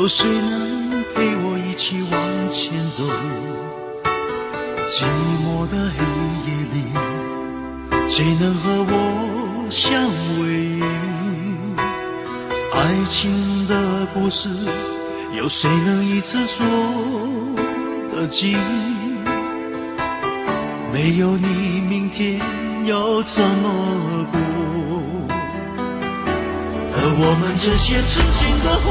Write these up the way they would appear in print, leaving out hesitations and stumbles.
有谁能陪我一起往前走？寂寞的黑夜里，谁能和我相偎？爱情的故事，有谁能一次说得尽？没有你，明天要怎么过？而我们这些痴心的话，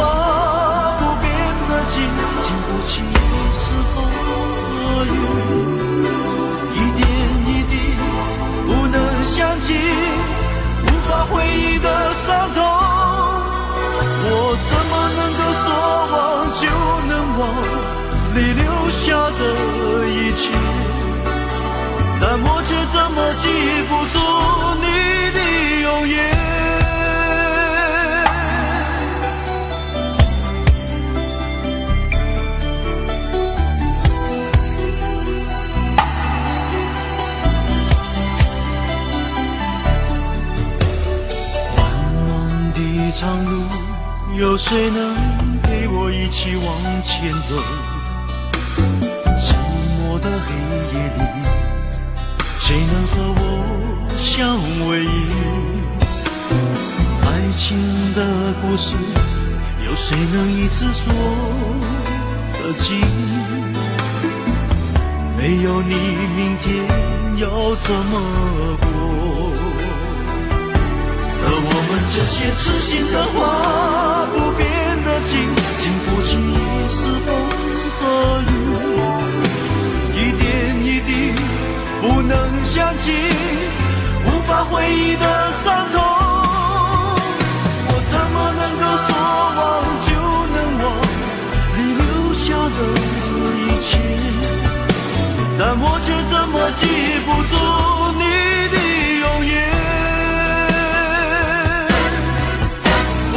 不变的情，经不起时风和雨，一点一滴不能想起，无法回忆的伤痛。我怎么能够说忘就能忘你留下的一切？但我却怎么记不住你的容颜？漫漫的长路，有谁能陪我一起往前走？寂寞的黑夜里，谁能和我相偎？爱情的故事，有谁能一次说得尽？没有你，明天要怎么过？而我们这些痴心的话，不变的情，经不起时风和雨，一点一滴不能想起，无法回忆的伤痛。我怎么能够说忘就能忘你留下的一切？但我却怎么记不住你的容颜？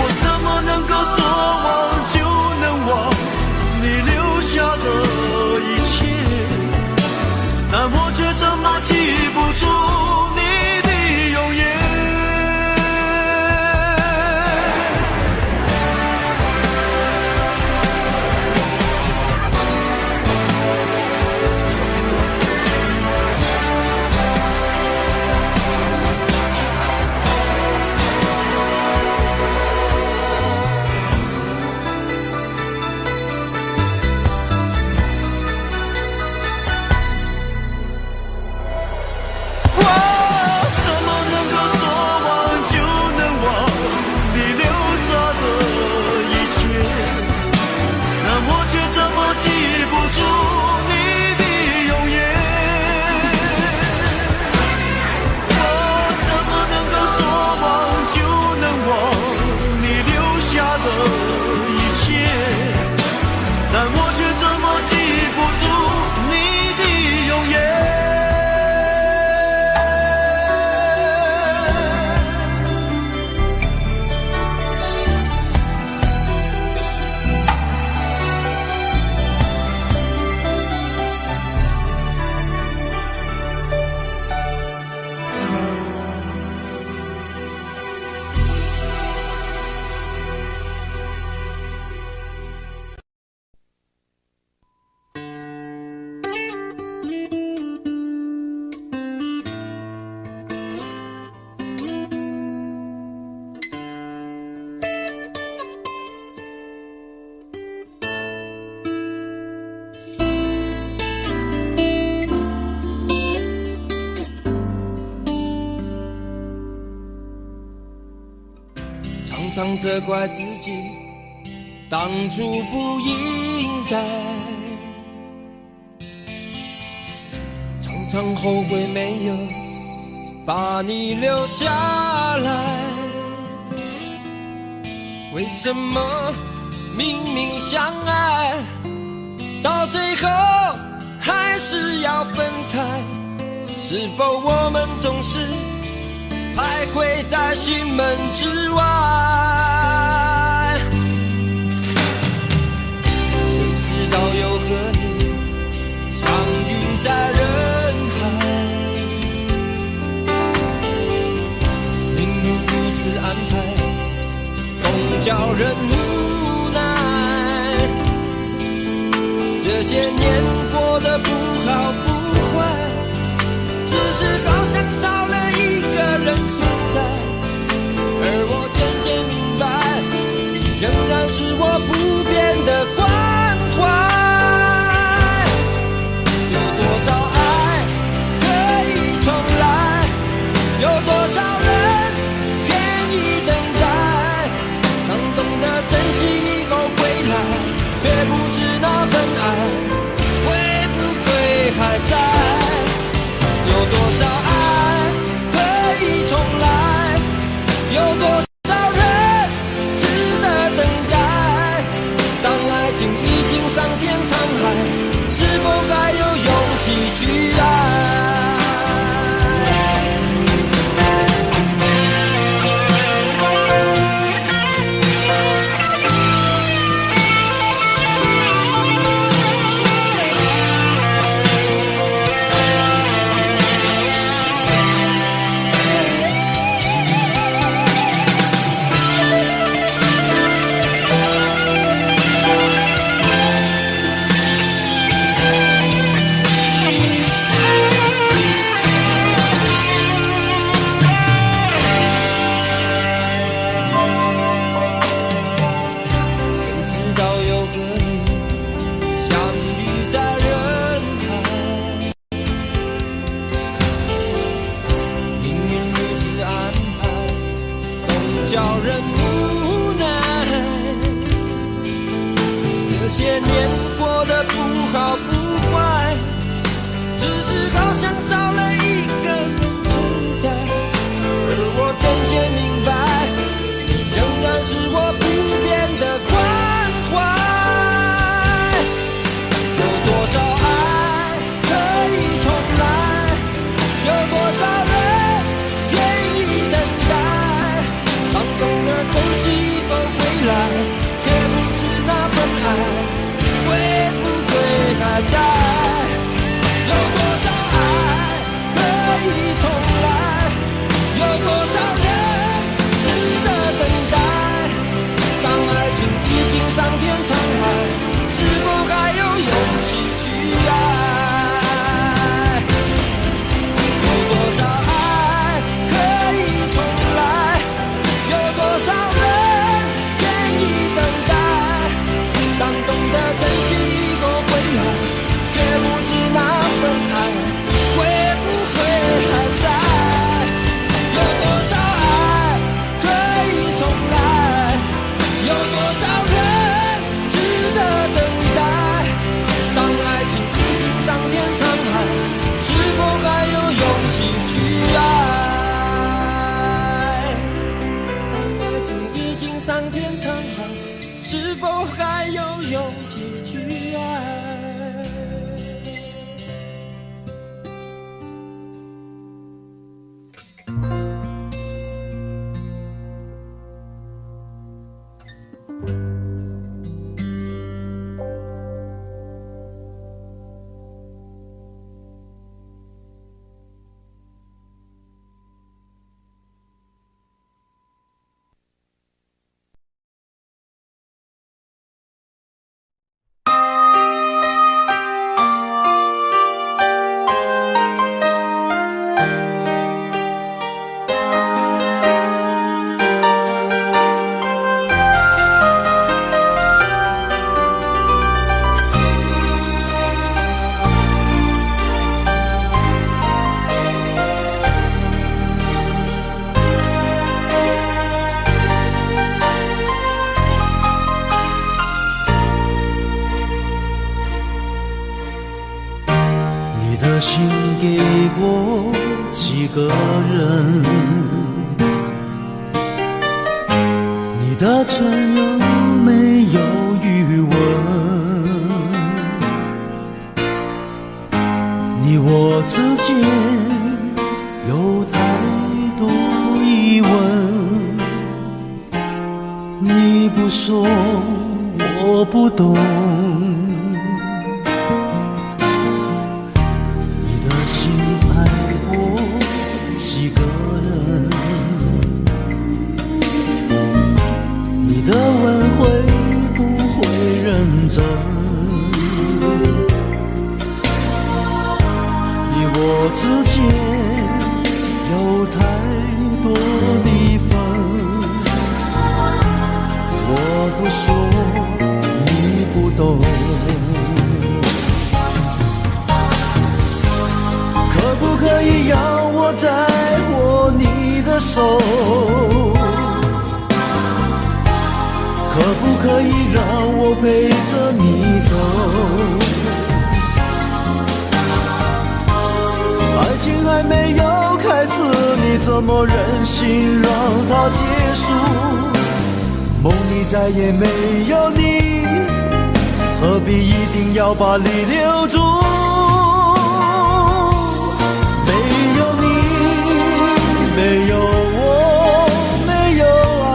我怎么能够说忘就能忘你留下的一切？但我却怎么记不住你的容颜？常常责怪自己当初不应该，常常后悔没有把你留下来。为什么明明相爱，到最后还是要分开？是否我们总是徘徊在心门之外？谁知道又和你相遇在人海，命运如此安排，总叫人无奈。只是好像少了一个人存在，而我渐渐明白，你仍然是我不变的关怀。有多少爱可以重来，有多少人愿意等待，当懂得珍惜以后回来，却不知那份爱会不会还在。有多少爱可以重来，有多少人值得等待，当爱情已经桑田沧海，是否还有勇气去爱。叫人无奈，这些年过得不好不坏，只是好像少了一个人存在，而我渐渐明白，你仍然是我不变的关怀。有多少爱可以重来，有多少人愿意等待，当懂得珍惜以后回来，却不知那份爱会不会还在。有多少爱可以重来，有多少人值得等待，当爱情已经桑田沧海，是否还有勇气去爱。有多少爱可以重来，有多少人愿意等待，当懂得珍惜以后回来，却不知那份爱会不会还在。有多少爱可以重来，有多少人值得等待，当爱情已经桑田沧海，是否还有勇气去爱。当爱情已经桑田沧海，是否还有勇气去爱。心给过几个人，你的唇有没有余温？你我之间有太多疑问，你不说我不懂。你的问会不会认真？你我之间懂。可不可以让我再握你的手？可不可以让我陪着你走？爱情还没有开始，你怎么忍心让它结束？梦里再也没有你，何必一定要把你留住？没有你，没有我，没有爱，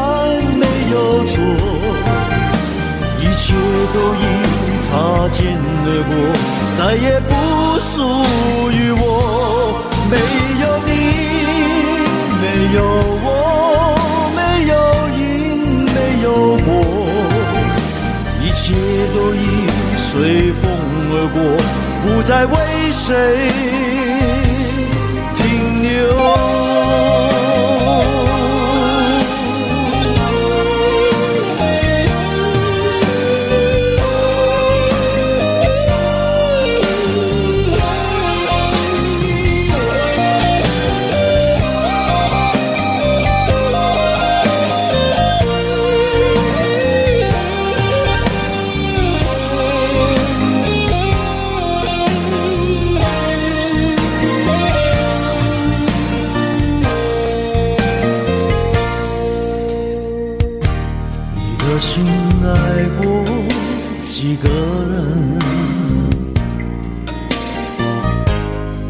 没有错，一切都已擦肩而过，再也不属于我。没有你，没有我，没有因，没有果，一切都已随风而过，不再为谁停留。心爱过几个人，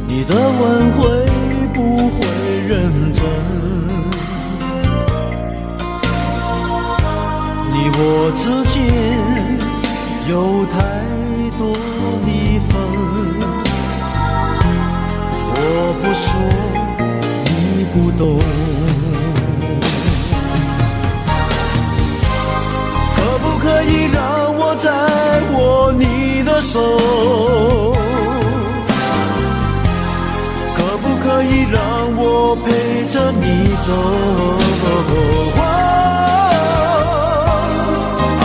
你的问会不会认真？你我之间有太多离分，我不说你不懂。可以让我再握你的手，可不可以让我陪着你走？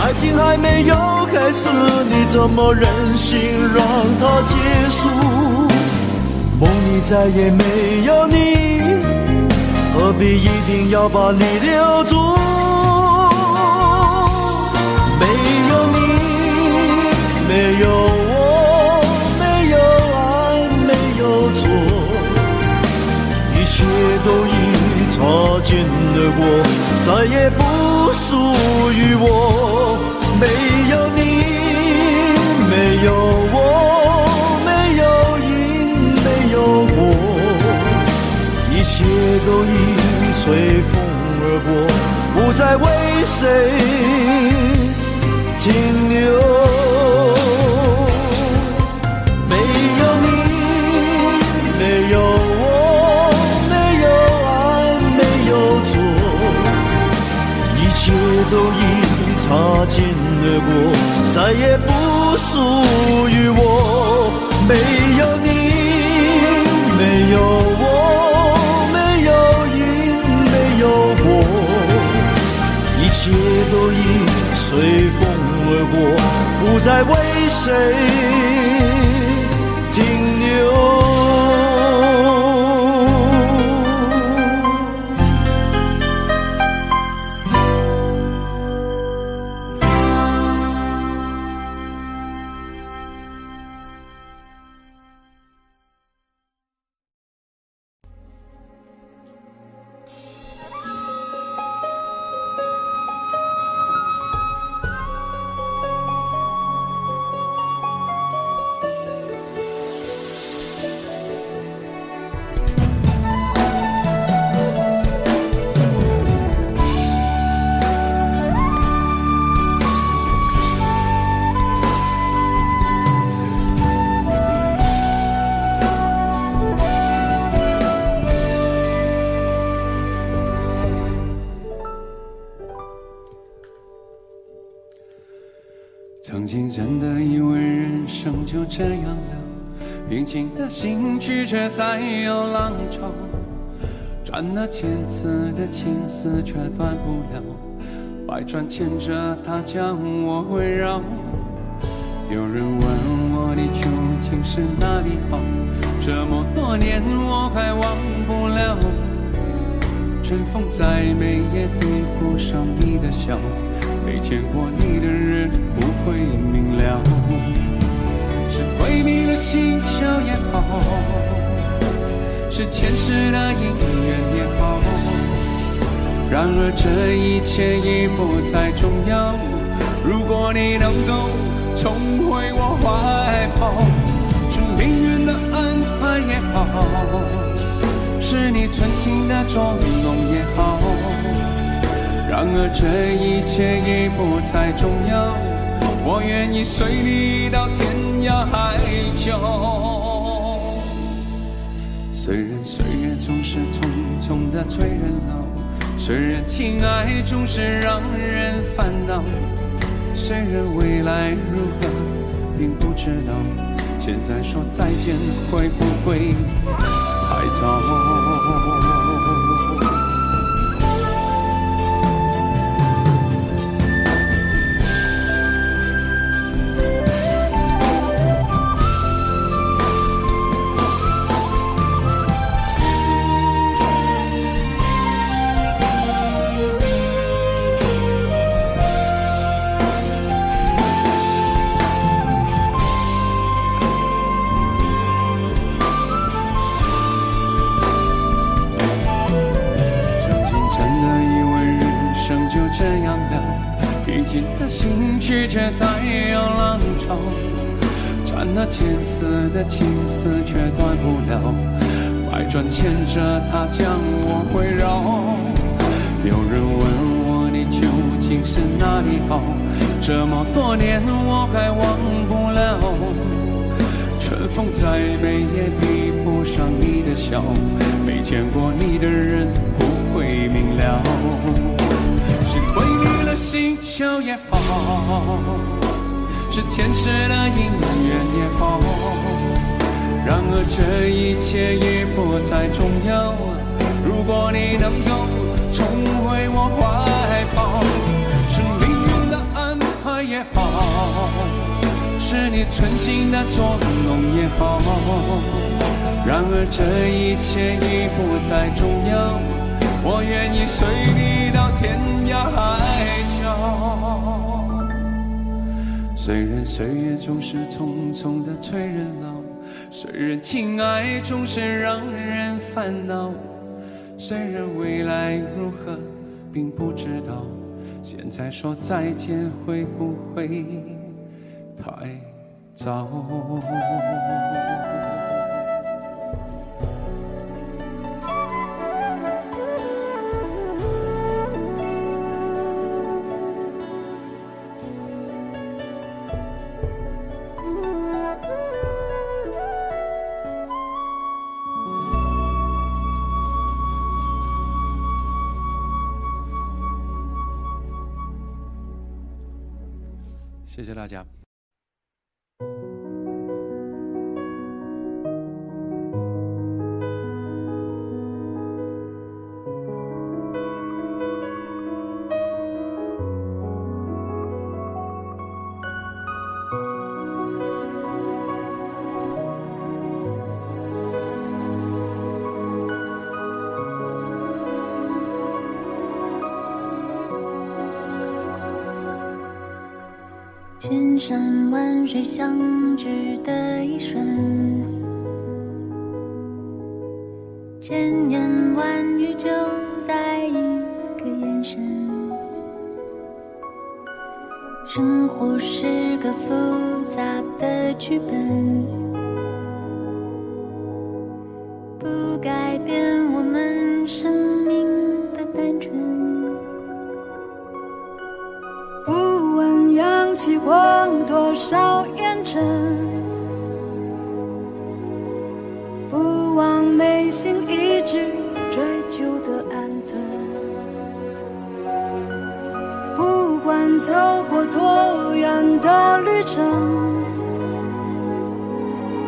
爱情还没有开始，你怎么忍心让它结束？梦里再也没有你，何必一定要把你留住？没有你，没有我，没有爱，没有错，一切都已擦肩而过，再也不属于我。没有你，没有我，没有因，没有果，一切都已随风而过，不再为谁停留。没有你，没有我，没有爱，没有错，一切都已擦肩而过，再也不属于我。没有你，没有我，没有因，没有果，一切都已随风而过，不再为谁停留。曾经真的以为人生就这样了，平静的心曲折才有浪潮，转了千次的情丝却断不了，百转千折它将我围绕。有人问我你究竟是哪里好，这么多年我还忘不了。尘封再美也比不上你的笑，没见过你的人不会明了。是鬼迷了心窍也好，是前世的因缘也好，然而这一切已不再重要。如果你能够重回我怀抱，是命运的安排也好，是你存心的捉弄也好，然而这一切已不再重要。我愿意随你到天涯海角。虽然岁月总是匆匆的催人老，虽然情爱总是让人烦恼，虽然未来如何并不知道，现在说再见会不会太早？心曲折再有浪潮，斩了千丝的情丝却断不了，百转牵着它将我围绕。有人问我你究竟是哪里好，这么多年我还忘不了。春风再美也比不上你的笑，没见过你的人不会明了。是鬼迷了心窍也好，是前世的因缘也好，然而这一切已不再重要。如果你能够重回我怀抱，是命运的安排也好，是你存心的捉弄也好，然而这一切已不再重要。我愿意随你到天涯海角。虽然岁月总是匆匆的催人老，虽然情爱总是让人烦恼，虽然未来如何并不知道，现在说再见会不会太早？谢谢大家。千山万水相聚的一瞬，千言万语就在一个眼神。生活是个复杂的剧本，不改变我们生命的单纯。不问扬起过多少烟尘，不忘内心一直追求的安顿。不管走过多远的旅程，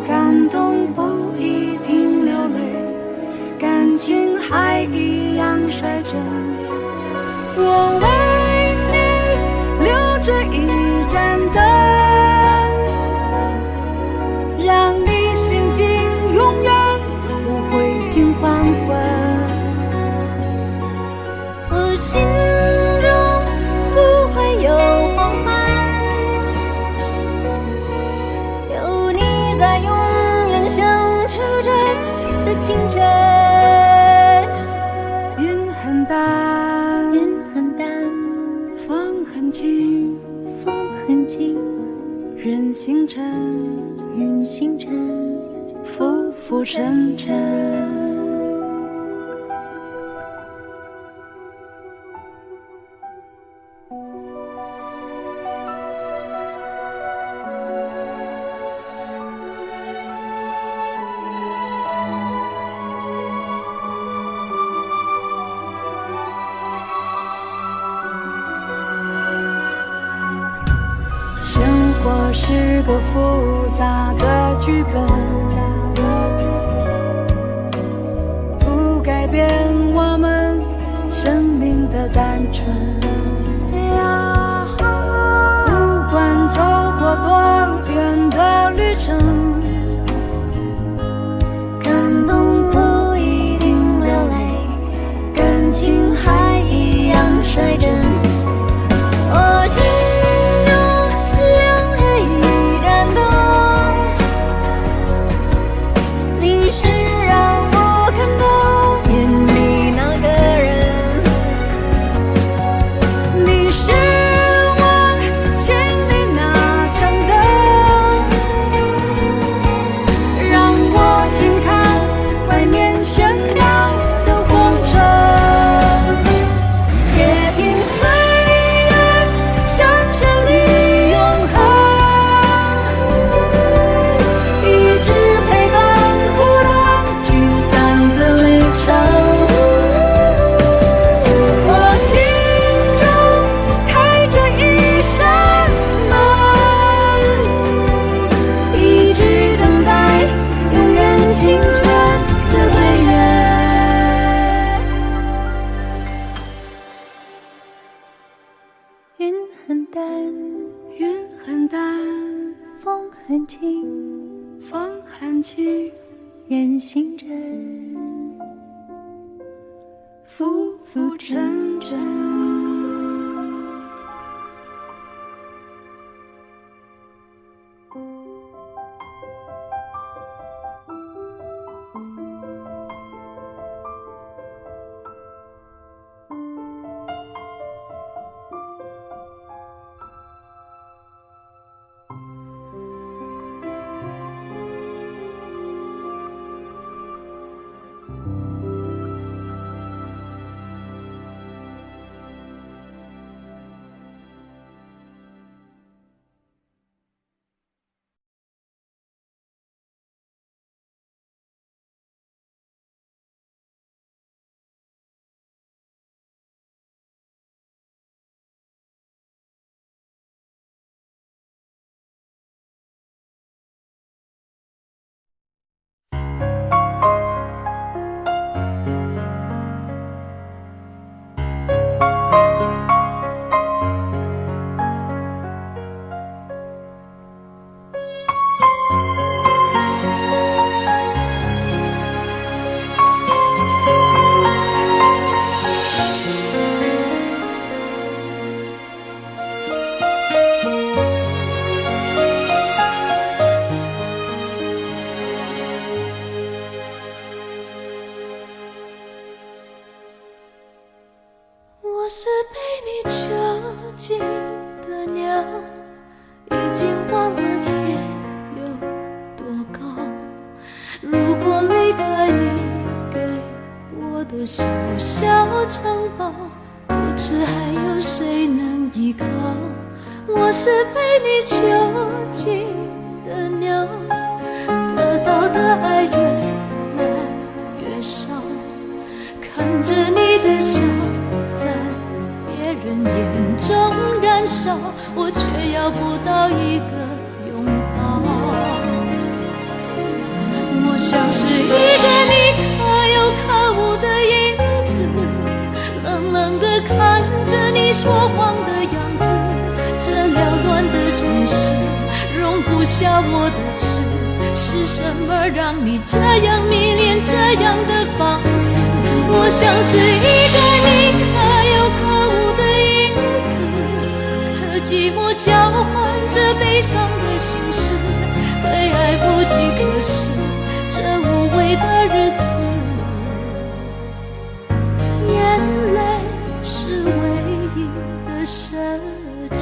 感动不一定流泪，感情还一样率真。我为你留着一盏灯，我心中不会有慌乱，有你在永远相处着的清晨。云很淡，云很淡，风很轻，风很轻，人星辰，人星辰，浮浮沉沉。生活是个复杂的剧本，不改变我们生命的单纯。不管走过多远的旅程，感动不一定流泪，感情还一样率真。我心云很淡，云很淡，风很轻，风很轻，人星辰，浮浮沉沉。我是被你囚禁的鸟，已经忘了天有多高。如果离开你给我的小小城堡，不知还有谁能依靠。我是被你囚禁的鸟，得到的爱越来越少，看着你的笑在别人眼中燃烧，我却要不到一个拥抱。我像是一个你可有可无的影子，冷冷地看着你说谎的样子。这缭乱的城市容不下我的痴，是什么让你这样迷恋这样的放肆？像是一个你可有可无的影子，和寂寞交换着悲伤的心事，对爱不计可施，这无味的日子，眼泪是唯一的奢侈。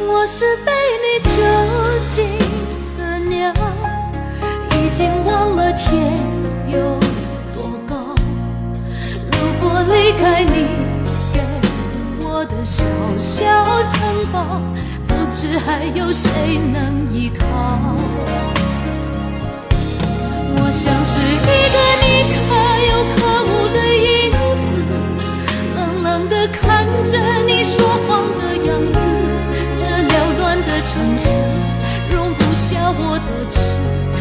我是被你囚禁的鸟，已经忘了天有多高。如果离开你给我的小小城堡，不知还有谁能依靠。我像是一个你可有可无的影子，冷冷地看着你说谎的样子。缭乱的城市容不下我的痴，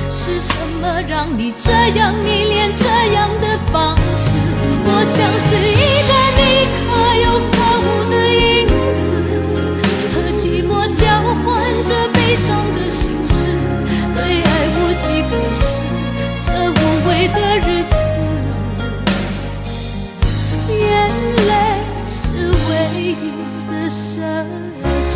是什么让你这样迷恋这样的放肆？我像是一个你可有可无的影子，和寂寞交换着悲伤的心事，对爱无计可施，这无味的日子，眼泪是唯一的奢侈。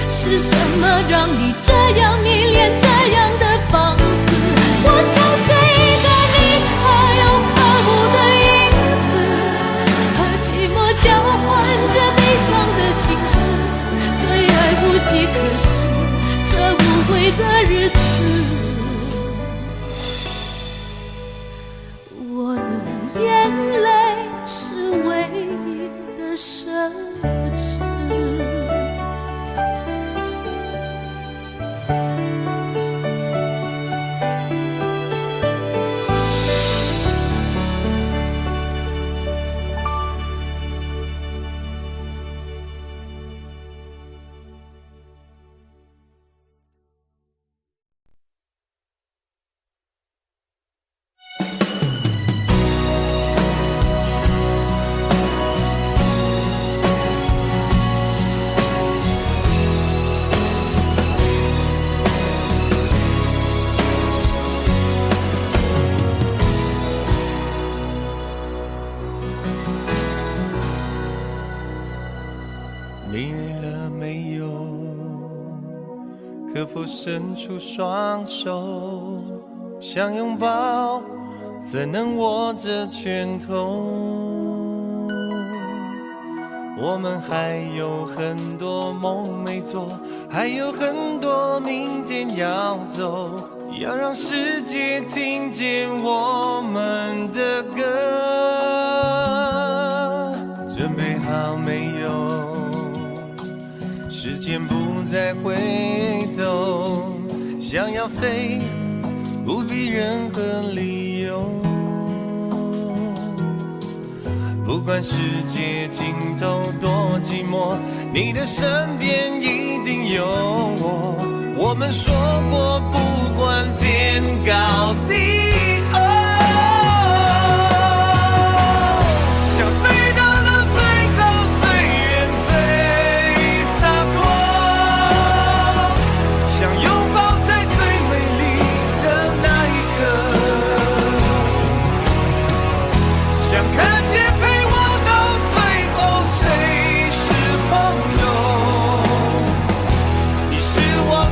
是什么让你这样迷恋这样的放肆？我像是一个你可有可无的影子，和寂寞交换着悲伤的心事，对爱无计可施，这无味的日子，我的眼泪是唯一的奢侈。你累了没有？可否伸出双手，想拥抱，怎能握着拳头？我们还有很多梦没做，还有很多明天要走，要让世界听见我们的歌。准备好没有？时间不再回头，想要飞，不必任何理由。不管世界尽头多寂寞，你的身边一定有我。我们说过，不管天高地厚。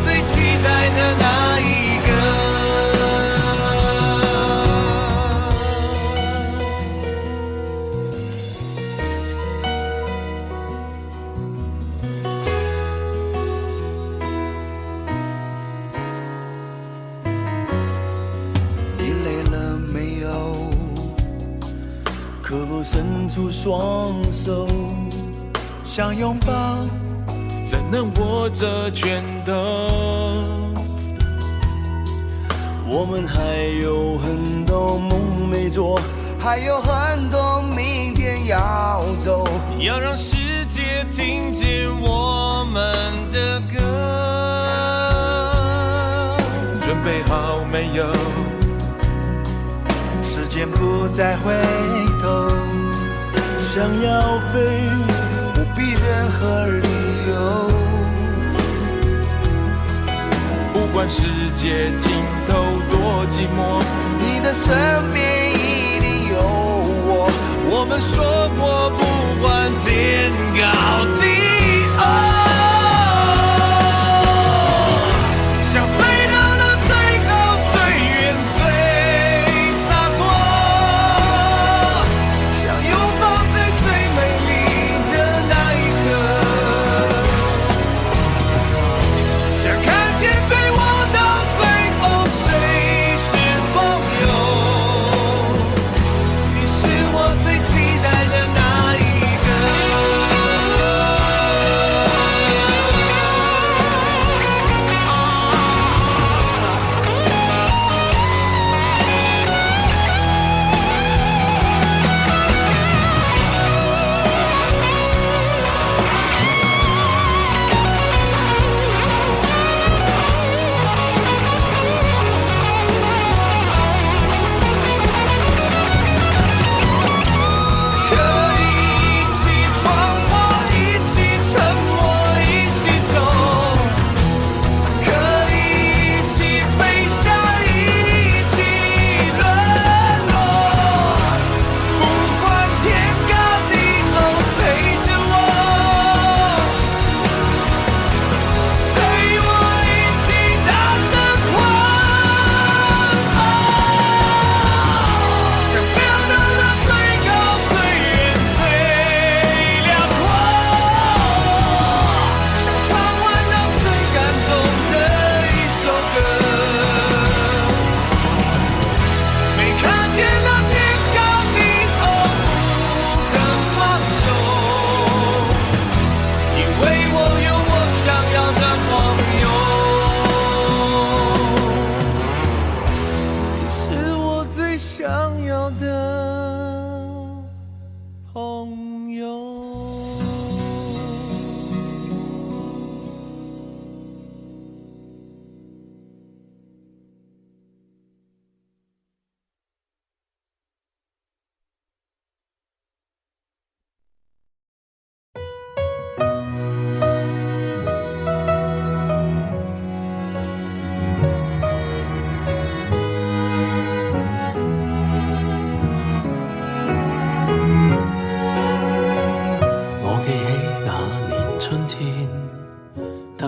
最期待的那一个。可否伸出双手，想拥抱，怎能握着拳头？我们还有很多梦没做，还有很多明天要走，要让世界听见我们的歌。准备好没有？时间不再回头，想要飞，不必任何理由。不管世界尽头多寂寞，你的身边一定有我。我们说过不管天高地厚。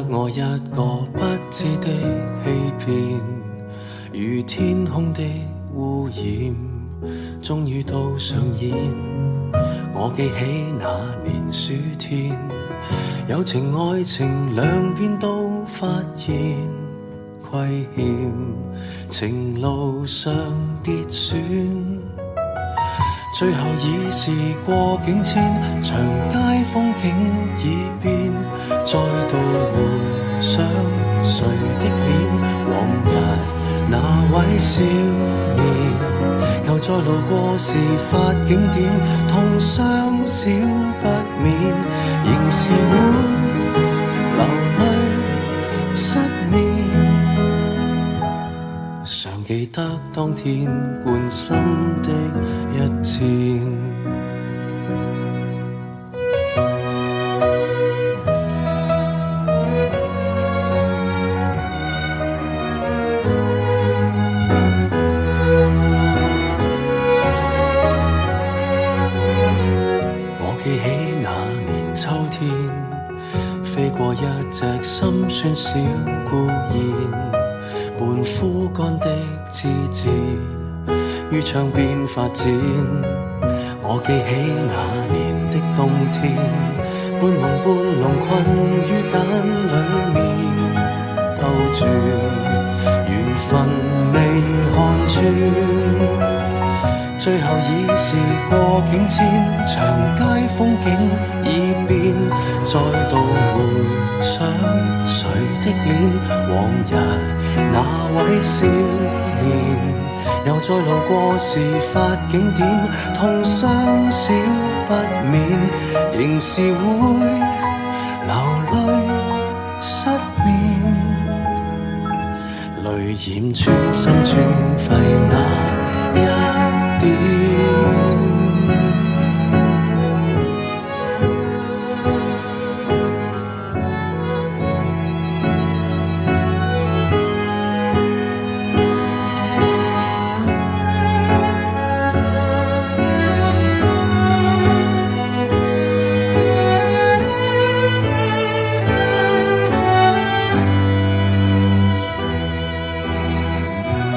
我一個不知的欺騙，如天空的污染，終於都上演。我記起那年暑天，友情愛情兩邊都發現虧欠，情路上跌損，最後已是過境遷，長街風景已變，再度回想誰的臉，往日那位少年，又再路過事發景點，痛傷少不免，仍是會流淚失眠。常記得當天貫心的一箭，我記起那年秋天，飛過一隻心酸小孤燕，半枯乾的枝節於窗邊發展。我記起那年的冬天，半夢半朧困於繭裡面兜轉，緣分未看穿，最後已時過境遷，長街風景已變，再度回想誰的臉，往日那位少年，又再路過事發景點，痛傷少不免，仍是會流淚失眠，淚染穿心穿肺那一點。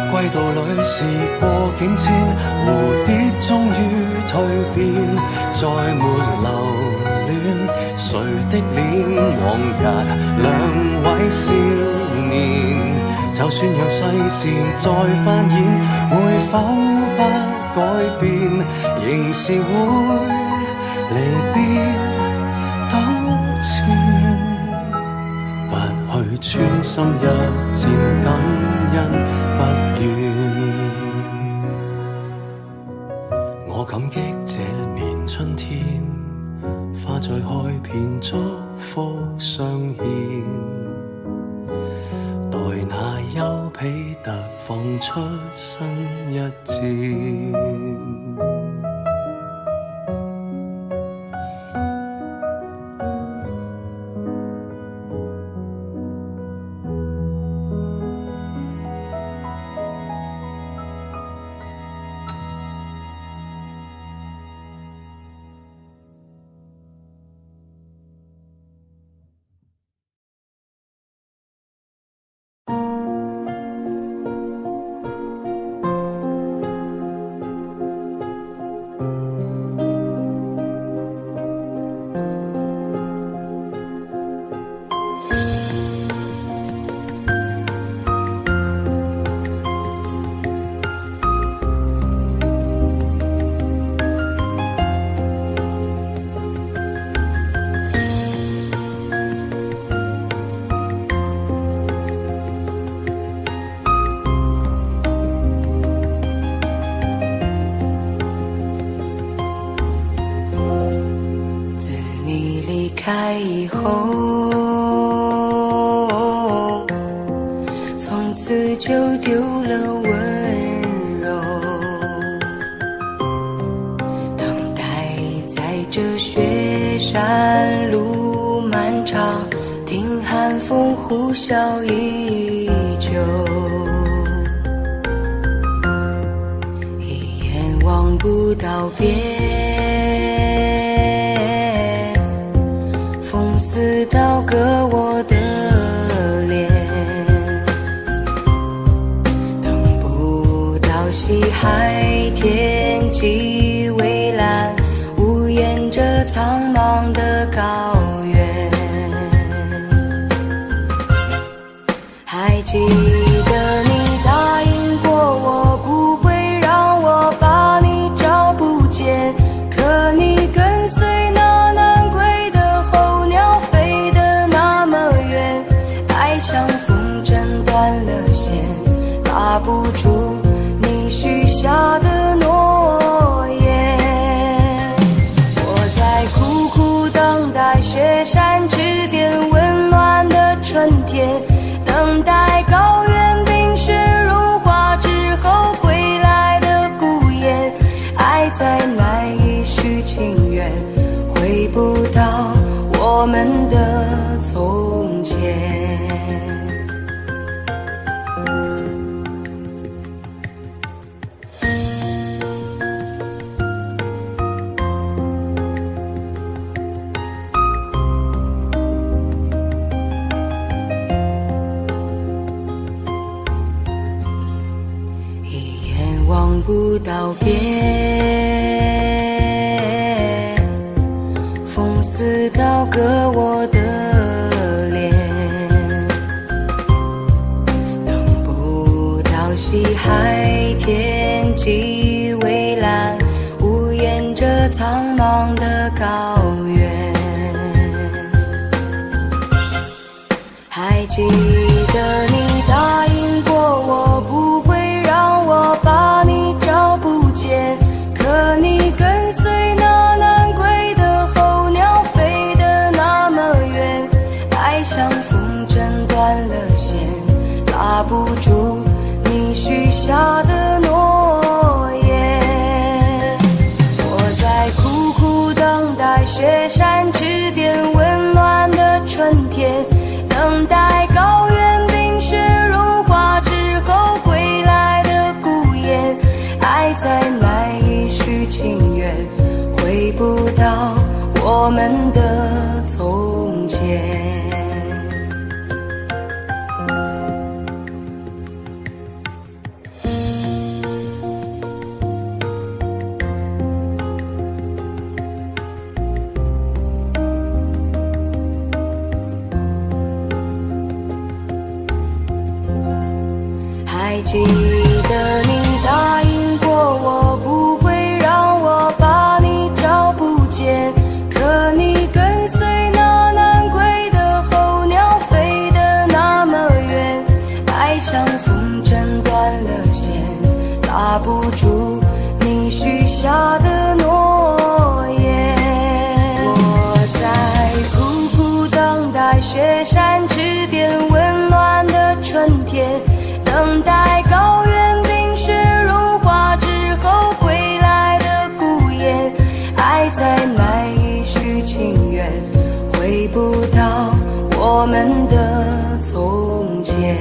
歸途裏事過境遷，蝴蝶終於蛻變，再沒留戀誰的臉，往日兩位少年，就算讓世事再翻演，會否不改變，仍是會離別糾纏，不去穿心一箭，感恩不怨。我感激這年春天，花再開遍，祝福相獻，待那丘比特放出新一箭。开以后，从此就丢了温柔，等待在这雪山路漫长，听寒风呼啸依旧，一眼望不到边，似刀割我的脸，等不到西海天际蔚蓝，无言着苍茫的高原。还记得你答应过我，不会让我把你找不见，可你跟随那南归的候鸟飞得那么远，爱像风筝断了线，拉不住你许下的诺言。我在苦苦等待雪山之巅温暖的春天，等待高原冰雪融化之后归来的孤雁，爱再难以续情缘，回不到我们的从前。望不到边，风似刀割我的脸，等不到西海天际蔚蓝，茫的高原。还记得你答应过我不会让我把你找不见，可你跟随那南归的候鸟飞得那么远，爱像风筝断了线，拉不住你许下的诺言。我在苦苦等待雪山之巅温暖的春天，等待高原冰雪融化之后归来的孤雁，爱再难以续情缘，回不到我们的从前。还记得你答应过我不会让我把你找不见，可你跟随那南归的候鸟飞得那么远，爱像风筝断了线，拉不住你许下的诺言。我在苦苦等待雪山之巅温暖的春天，等待高原冰雪融化之后归来的孤雁，爱再难以续情缘，回不到我们的从前。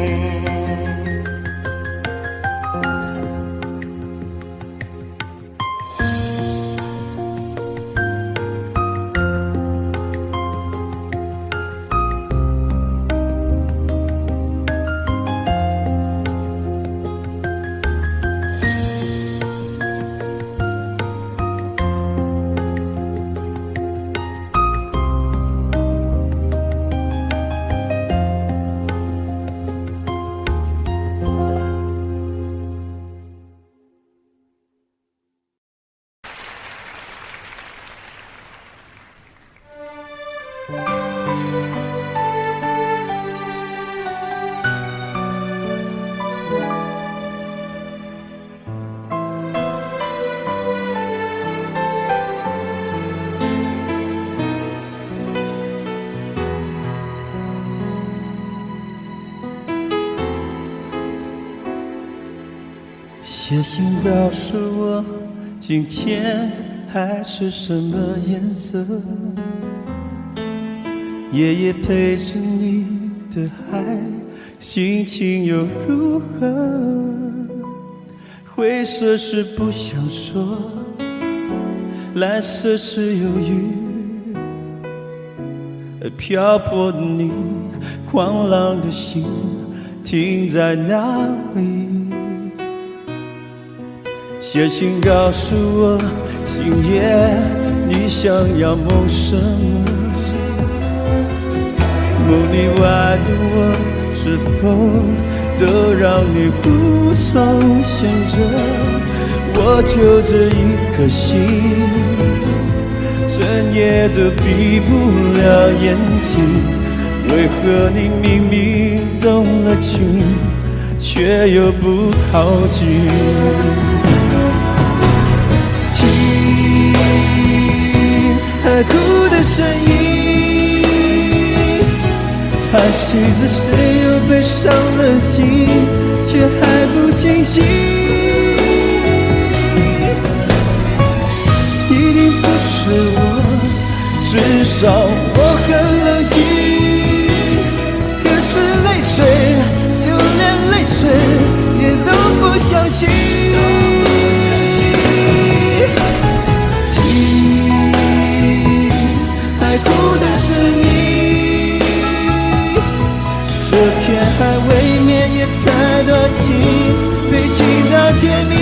写信告诉我今天海是什么颜色，夜夜陪着你的海心情又如何，灰色是不想说，蓝色是犹豫，而漂泊的你狂浪的心停在哪里。写信告诉我今夜你想要梦什么，梦里外的我是否都让你无从选择，我就这一颗心整夜都闭不了眼睛，为何你明明动了情却又不靠近，海哭的声音，它随着谁又被伤了心，却还不清醒，一定不是我，至少我很冷静，可是泪水，就连泪水也都不相信，海哭的声音，这片海未免也太多情，被情到甜蜜，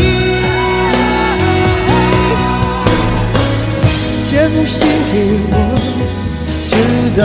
写封信给我，直到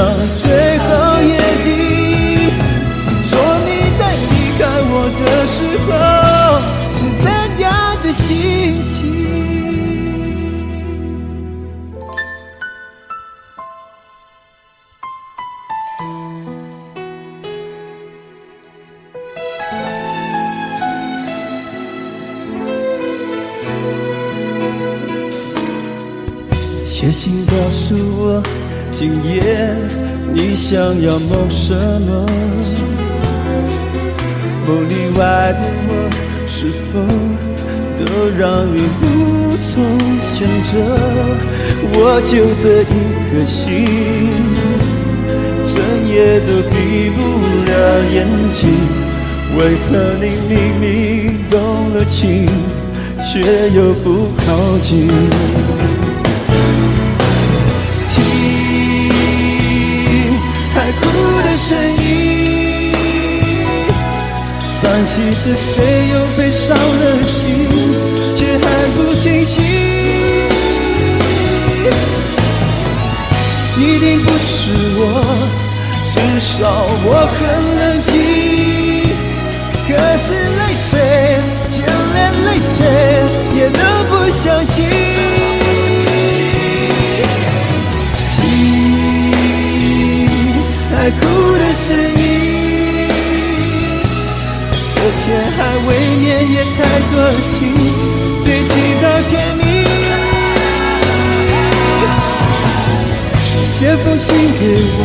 写信告诉我，今夜你想要梦什么？梦里外的我，是否都让你无从选择？我就这一颗心，整夜都闭不了眼睛。为何你明明动了情，却又不靠近？听海哭的声音，算计着谁又悲伤了心，却还不清醒。一定不是我，至少我很冷静。可是泪水，就连泪水也都不想亲。听海哭的声音，这片海未免也太多情，堆积到天明。写封信给我，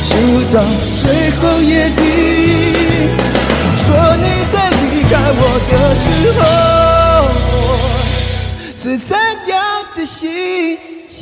就到最后夜底。说你在离开我的时候是怎样的心情？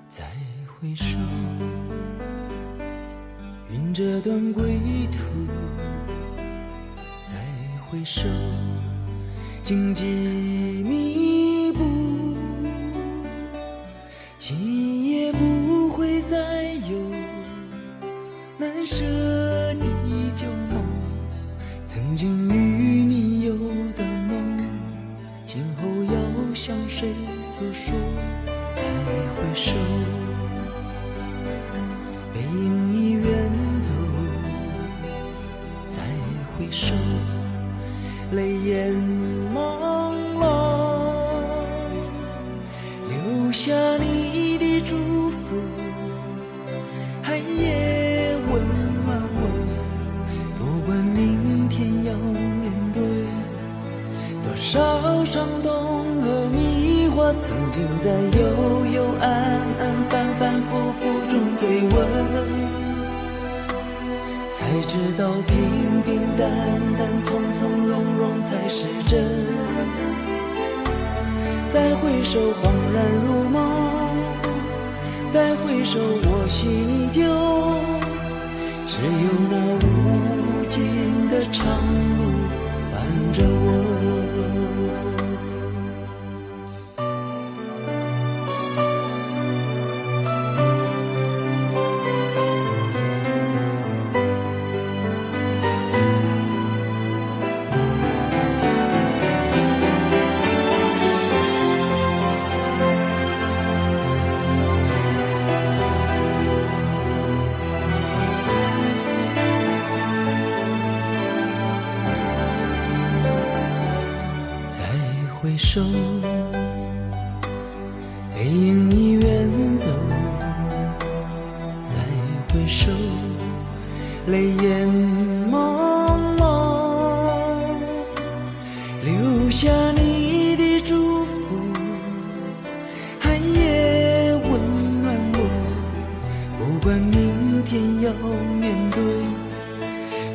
再回首，云这段归途；再回首，荆棘密布。今夜不会再有难舍的旧梦，曾经与你有的梦，今后要向谁诉说？再回首，背影已远走；再回首，泪眼朦胧，留下你的祝福，寒夜温暖我。不管明天要面对多少伤痛和迷惑，曾经在幽幽暗暗反反复复中追问，才知道平平淡淡从从容容才是真。再回首恍然如梦，再回首我心依旧，只有那无尽的长路伴着我。回首，背影已远走；再回首，泪眼朦胧，留下你的祝福，寒夜温暖我。不管明天要面对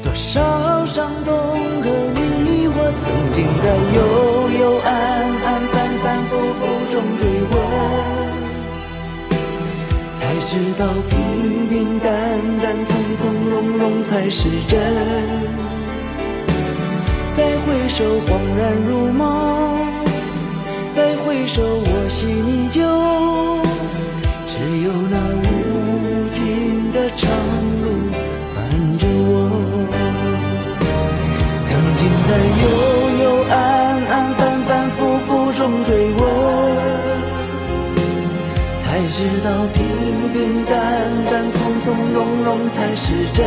多少伤痛和迷惑，曾经在幽幽暗暗反反复复中追问，才知道平平淡淡从从容容才是真。再回首恍然如梦，再回首我心依旧，只有那无尽的长路伴着我。在幽幽暗暗反反复复中追问，才知道平平淡淡从从容容才是真。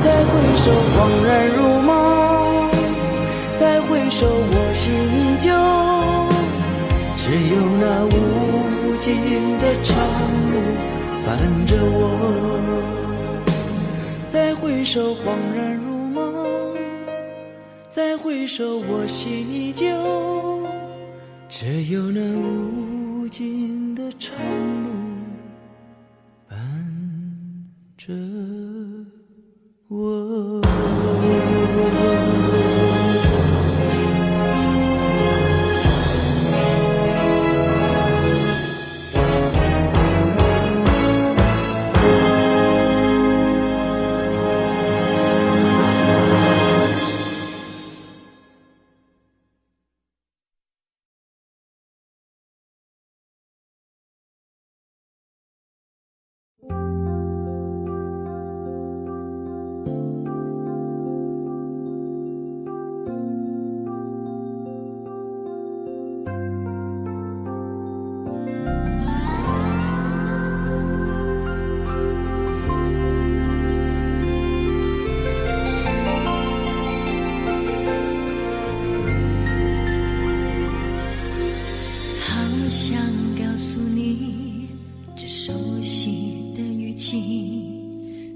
再回首恍然如梦，再回首我心依旧，只有那无尽的长路伴着我。再回首恍然如梦，再回首我心依旧，只有那无尽的长路伴着我。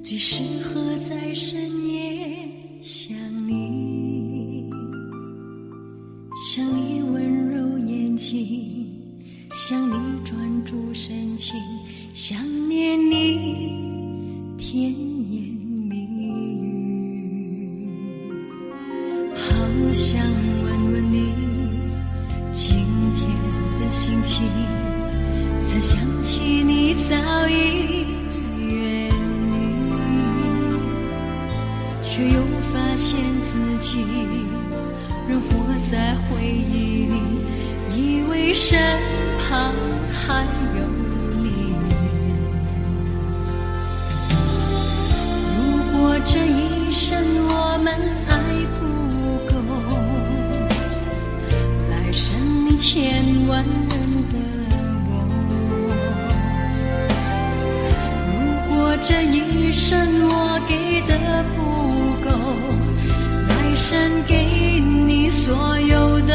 最适合在深夜想你，想你温柔眼睛，想你专注深情，想念你甜言蜜语，好想问问你今天的心情，才想起你早已却又发现自己仍活在回忆里，以为身旁还有你。如果这一生我们爱不够，来生你千万人的我。如果这一生我给的不够，来生给你所有的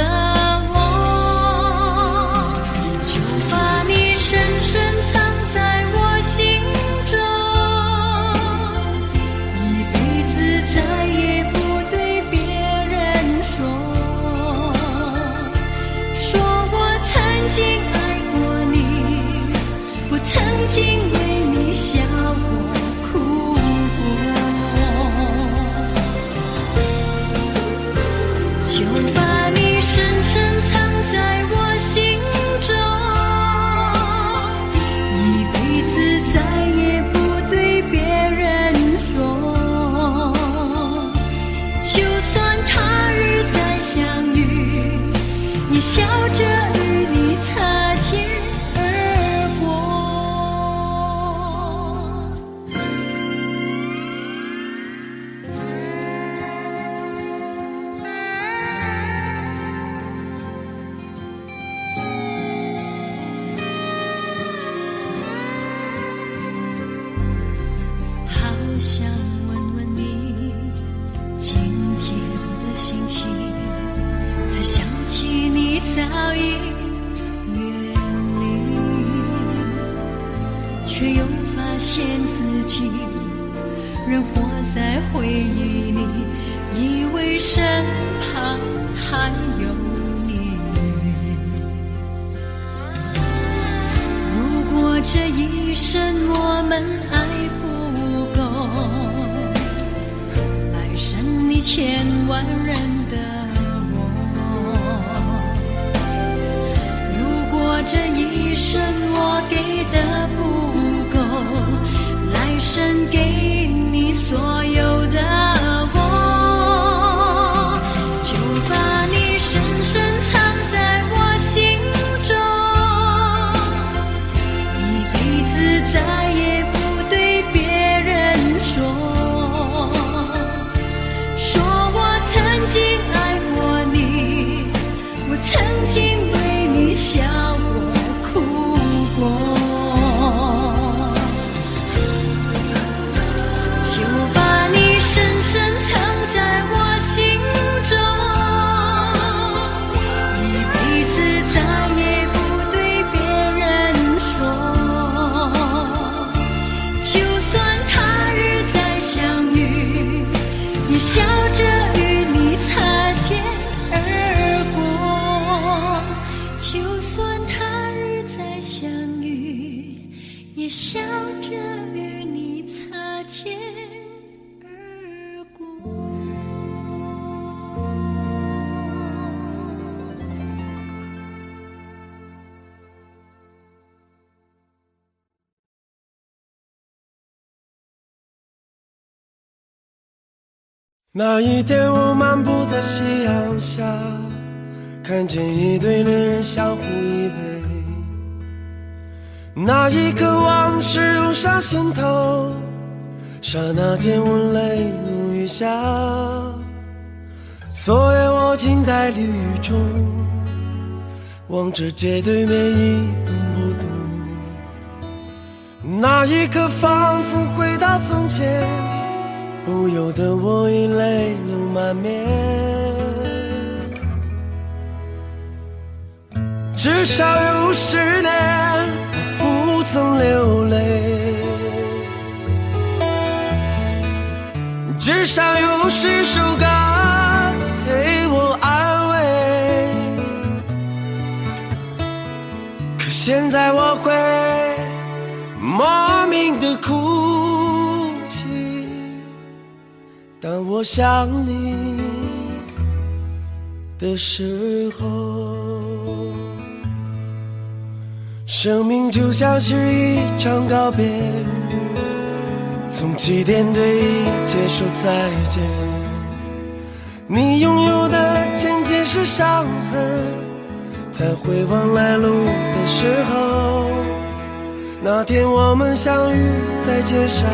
我，就把你深深藏在我心中，一辈子再也不对别人说，说我曾经爱过你，我曾经为你笑过哭过，就把你深深藏在我心中，一辈子再也不对别人说，就算他日再相遇，也笑着与你擦肩而过。想问问你今天的心情，才想起你早已远离，却又发现自己仍活在回忆里，以为身旁还有你。如果这一生我们爱来生你千万人的我，如果这一生我给的不够，来生给你所有的我，就把你深深藏在我心中，一辈子再也不对别人说，说那一天我漫步在夕阳下，看见一对恋人相互依偎，那一刻往事涌上心头，刹那间我泪如雨下。昨夜我静在绿雨中，望着街对面一动不动，那一刻仿佛回到从前，不由得我已泪流满面。至少有10年我不曾流泪，至少有10首歌给我安慰，可现在我会莫名的哭泣，当我想你的时候。生命就像是一场告别，从起点对一切说再见。你拥有的渐渐是伤痕，在回望来路的时候，那天我们相遇在街上，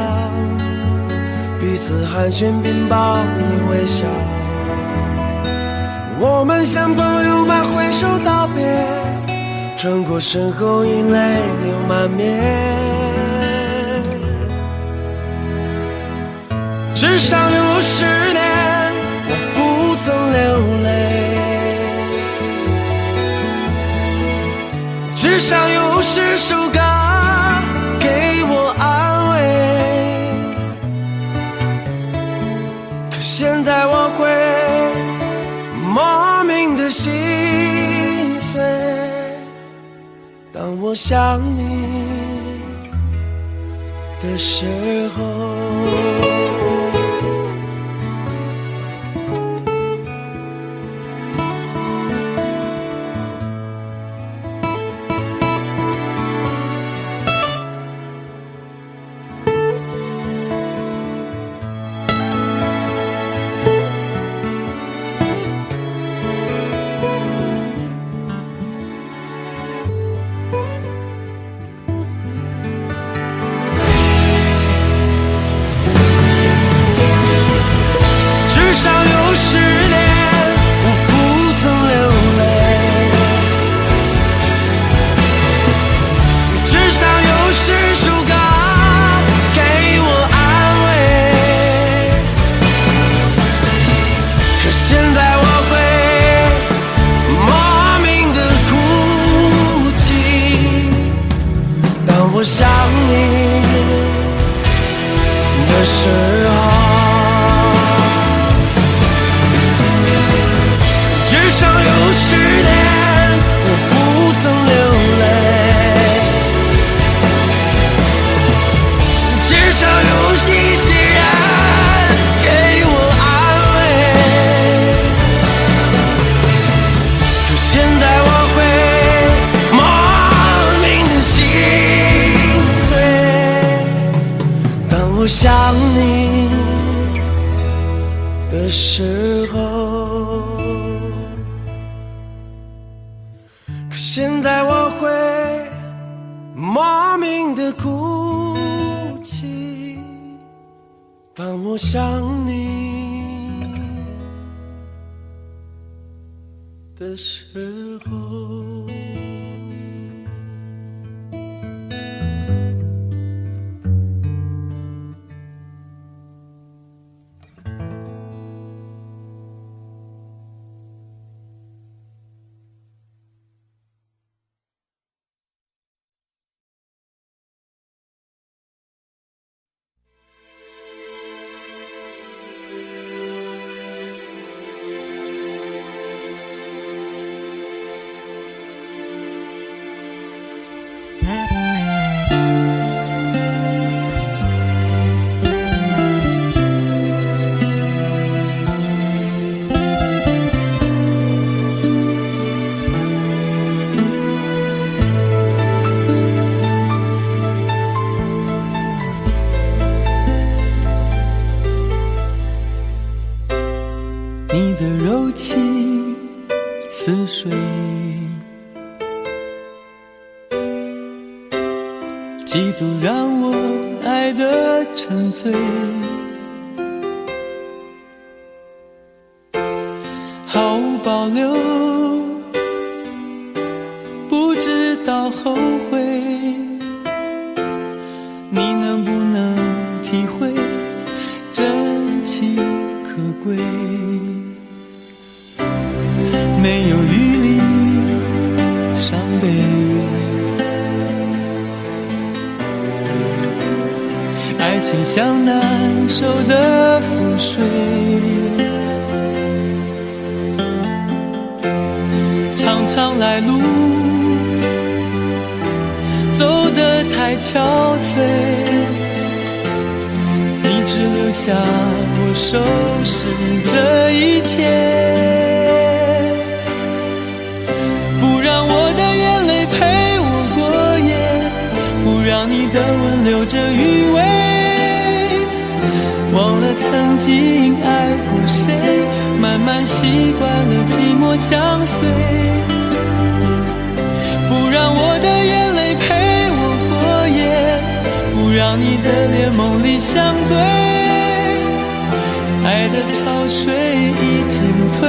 彼此寒暄并报以微笑，我们像朋友般挥手道别，穿过身后已泪流满面。至少有10年我不曾流泪，至少有10首歌给我安慰，可现在我会莫名的心碎，当我想你的时候。我想你的时候，至少有10年我不曾流泪，至少有一些人给我安慰，可现在我会莫名的心碎，当我想你的时候，可现在我会莫名的哭泣，当我想你的时候。你的柔情似水，嫉妒让我爱得沉醉，毫无保留，不知道后悔。你能不能体会真情可贵？没有余力伤悲，爱情像难收的覆水，长长来路走得太憔悴，你只留下我收拾这一切，不让我的眼泪陪我过夜，不让你的吻留着余味，忘了曾经爱过谁，慢慢习惯了寂寞相随，不让我的眼泪陪我过夜，不让你的脸梦里相对，爱的潮水已经退，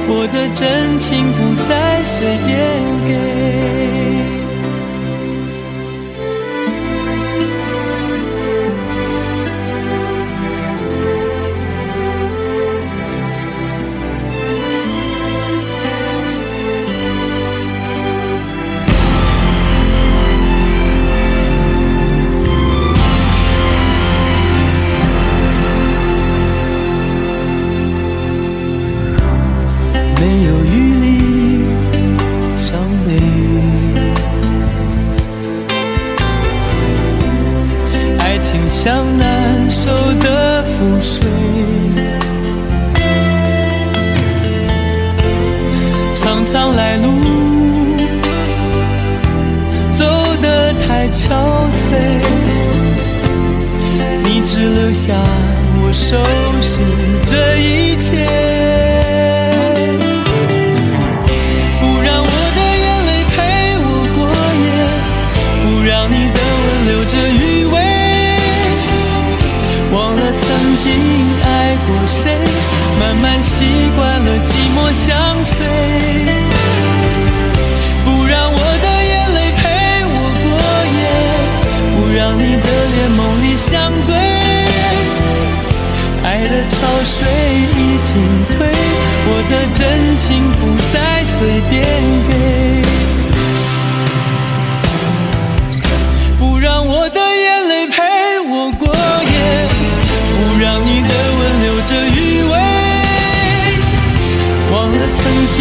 我的真情不再随便给。没有余力伤悲，爱情像难收的覆水，长长来路走得太憔悴，你只留下我收拾这一切，让你的吻留着余味，忘了曾经爱过谁，慢慢习惯了寂寞相随，不让我的眼泪陪我过夜，不让你的脸梦里相对，爱的潮水已经退，我的真情不再随便给，不让我的眼泪陪我过夜，不让你的吻留着余味，忘了曾经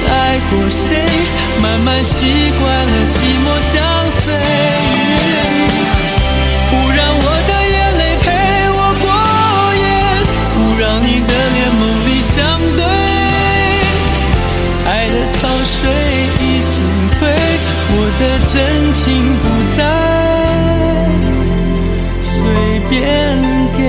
爱过谁，慢慢习惯了寂寞相随，不让我的眼泪陪我过夜，不让你的脸梦里相对，爱的潮水已经退，我的真情不再随便给。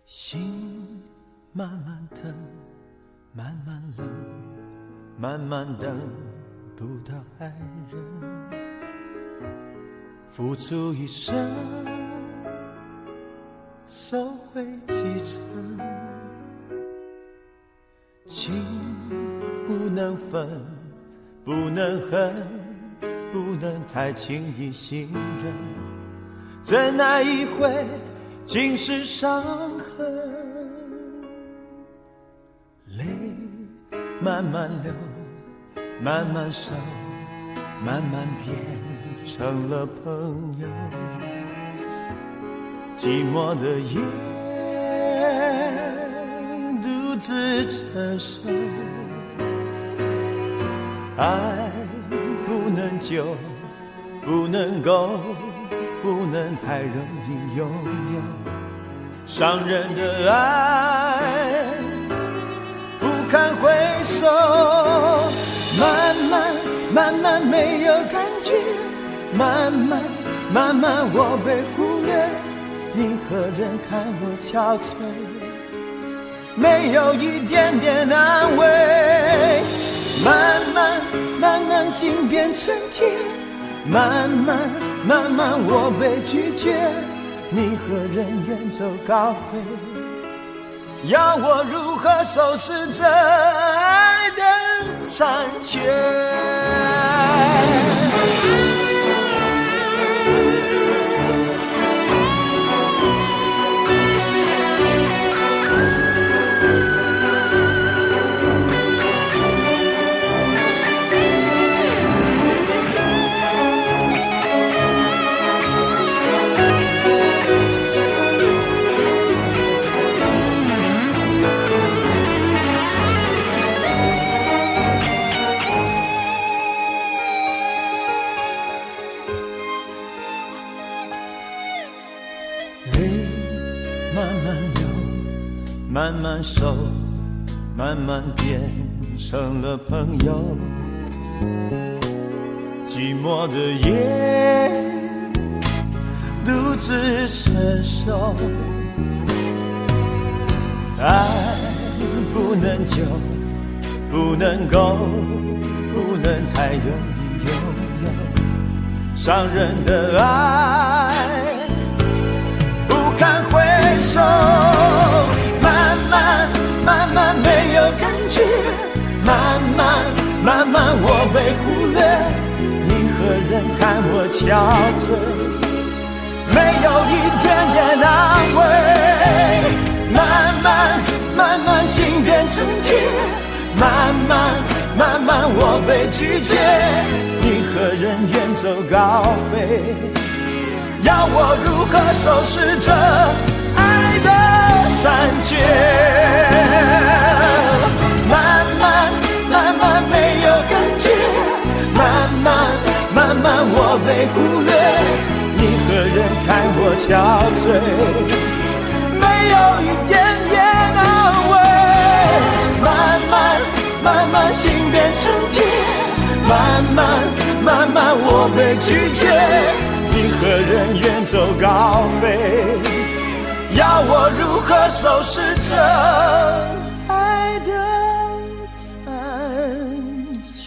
心慢慢疼，慢慢冷，慢慢等不到爱人，付出一生，收回几成。情不能分，不能恨，不能太轻易信任，真爱一回尽是伤痕。泪慢慢流，慢慢收，慢慢变成了朋友。寂寞的夜独自承受，爱不能久，不能够，不能太容易拥有。伤人的爱不堪回首，慢慢慢慢没有感觉，慢慢慢慢我被忽略，你何人看我憔悴，没有一点点安慰。慢慢慢慢心变成铁，慢慢慢慢我被拒绝，你何人远走高飞，要我如何收拾这爱的残缺。慢慢收，慢慢变成了朋友。寂寞的夜独自承受，爱不能久，不能够，不能太容易拥有。伤人的爱不堪回首，慢慢没有感觉，慢慢慢慢我被忽略，你何人看我憔悴，没有一点点安慰。慢慢慢慢心变成铁，慢慢慢慢我被拒绝，你何人远走高飞，要我如何收拾这爱的残缺。慢慢慢慢没有感觉，慢慢慢慢我被忽略，你何人看我憔悴，没有一点点安慰。慢慢慢慢心变成铁，慢慢慢慢我被拒绝，你何人远走高飞，要我如何收拾这爱的残缺。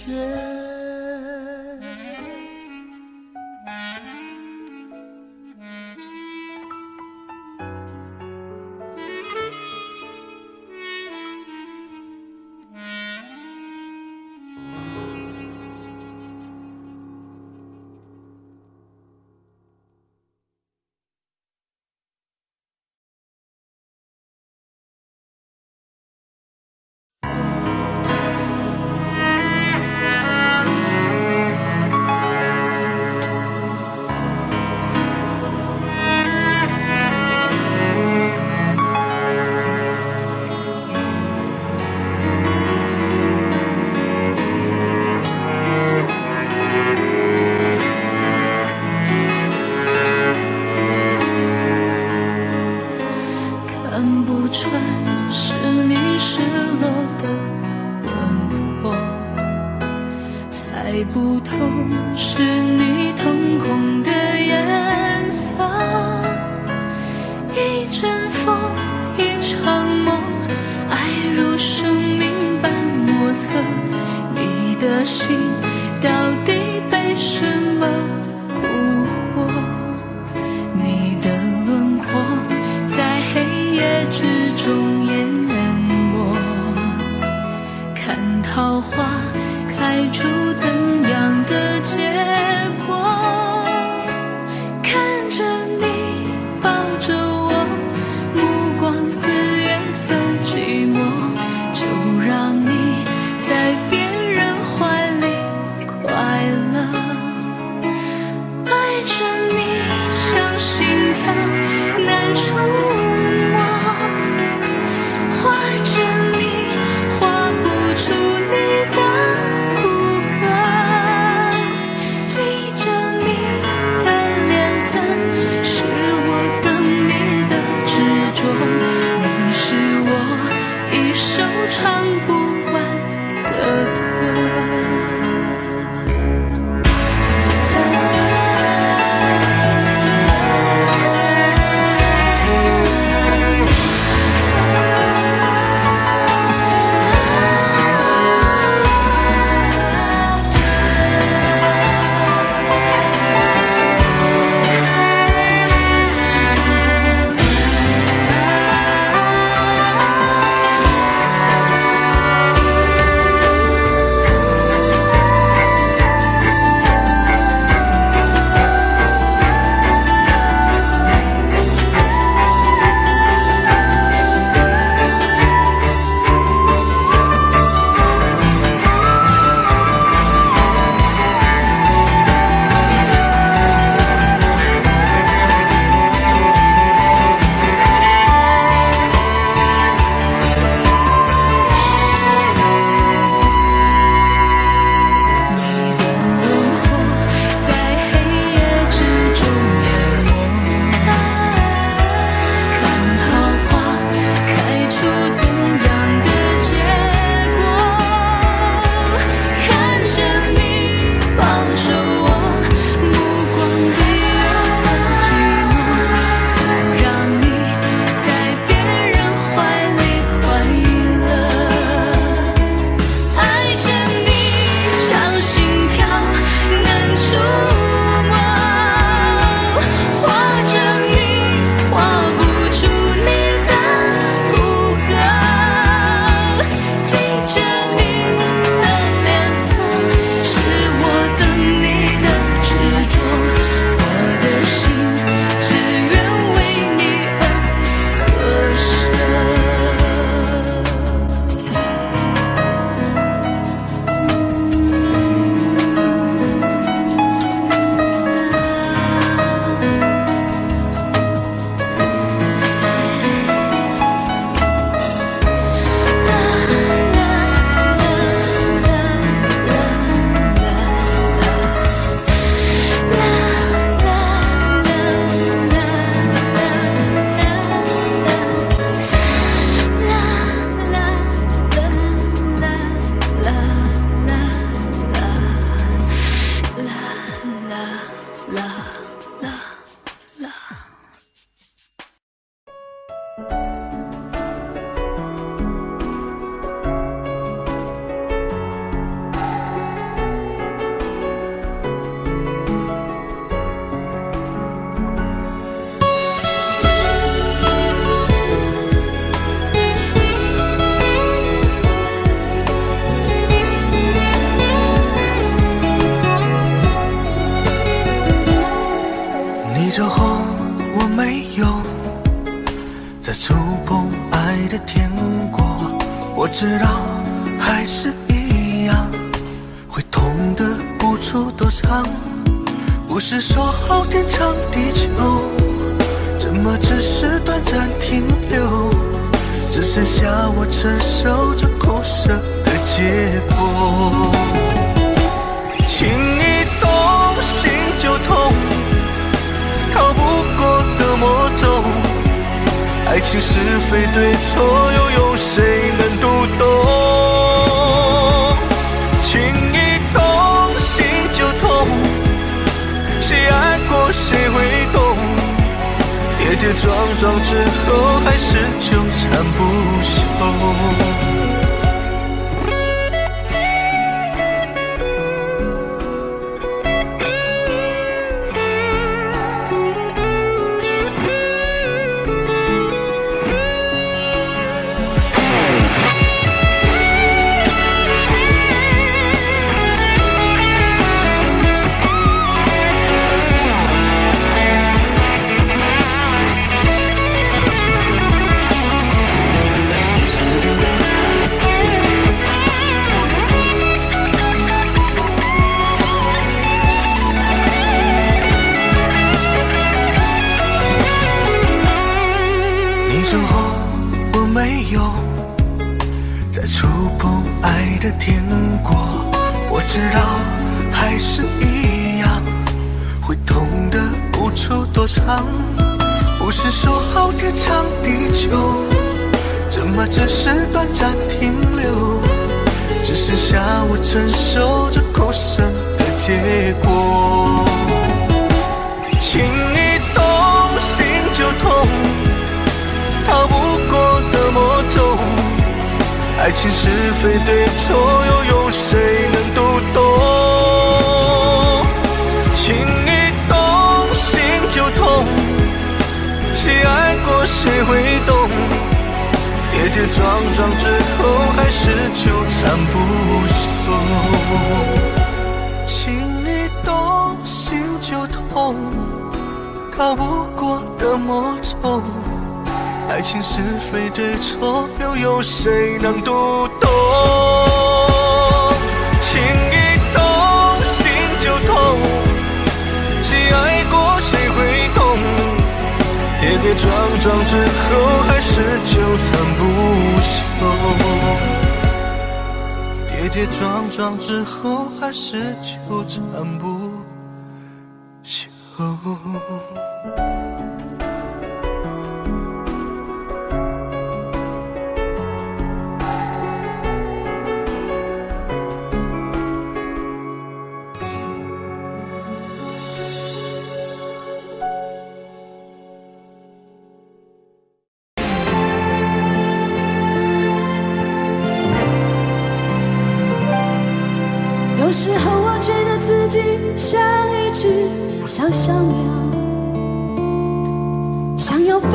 你走后，我没有再触碰爱的天国。我知道还是一样，会痛的无处躲藏。不是说好天长地久，怎么只是短暂停留？只剩下我承受着苦涩的结果。轻一动心就痛，逃不过的魔咒，爱情是非对错，又有谁能读懂？轻一动心就痛，谁爱过谁会懂？跌跌撞撞之后，还是纠缠不休。之后我没有再触碰爱的天国，我知道还是一样，会痛的无处躲藏。不是说好天长地久，怎么只是短暂停留？只剩下我承受着苦涩的结果。轻一动心就痛，逃不过的魔咒，爱情是非对错，又有谁能读懂？轻一动心就痛，谁爱过谁会懂？跌跌撞撞之后，还是纠缠不休。轻一动心就痛，逃不过的魔咒，爱情是非对错，又有谁能读懂？轻一动心就痛，谁爱过谁会懂？跌跌撞撞之后，还是纠缠不休。跌跌撞撞之后，还是纠缠不休。有时候我觉得自己像一只小小鸟，想要飞，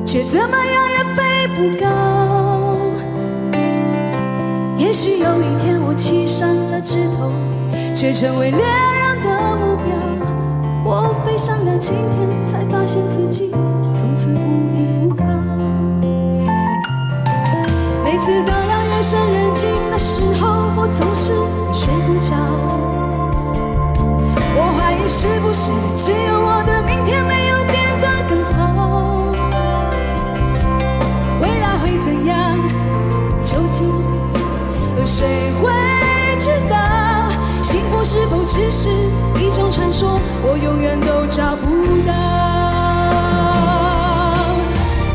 却怎么样也飞不高。也许有一天我栖上了枝头，却成为猎人的目标。我飞上了青天，才发现自己从此无依无靠。每次当让夜深人静的时候，我总是睡不着。我怀疑是不是只有我的明天没有变得更好？未来会怎样？究竟有谁会知道？幸福是否只是一种传说？我永远都找不到。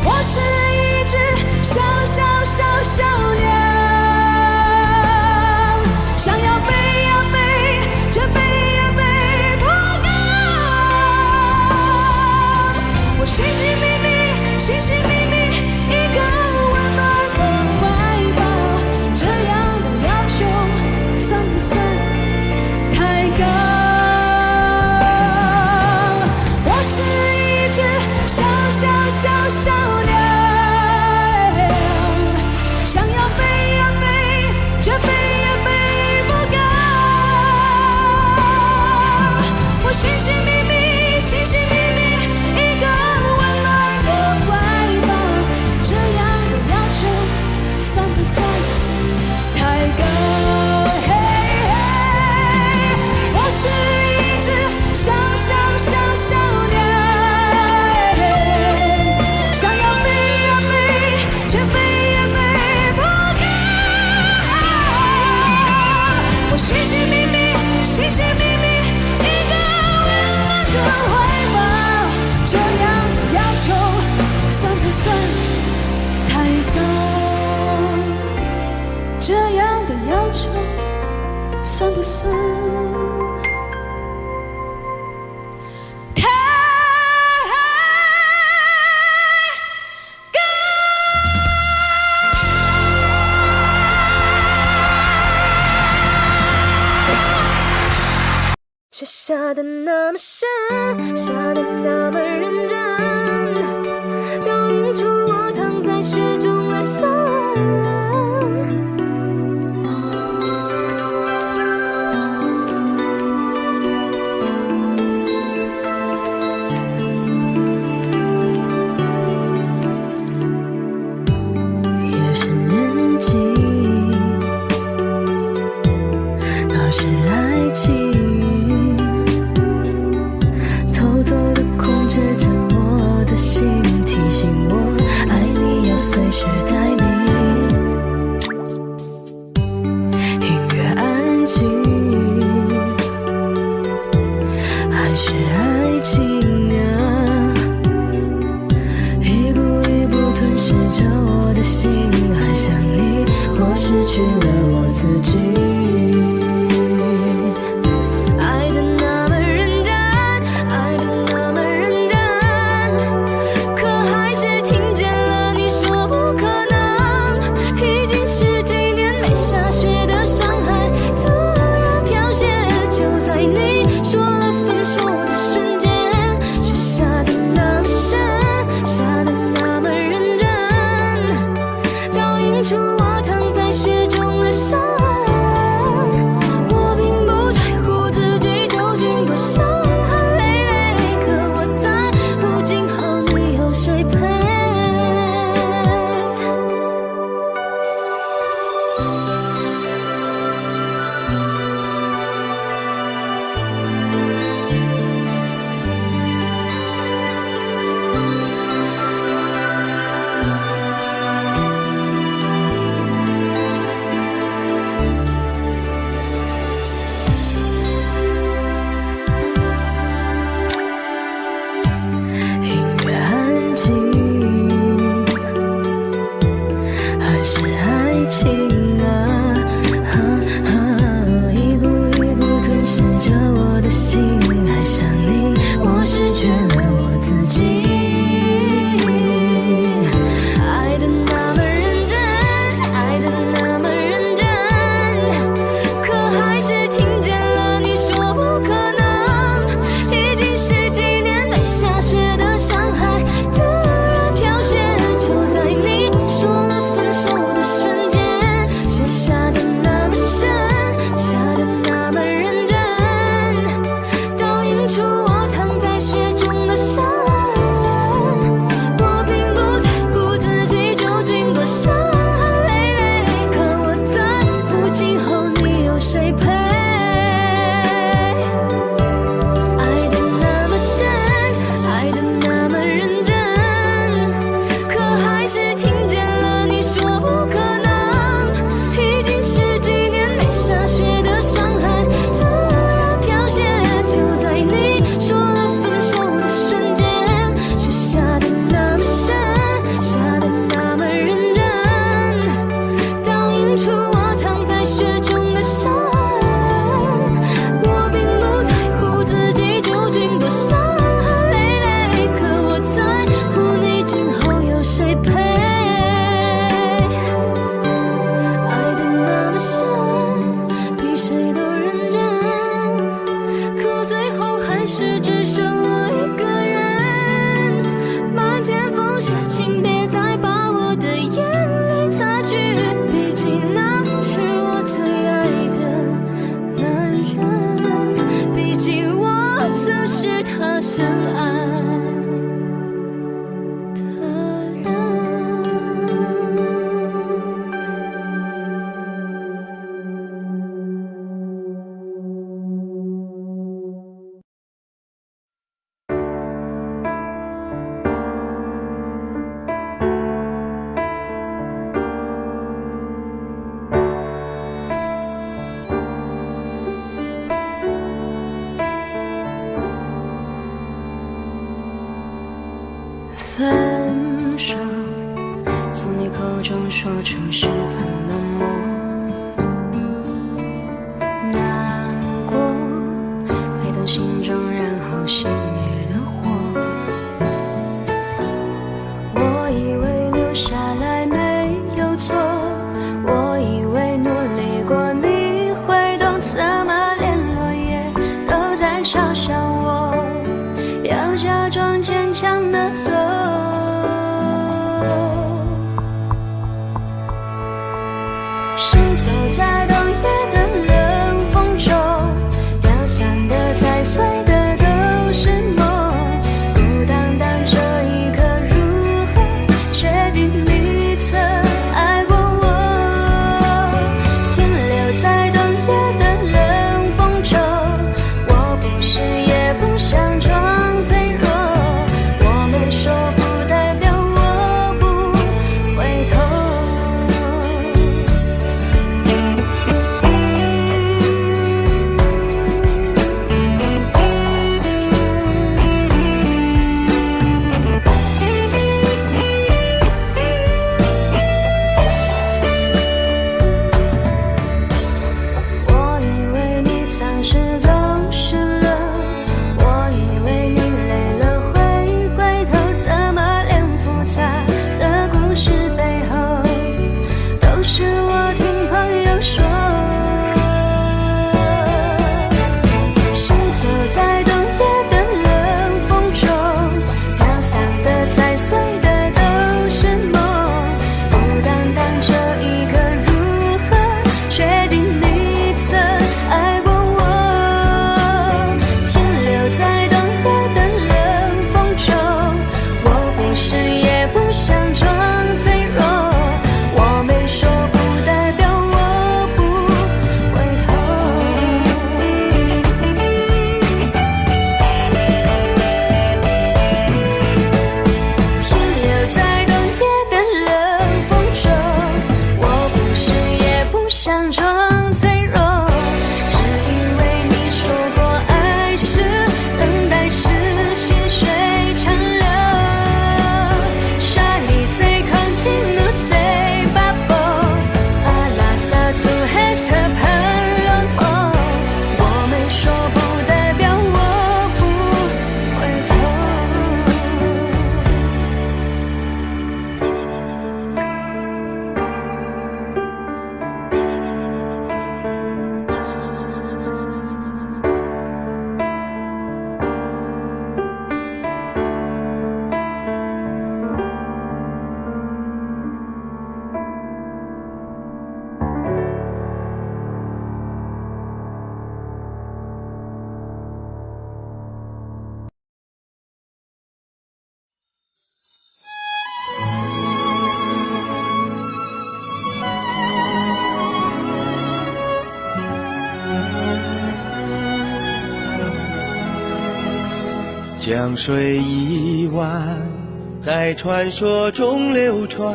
我是一只小小小小鸟，想要飞呀飞，却飞呀飞，却下得那么深，下得那么认真，倒映出我躺在雪中的伤。夜深人静，那是爱情，偷偷地控制着我的心，提醒我爱你要随时待命。音乐安静，还是爱情啊，一步一步吞噬着我的心，爱上你，我失去了我自己。爱的那么认真，爱的那么认真，可还是听见了你说不可能。已经十几年没下雪的伤害，突然飘雪，就在你说了分手的瞬间，却下得那么深，下得那么认真，倒映出我躺在雪中的伤。我并不在乎自己究竟多伤痕累累，可我在乎今后你有谁陪。音乐安静，还是爱情啊，一步一步吞噬着我的心，爱上你，我失去了我自己。爱的那么认真，爱的那么认真，可还是听见了你说不可能。已经十几年没下雪的伤害，突然飘雪，就在你说了分手的瞬间，却下得那么深，下得那么认真，倒映出我躺在雪中的伤。我并不在乎自己究竟多伤痕累累，可我在乎今后你有谁陪。爱的那么深，爱的那么认真，可还是听见了你说不可能。已经十几年没下雪的伤害，突然飘雪，就在你说了分手的瞬间，却下得那么深，下得那么认真，倒映出我躺在雪中的伤。我并不在乎自己究竟多伤痕累累，可我在乎你今后有谁陪。爱的那么深，比谁都认真，可最后还是只剩我一个人。漫天风雪，请别再把我的眼泪擦去，毕竟那是我最爱的男人，毕竟我曾是他深爱的人。分手，从你口中说出十分冷漠，难过沸腾心中，然后熄灭的火。我以为留下来没有错，我以为努力过你会懂，怎么连落叶都在嘲笑我，要假装坚强的走。行走在冬夜的冷风中，飘散的踩碎的都是梦，孤单单这一刻如何确定你曾爱过我？停留在冬夜的冷风中，我不是也不想装脆弱，我没说不代表我不回头。我以为你暂时走失了，我以为你累了会回头，怎么连复杂的故事背后都是我听朋友说。行走在冬夜的冷风中，飘散的踩碎的都是梦，孤单单这一刻如何确定你曾爱过我？停留在冬夜的冷风中，我不是也不想装脆弱，我没说不代表我不回头。停留在冬夜的冷风中，我不是也不想装脆弱，只因为你说过爱是等待是细水长流。Shiny say continue say bubble ala sa tu has a parallel， 我没说不代表我不回头。江水一弯，在传说中流传，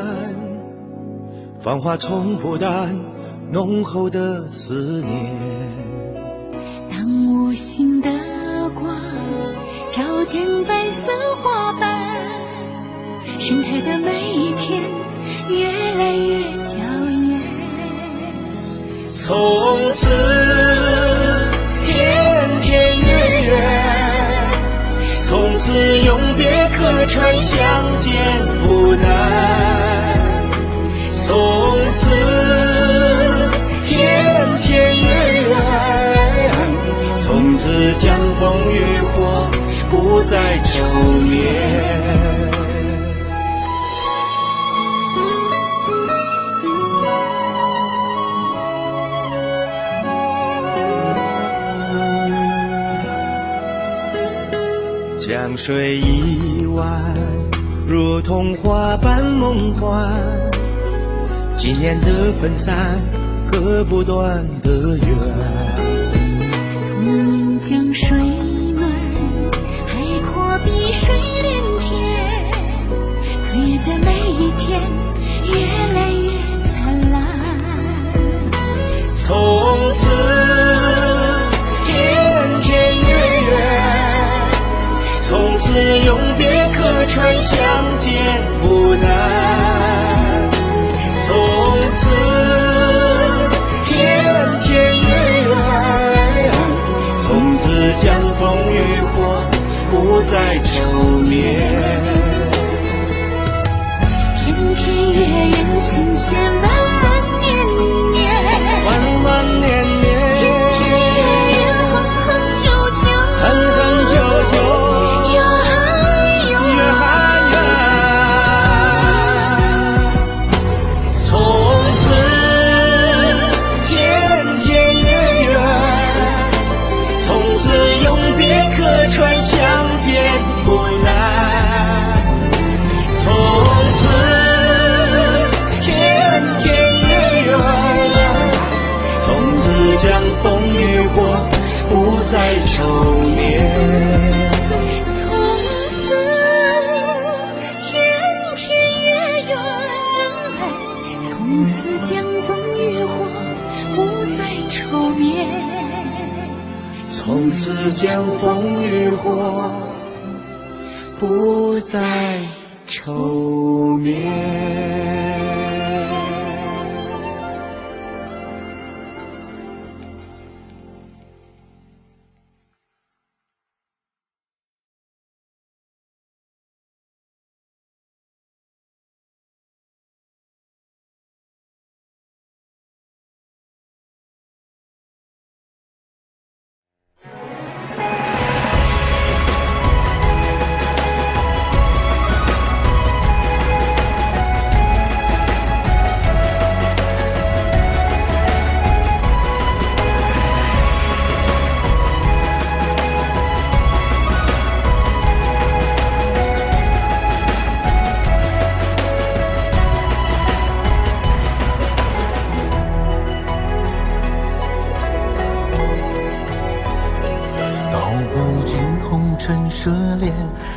芳华从不淡，浓厚的思念。当无形的光照见白色花瓣，盛开的每一天越来越娇艳。从此天天月月，从此永别客船相见不难。从此天天月月，从此江枫渔火不再愁眠。江水一弯，如童话般梦幻，纪念的分散，割不断的缘。风迎江水暖，海阔比水连天，岁月的每一天越来越灿烂。从此天天月月，从此永别客船相见不难。从此天天月月，从此江枫渔火不再愁眠。天天月圆，千千万万年年，万万年年，天天月圆，恒恒久久。烈火不再愁眠。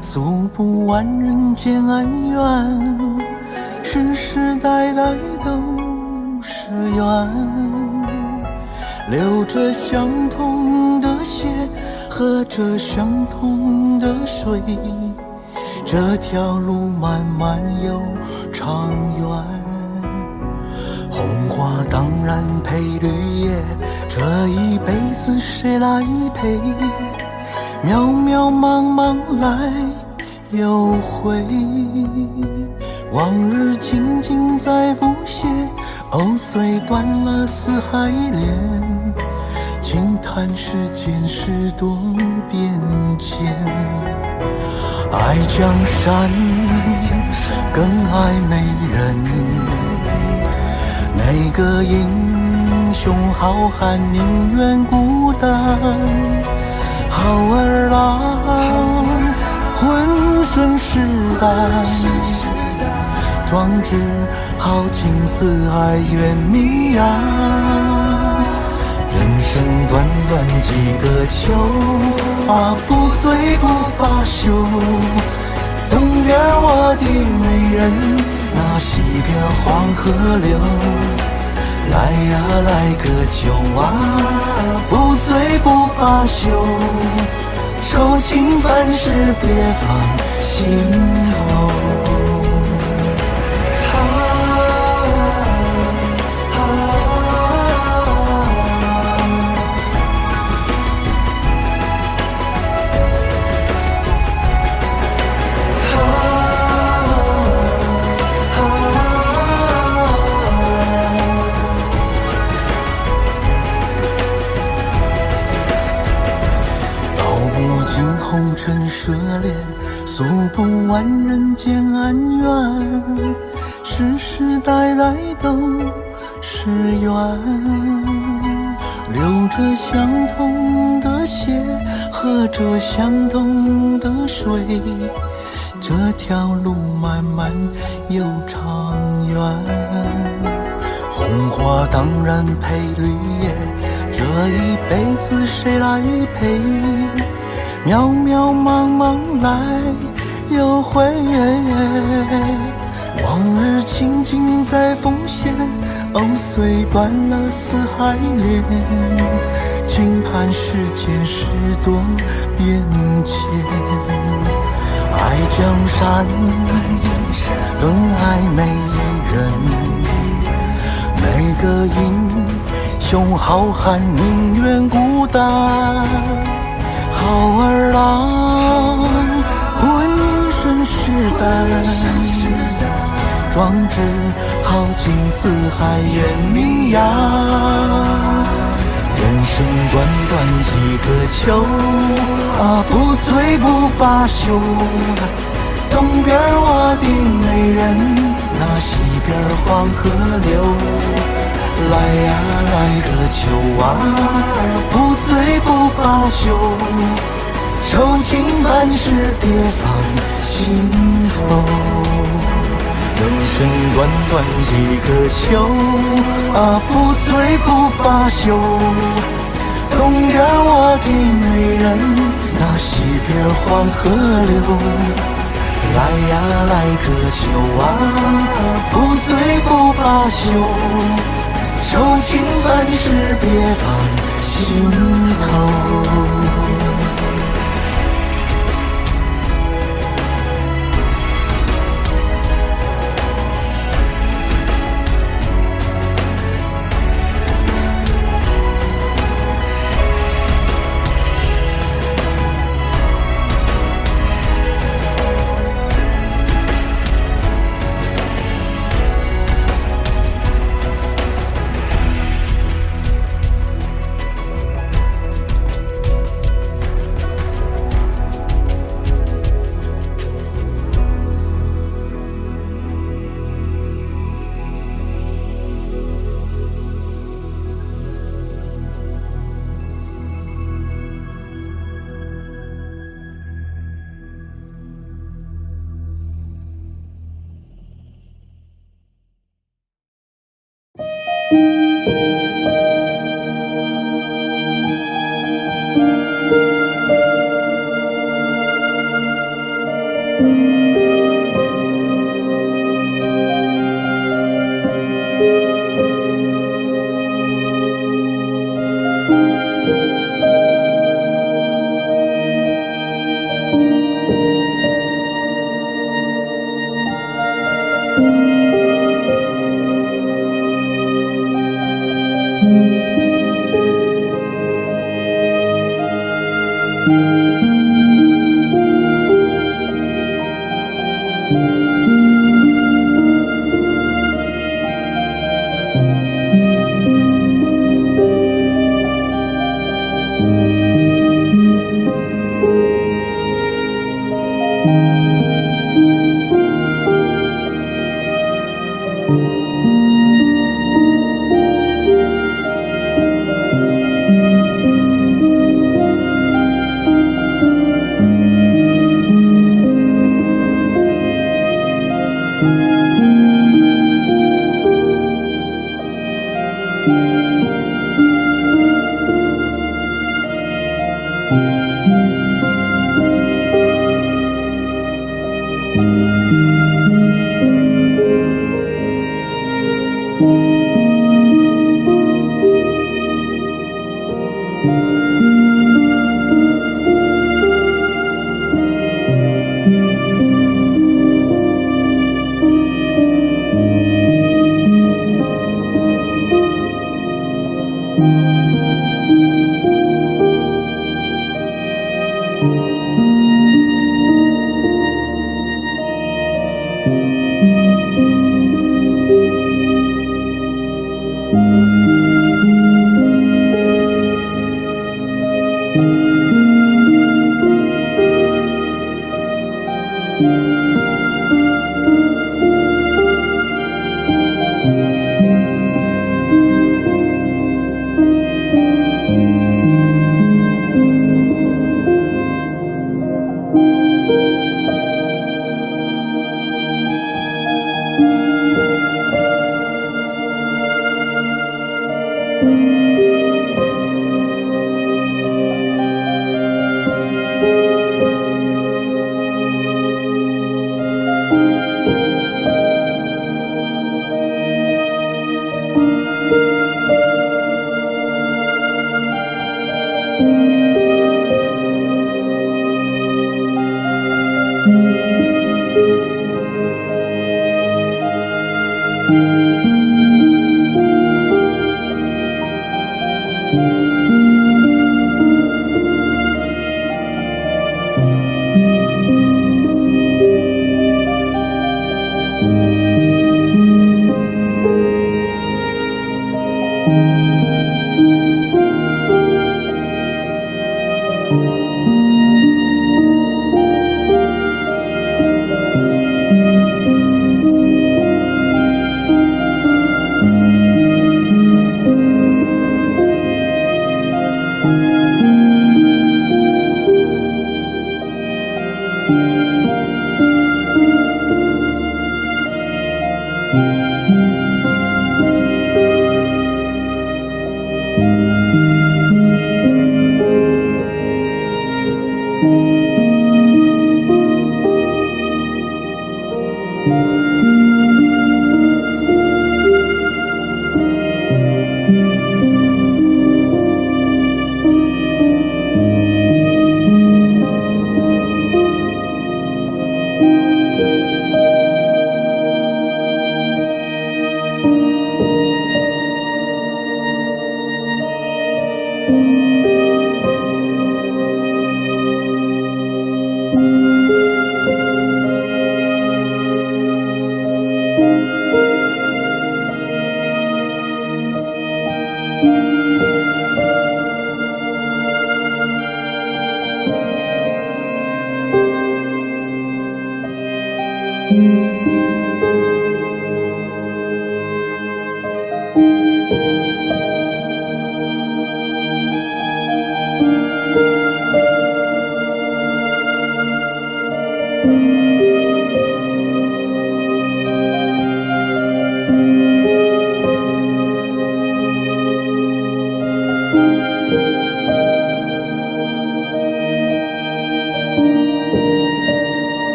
诉不完人间恩怨，世世代代都是缘，流着相同的血，喝着相同的水，这条路漫漫又长远。红花当然配绿叶，这一辈子谁来陪？渺渺茫茫来又回，往日情景在浮现，虽断了丝还连，轻叹世间事多变迁。爱江山更爱美人，哪个英雄好汉宁愿孤单？好儿郎浑身是胆，壮志豪情四海远名扬。人生短短几个秋，不醉不罢休。东边我的美人，那西边黄河流。来呀来个酒不醉不罢休，愁情烦事别放心头。红尘涉猎，诉不完人间恩怨，世世代代都是缘，流着相同的血，喝着相同的水，这条路漫漫又长远。红花当然配绿叶，这一辈子谁来陪？渺渺茫茫来又回，往日情景在浮现，虽断了丝还连，轻叹世间事多变迁。爱江山更爱美人，哪个英雄好汉宁愿孤单？好儿郎浑身是胆，壮志豪情四海远名扬。人生短短几个秋，不醉不罢休。东边我的美人，那西边黄河流。来呀来个酒不醉不罢休，愁情烦事别放心头。人生短短几个秋，不醉不罢休。东边我的美人，那西边黄河流。来呀来个酒不醉不罢休。愁情烦事别放心头。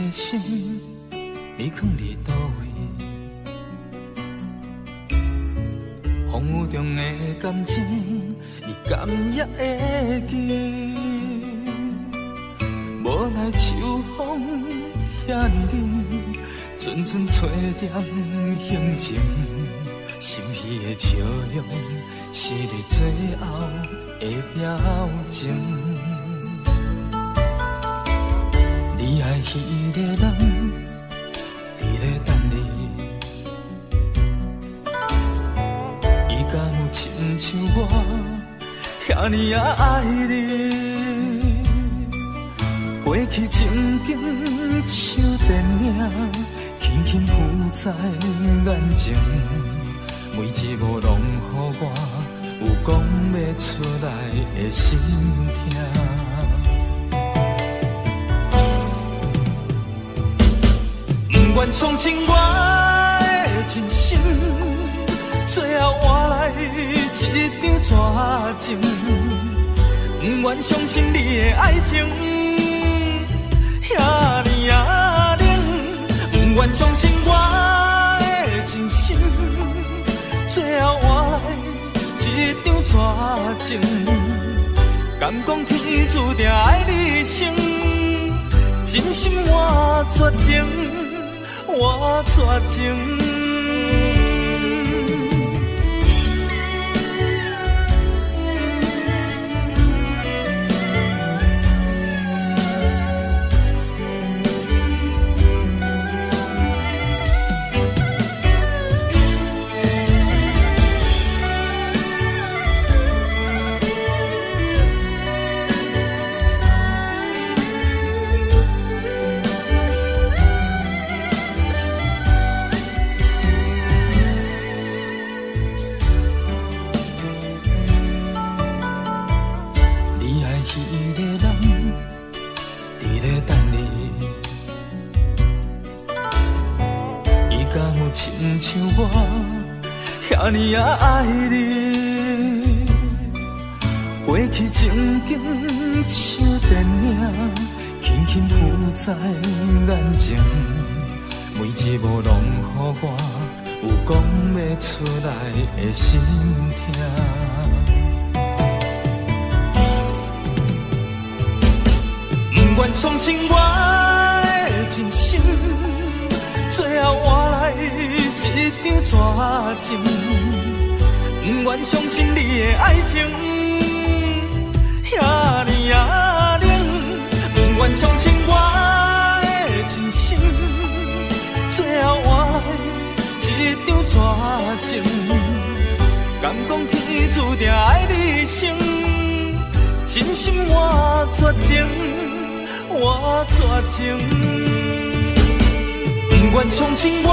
心，你藏伫倒位？风雨中的感情，你敢也会记？无奈秋风遐尼冷，阵阵吹点行情，心稀的笑容，是你最后的表情。你爱迄个人，伫咧等你，伊敢有亲像我遐尼啊爱你？过去情景像电影，轻轻浮在眼前，每一幕拢予我有讲不出来的心痛。不愿相信我的真心，最后换来一张绝情。不愿相信你的爱情遐尼啊冷，不愿相信我的真心，最后换来一张绝情。敢讲天注定爱你生，真心换绝情。我绝情。亲像我遐尼啊爱你，过去情景像电影，轻轻浮在眼前，每一幕拢予我有讲不出来的心痛。不愿相信我的真心，最后换来一张绝情。不愿相信你的爱情遐尼啊冷，不愿相信我的真心，最后换来一张绝情。敢讲天注定爱你一生，真心我绝情。我绝情，不愿相信我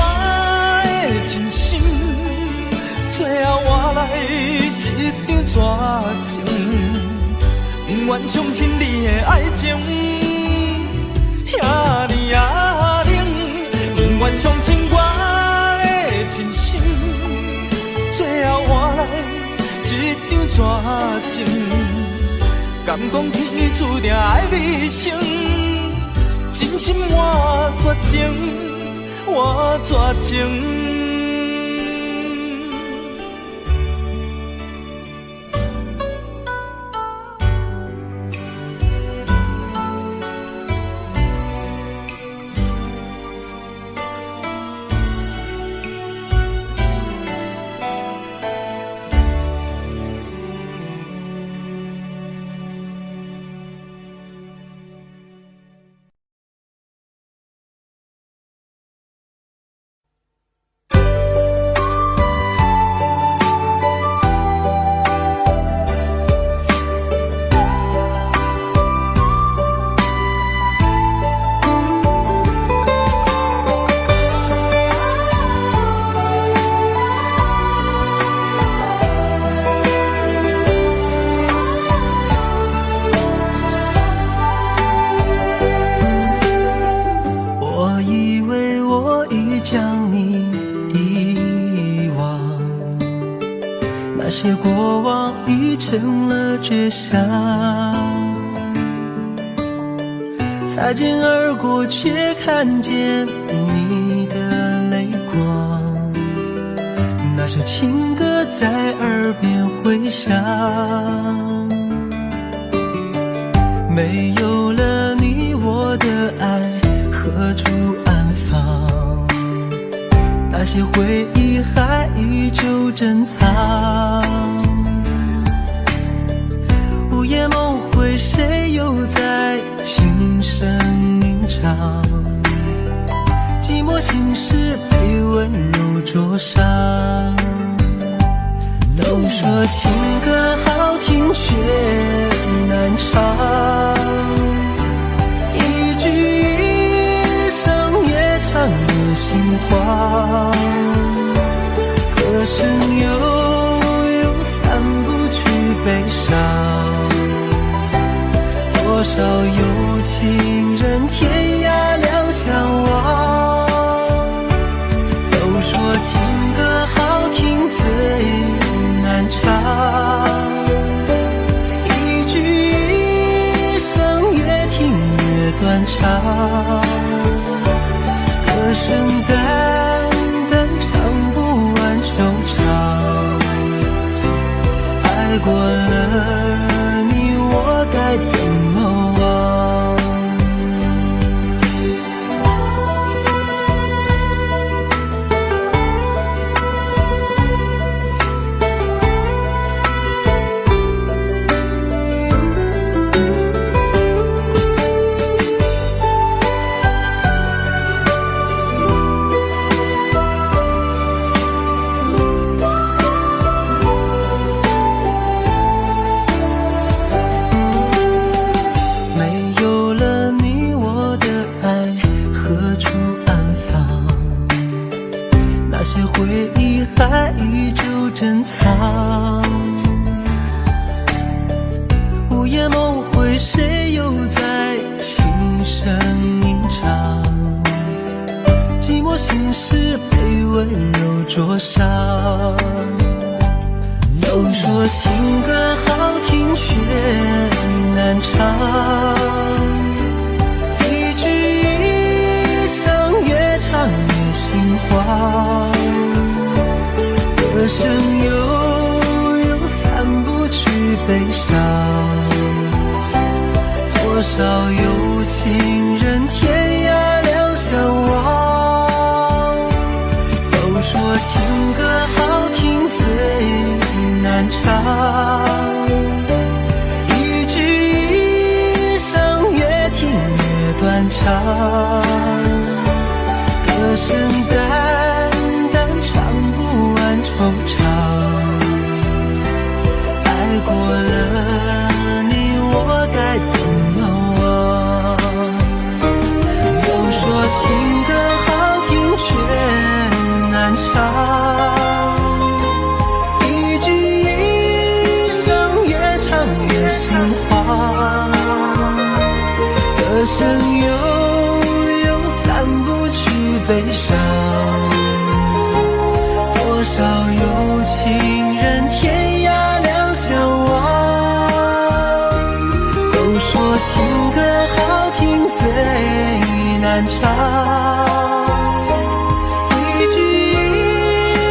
的真心，最后换来一张绝情。不愿相信你的爱情遐尼啊冷，不愿相信我的真心，最后换来一张绝情。敢讲天注定爱你一生，真心我绝情，我绝情。过往已成了绝响，擦肩而过却看见你的泪光，那首情歌在耳边回响。没有了你，我的爱何处安放？那些回忆还依旧珍藏。午夜梦回，谁又在轻声吟唱？寂寞心事被温柔灼伤。都说情歌好听却难唱，一句一声越唱越心慌，歌声悠散不去悲伤，多少有情人天涯两相望。都说情歌好听最难唱，一句一声越听越断肠，歌声淡淡唱不完惆怅。爱过了你，我该怎么忘？还依旧珍藏，午夜梦回，谁又在轻声吟唱？寂寞心事被温柔灼伤。都说情歌好听却难唱，一句一声越唱越心慌，歌声悠散不去悲伤，多少有情人天涯两相望。都说情歌好听最难唱，一句一声越听越断肠，歌声淡淡唱不完惆怅，爱过了你我该怎么忘？都说情歌好听却难唱，一句一声越唱越心慌，歌声悠散不去悲伤，多少有情人天涯两相望。都说情歌好听最难唱，一句一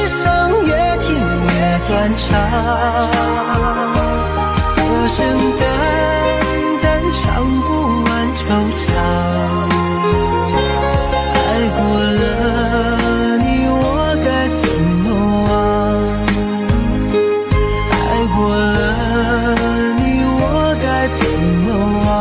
声越听越断肠，歌声淡淡唱不完惆怅，爱过了你我该怎么忘？爱过了你我该怎么忘？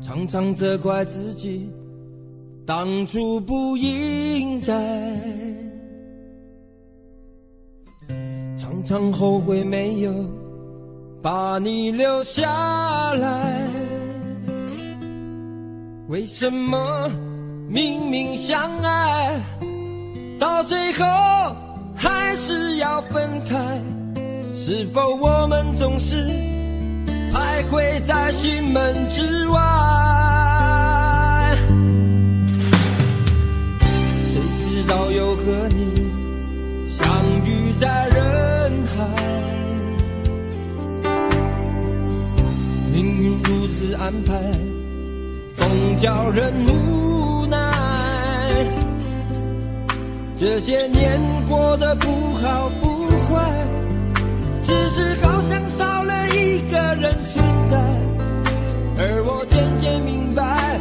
常常责怪自己当初不应该，常常后悔没有把你留下来。为什么明明相爱，到最后还是要分开？是否我们总是徘徊在心门之外？谁知道又和你相遇在人海，命运如此安排，总叫人无奈。这些年过得不好不坏，只是好像少了一个人存在，而我渐渐明白，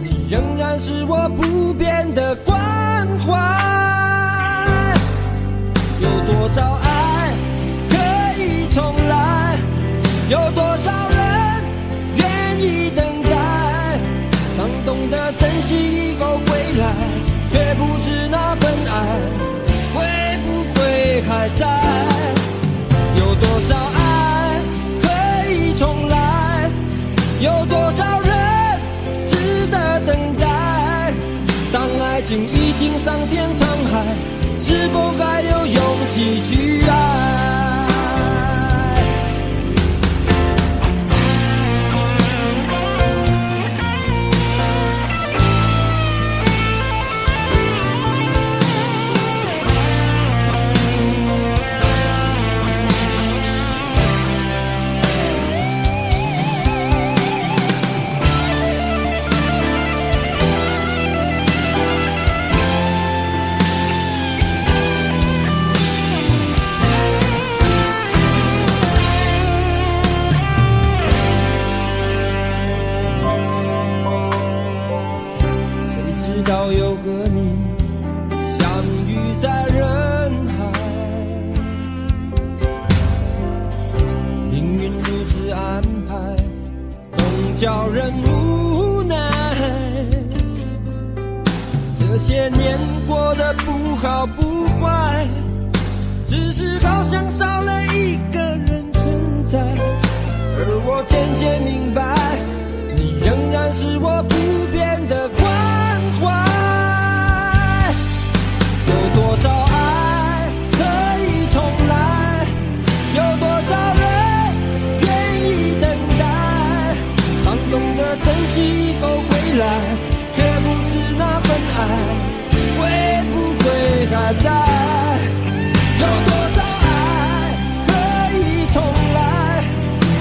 你仍然是我不变的关怀。有多少爱可以重来，有多少人愿意等待，当懂得珍惜以后归来，却不知那份爱会不会还在。有多少爱可以重来，有多少人值得等待，当爱情已经桑田沧海，是否还有勇气去爱？到又和你相遇在人海，命运如此安排，总叫人无奈。这些年过得不好不坏，只是好像少了一个人存在，而我渐渐明白，你仍然是我不变的关怀。有多少爱可以重来，有多少人愿意等待，当懂得珍惜后回来，却不知那份爱会不会还在。有多少爱可以重来，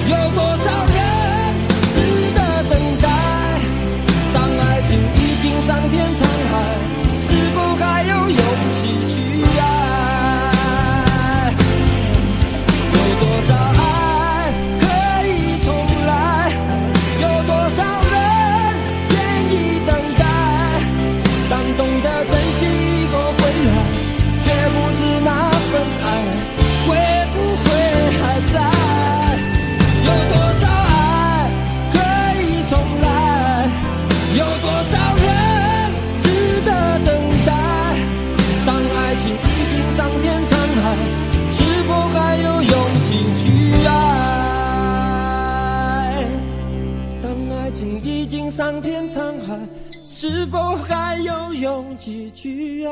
有多少人值得等待，当爱情已经桑田沧海，是否还有勇气去爱？有多少爱可以重来，有多少人愿意等待，当懂得珍惜后回来，却不知那份爱会不会还在。有多少爱可以重来，有多少人值得等待，当爱情已经桑田沧海，是否还有勇气去爱？当爱情已经桑田沧海，是否还有勇气去爱？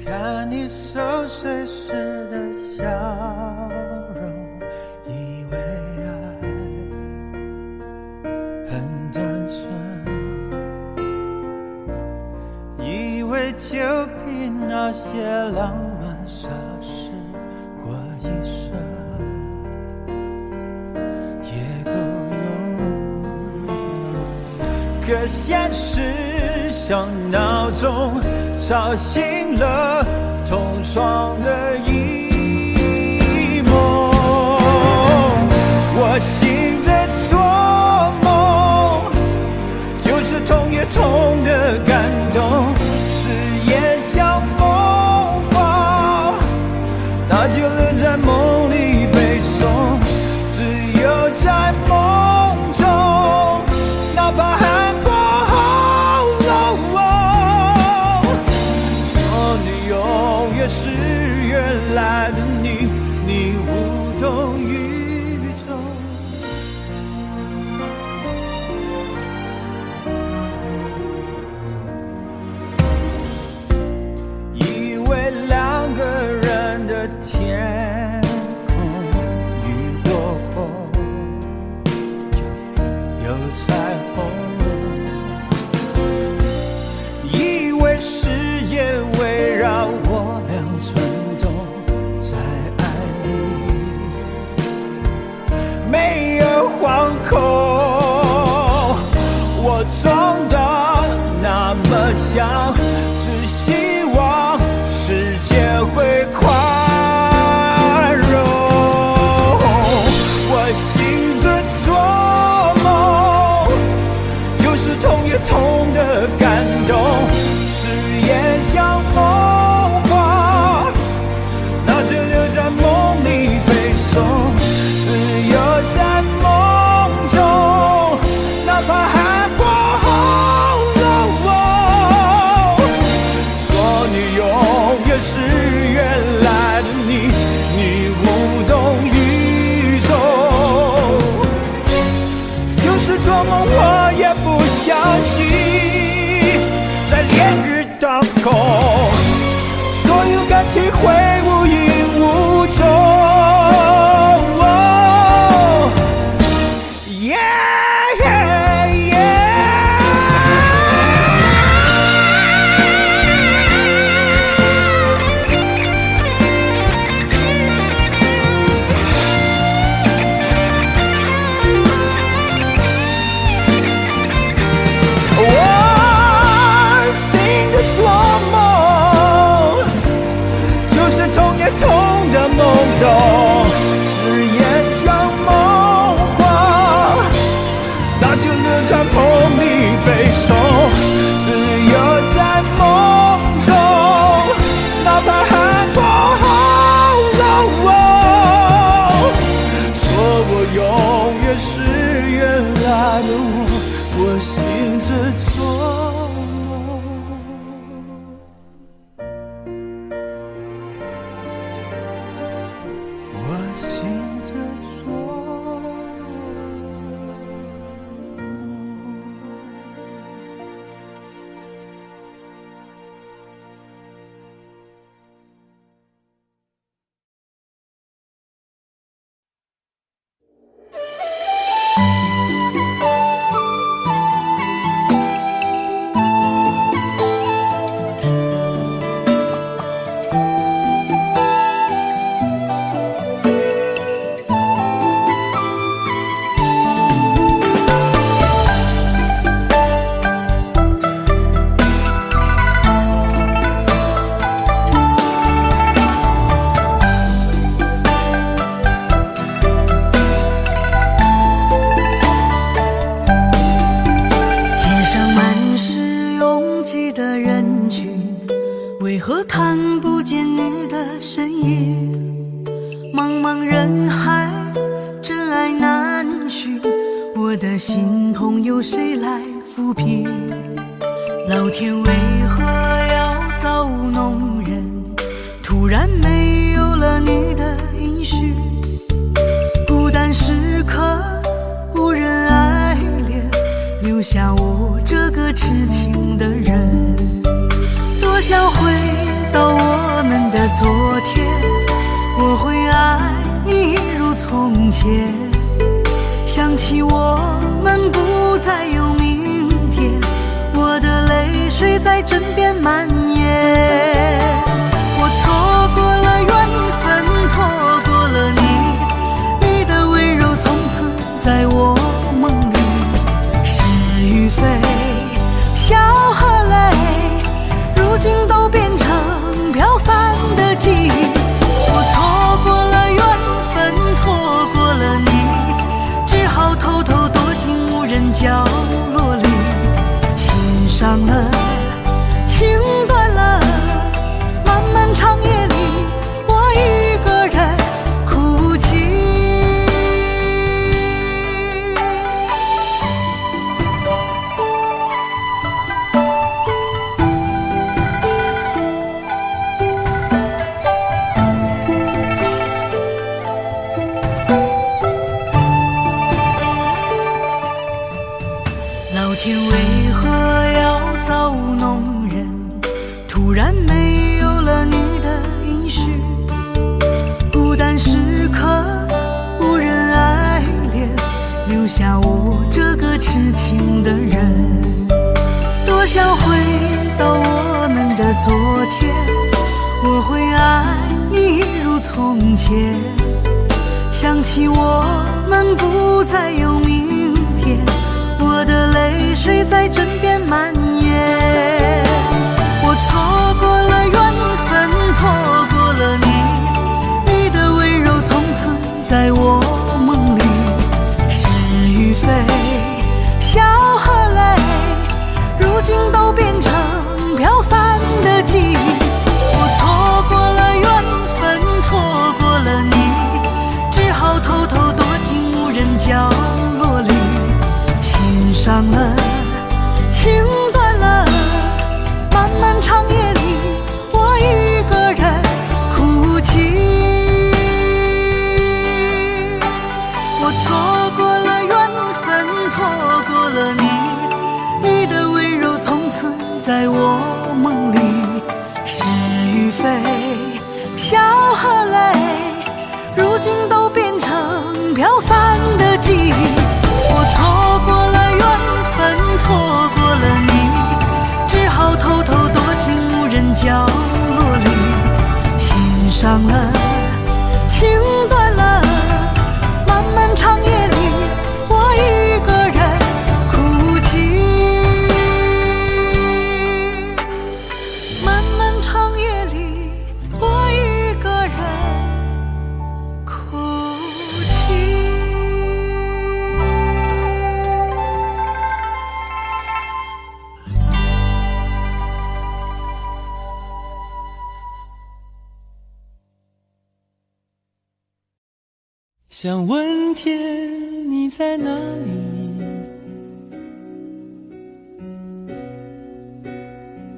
看你熟睡时的笑容，以为爱很单纯，以为就凭那些浪漫傻事过一生也够用。可现实像闹钟吵醒了同床的一梦，我醒着做梦，就是痛也痛的感动，誓言像梦话，那就留在梦里背诵，只有在梦中，哪怕喊破喉咙，说你永远是原来的你，你无动于衷。以为两个人的天空雨过后就有彩虹，以为世界围绕我俩转动，在爱里没有惶恐，我总的那么想，只希望世界会宽容。我醒着做梦，就是痛也痛的感动，誓言像梦话，那就留在梦里背诵，只有在梦中，哪怕喊破喉咙，说你永远是原来的你，你无动于衷。就是做梦我也不相信，在烈日当空，所有感情会无影无踪。誓言像梦话，那就留在梦里背诵，只有在梦中，哪怕喊破喉咙，说我永远是原来的我醒着做梦。我醒着做梦。为何看不见你的身影？茫茫人海，真爱难寻，我的心痛有谁来抚平？老天为何要造物弄人？突然没有了你的音讯，孤单时刻无人爱怜，留下我这个痴情的人。多想回到我们的昨天，我会爱你如从前。想起我们不再有明天，我的泪水在枕边蔓延。从前，想起我们不再有明天，我的泪水在枕边蔓延。我错过了缘分，错过了你，你的温柔从此在我梦里。是与非，笑和泪，如今都变成飘散的记忆。我错过了缘分，错过了你，只好偷偷躲进无人角落里，心伤了，情断了，漫漫长夜里，我一个人哭泣。我错过了缘分，错过了你，你的温柔从此在我梦里。是与非，笑和泪，如今都变成飘散的记忆。我错过了缘分，错过了你，只好偷偷躲进无人角落里，心伤了，情断了，漫漫长夜里，我一个人哭泣。漫漫长夜里，我一个人哭泣。想问天你在哪里，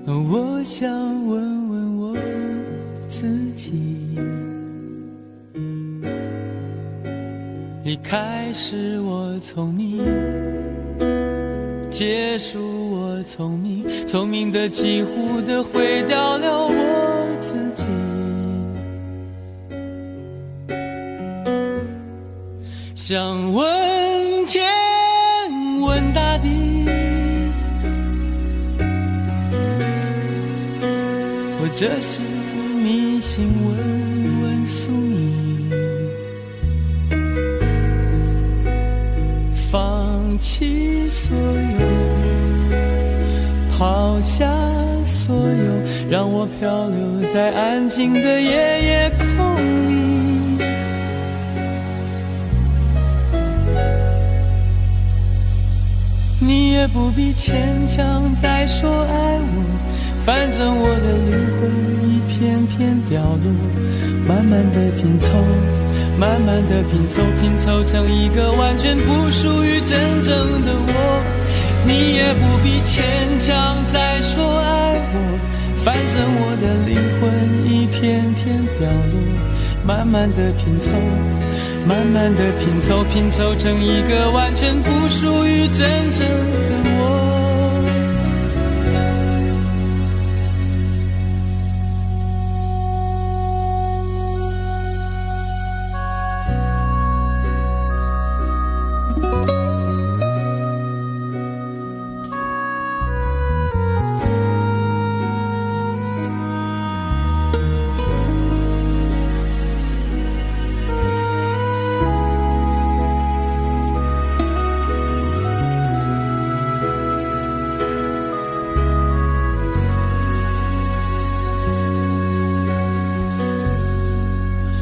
我想问问我自己。离开是我聪明，结束我聪明，聪明的几乎的毁掉了我自己。想问天问大地，或者是迷信问问宿命，放弃所有，抛下所有，让我漂流在安静的夜夜空里。你也不必牵强再说爱我，反正我的灵魂一片片掉落，慢慢的拼凑，慢慢的拼凑，拼凑成一个完全不属于真正的我。你也不必牵强再说爱我，反正我的灵魂一片片掉落，慢慢的拼凑，慢慢的拼凑，拼凑成一个完全不属于真正的我。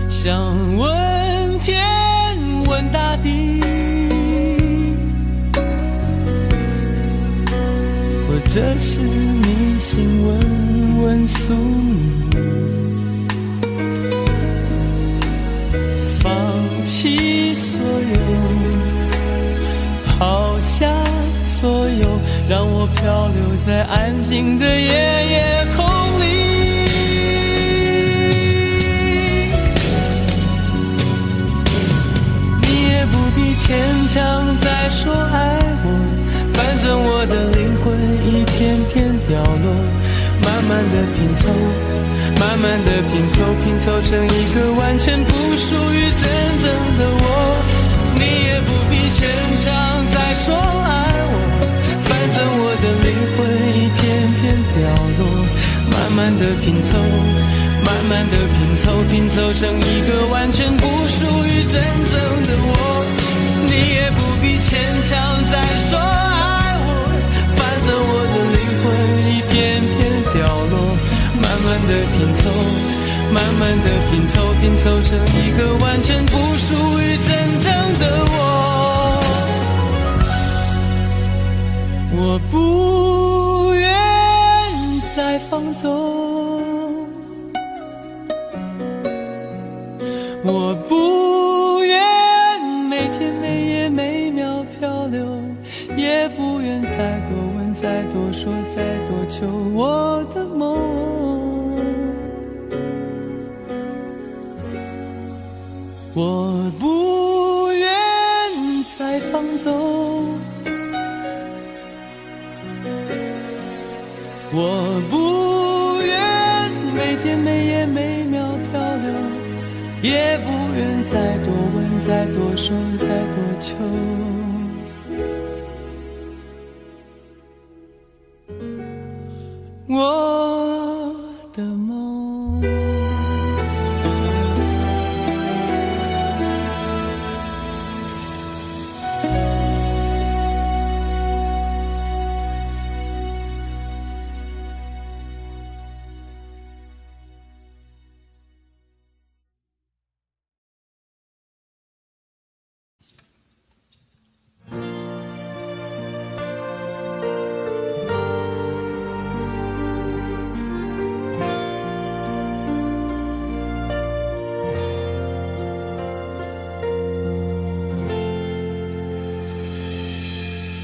想问天问大地，或者是迷信问问宿命，放弃所有，抛下所有，让我漂流在安静的夜夜空里。牵强再说爱我，反正我的灵魂一片片掉落，慢慢的拼凑，慢慢的拼凑，拼凑成一个完全不属于真正的我。你也不必牵强再说爱我，反正我的灵魂一片片掉落，慢慢的拼凑，慢慢的拼凑，凑拼凑成一个完全不属于真正的我。你也不必牵强再说爱我，反正我的灵魂一片片掉落，慢慢的拼凑，慢慢的拼凑，拼凑成一个完全不属于真正的我。我不愿再放纵，我不愿每天每夜每秒漂流，也不愿再多问再多说再多求我的梦。我不愿再放纵，我不愿每天每夜每秒漂流，也不愿再多问再多说再多求我的梦。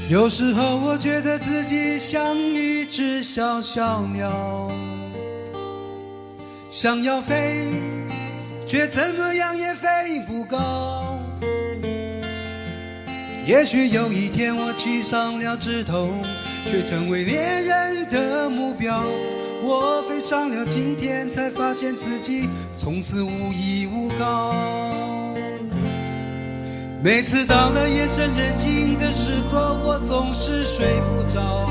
有时候我觉得自己像一只小小鸟，想要飞，却怎么样也飞不高。也许有一天我栖上了枝头，却成为猎人的目标。我飞上了青天，才发现自己从此无依无靠。每次到了夜深人静的时候，我总是睡不着。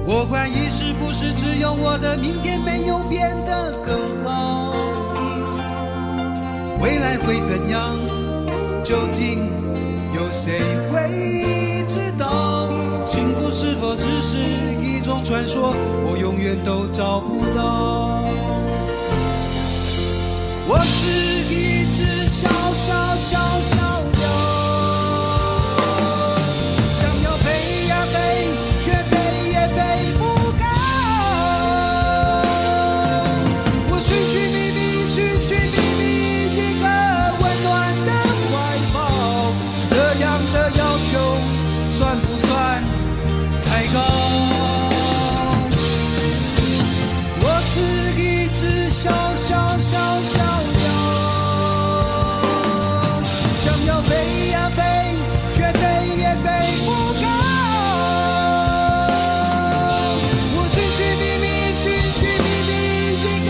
我怀疑是不是只有我的明天没有变得更好？未来会怎样？究竟有谁会知道？幸福是否只是一种传说？我永远都找不到。我是一只小小小小鸟，想要飞呀飞，却飞也飞不高。我寻寻觅觅，寻寻觅觅一个温暖的怀抱，这样的要求算不算太高？我是一只小小小小鸟，想要飞呀飞，却飞也飞不高。我寻寻觅觅，寻寻觅觅一个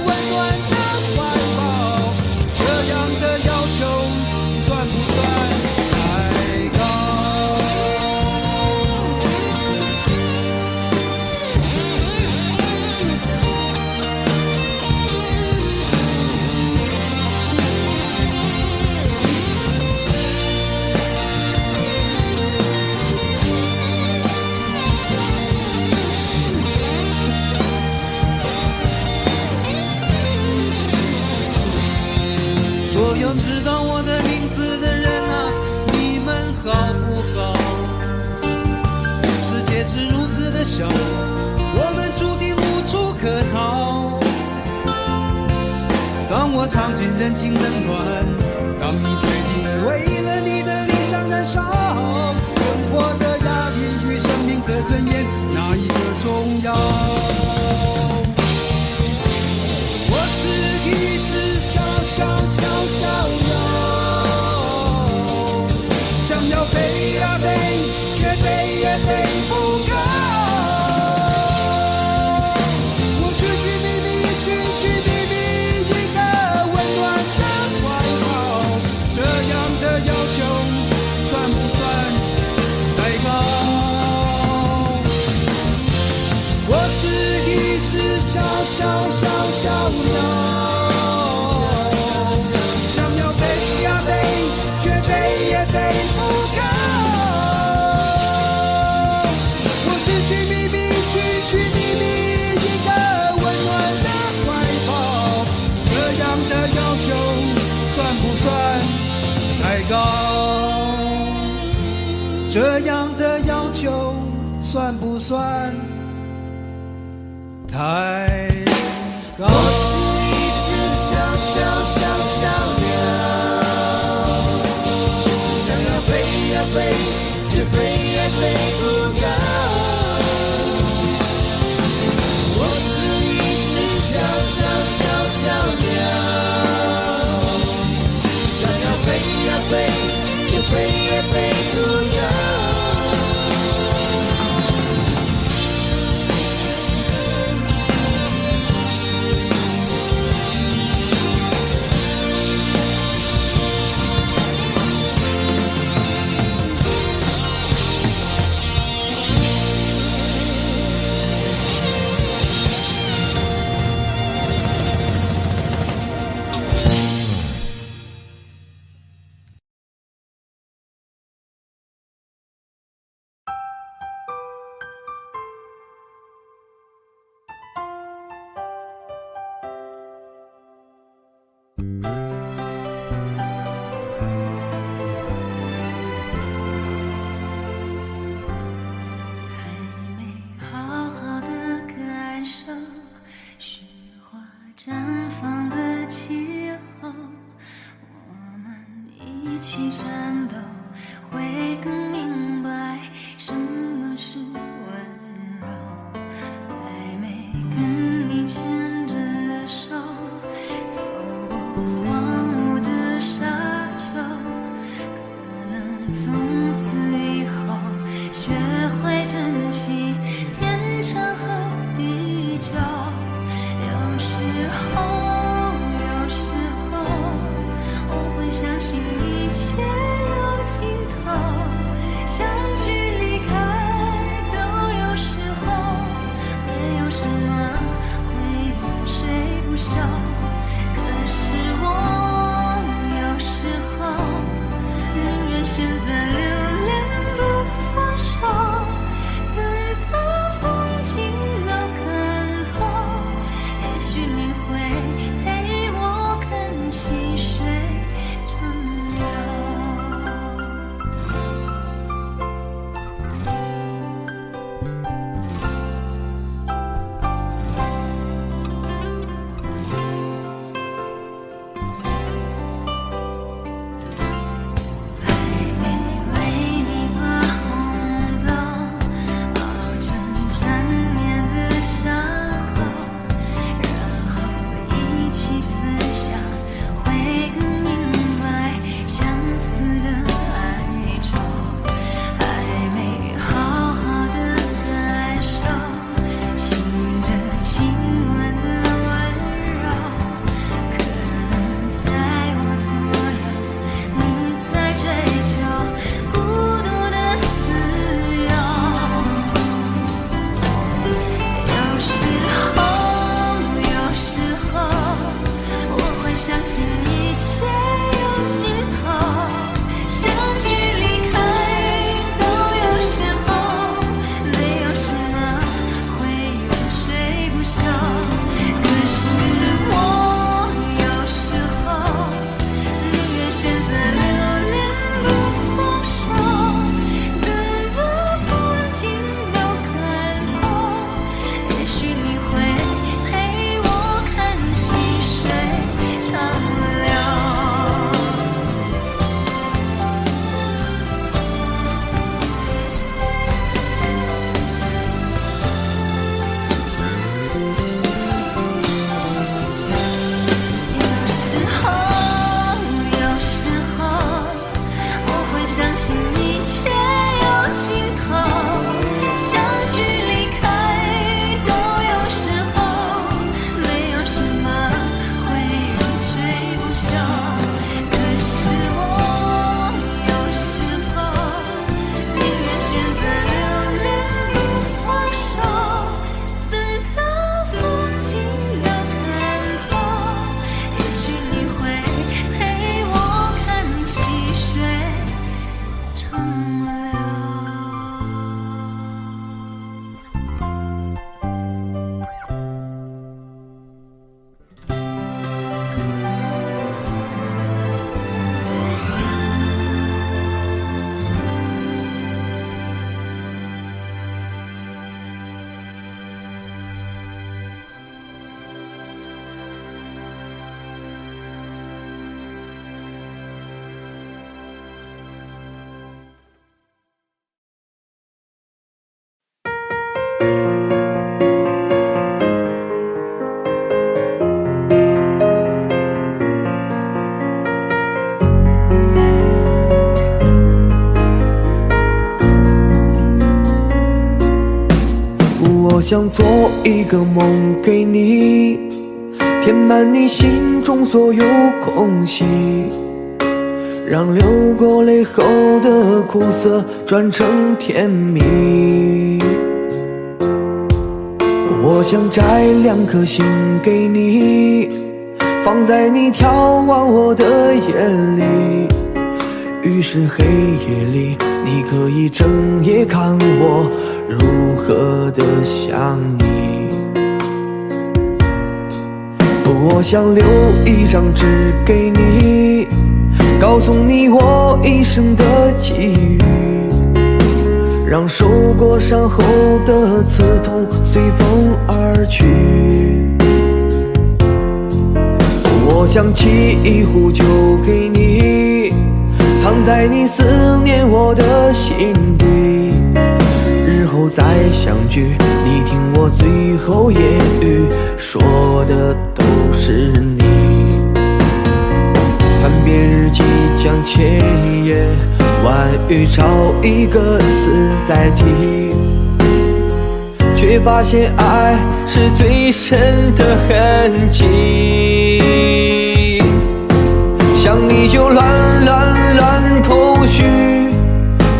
温暖的怀抱，这样的要求算不算太高？所有知道我的名字的人啊，你们好不好？世界是如此的小，我们注定无处可逃。当我尝尽人情冷暖，当你决定为了你的理想燃烧，生活的压力与生命的尊严，哪一个重要？我是一只小小小小鸟，想要飞呀飞，却飞也飞不高。我寻寻觅觅，寻寻觅觅一个温暖的怀抱，这样的要求算不算太高？我是这样的要求算不算太高？我是一只小鸟，想要飞呀飞，却飞也飞不高。我是一只小鸟，想要飞呀飞，却飞也飞不高。也许你会陪我看细水长流。想做一个梦给你，填满你心中所有空隙，让流过泪后的苦涩转成甜蜜。我想摘2颗心给你，放在你眺望我的眼里，于是黑夜里你可以整夜看我如何的想你。我想留1张纸给你，告诉你我一生的际遇，让受过伤后的刺痛随风而去。我想沏一壶酒给你，藏在你思念我的心底，日后再相聚，你听我最后言语，说的都是你。翻遍日记将千言万语找一个字代替，却发现爱是最深的痕迹。想你就乱头绪，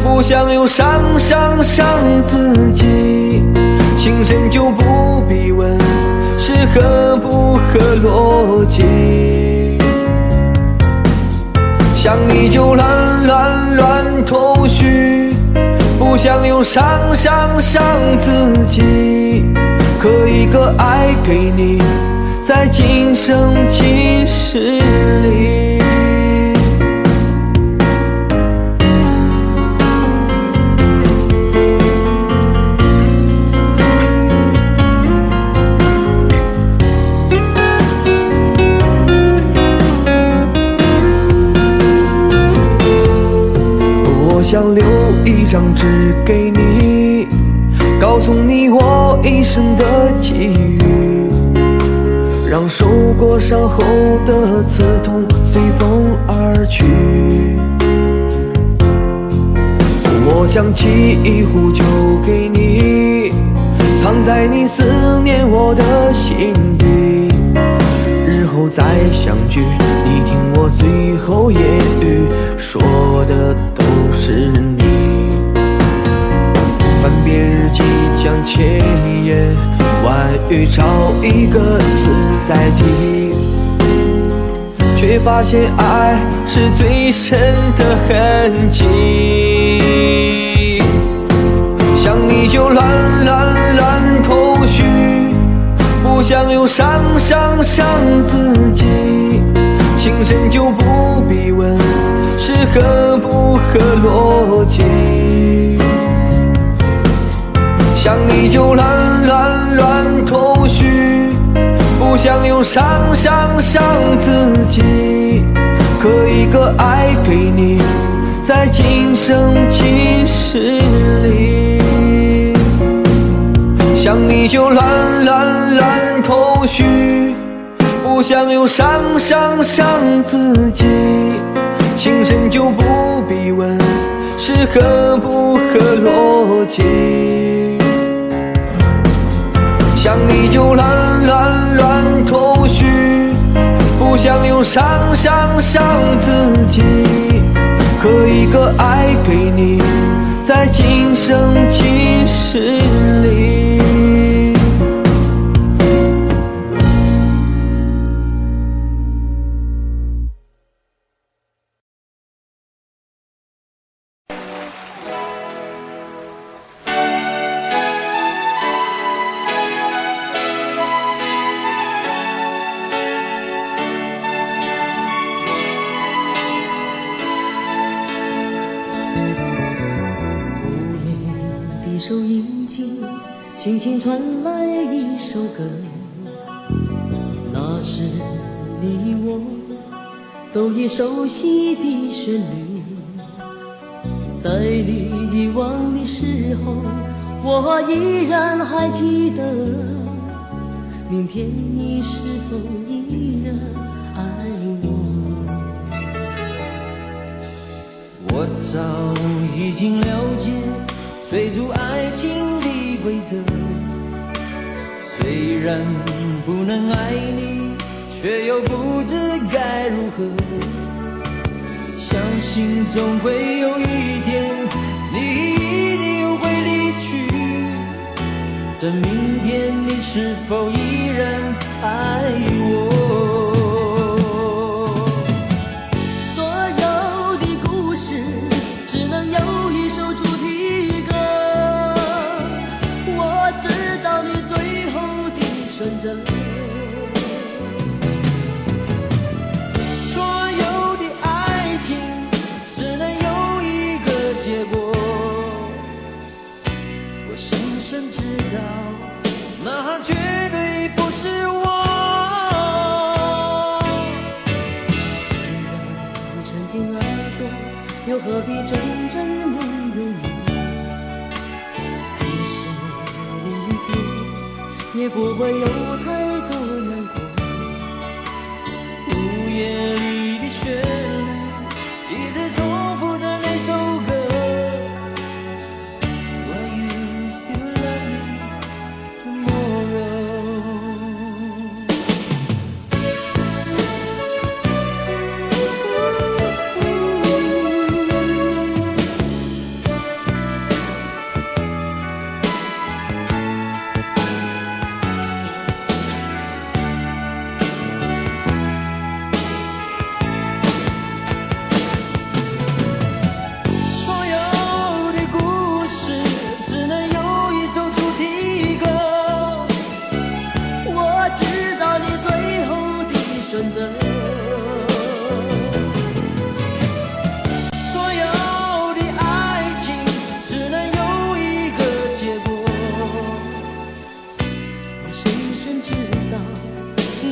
不想又伤自己，情深就不必问是合不合逻辑。想你就乱头绪，不想又伤自己，刻一个爱给你，在今生今世里。我想留1张纸给你，告诉你我一生的际遇，让受过伤后的刺痛随风而去。我想沏一壶酒给你，藏在你思念我的心底，日后再相聚，你听我最后言语，说的都是你。翻遍日记将千言万语找一个字代替，却发现爱是最深的痕迹。想你就乱头绪，不想又伤自己，情深就不必问是合不合逻辑。想你就乱头绪，不想又伤自己，刻一个爱给你，在今生今世里。想你就乱头绪，不想又伤自己，情深就不必问是合不合逻辑。想你就乱头绪，不想又伤自己，刻一个爱给你，在今生今世里。收音机轻轻传来一首歌，那是你我都已熟悉的旋律。在你遗忘的时候，我依然还记得，明天你是否依然爱我？我早已经了解追逐爱情的规则，虽然不能爱你，却又不知该如何。相信总会有一天，你一定会离去。这明天你是否依然爱我？所有的故事只能有一首主题歌。我知道你最后的选择。所有的爱情只能有一个结果。我深深知道，那绝对不是我。既然曾经爱过，又何必真正拥有你？即使离别，也不会有太多难过。午夜里的旋律，一直重复着那首歌。Will you still love me tomorrow？ 所有的故事只能有一首主题歌。我知道你最后的选择。所有的爱情只能有一个结果。我深深知道，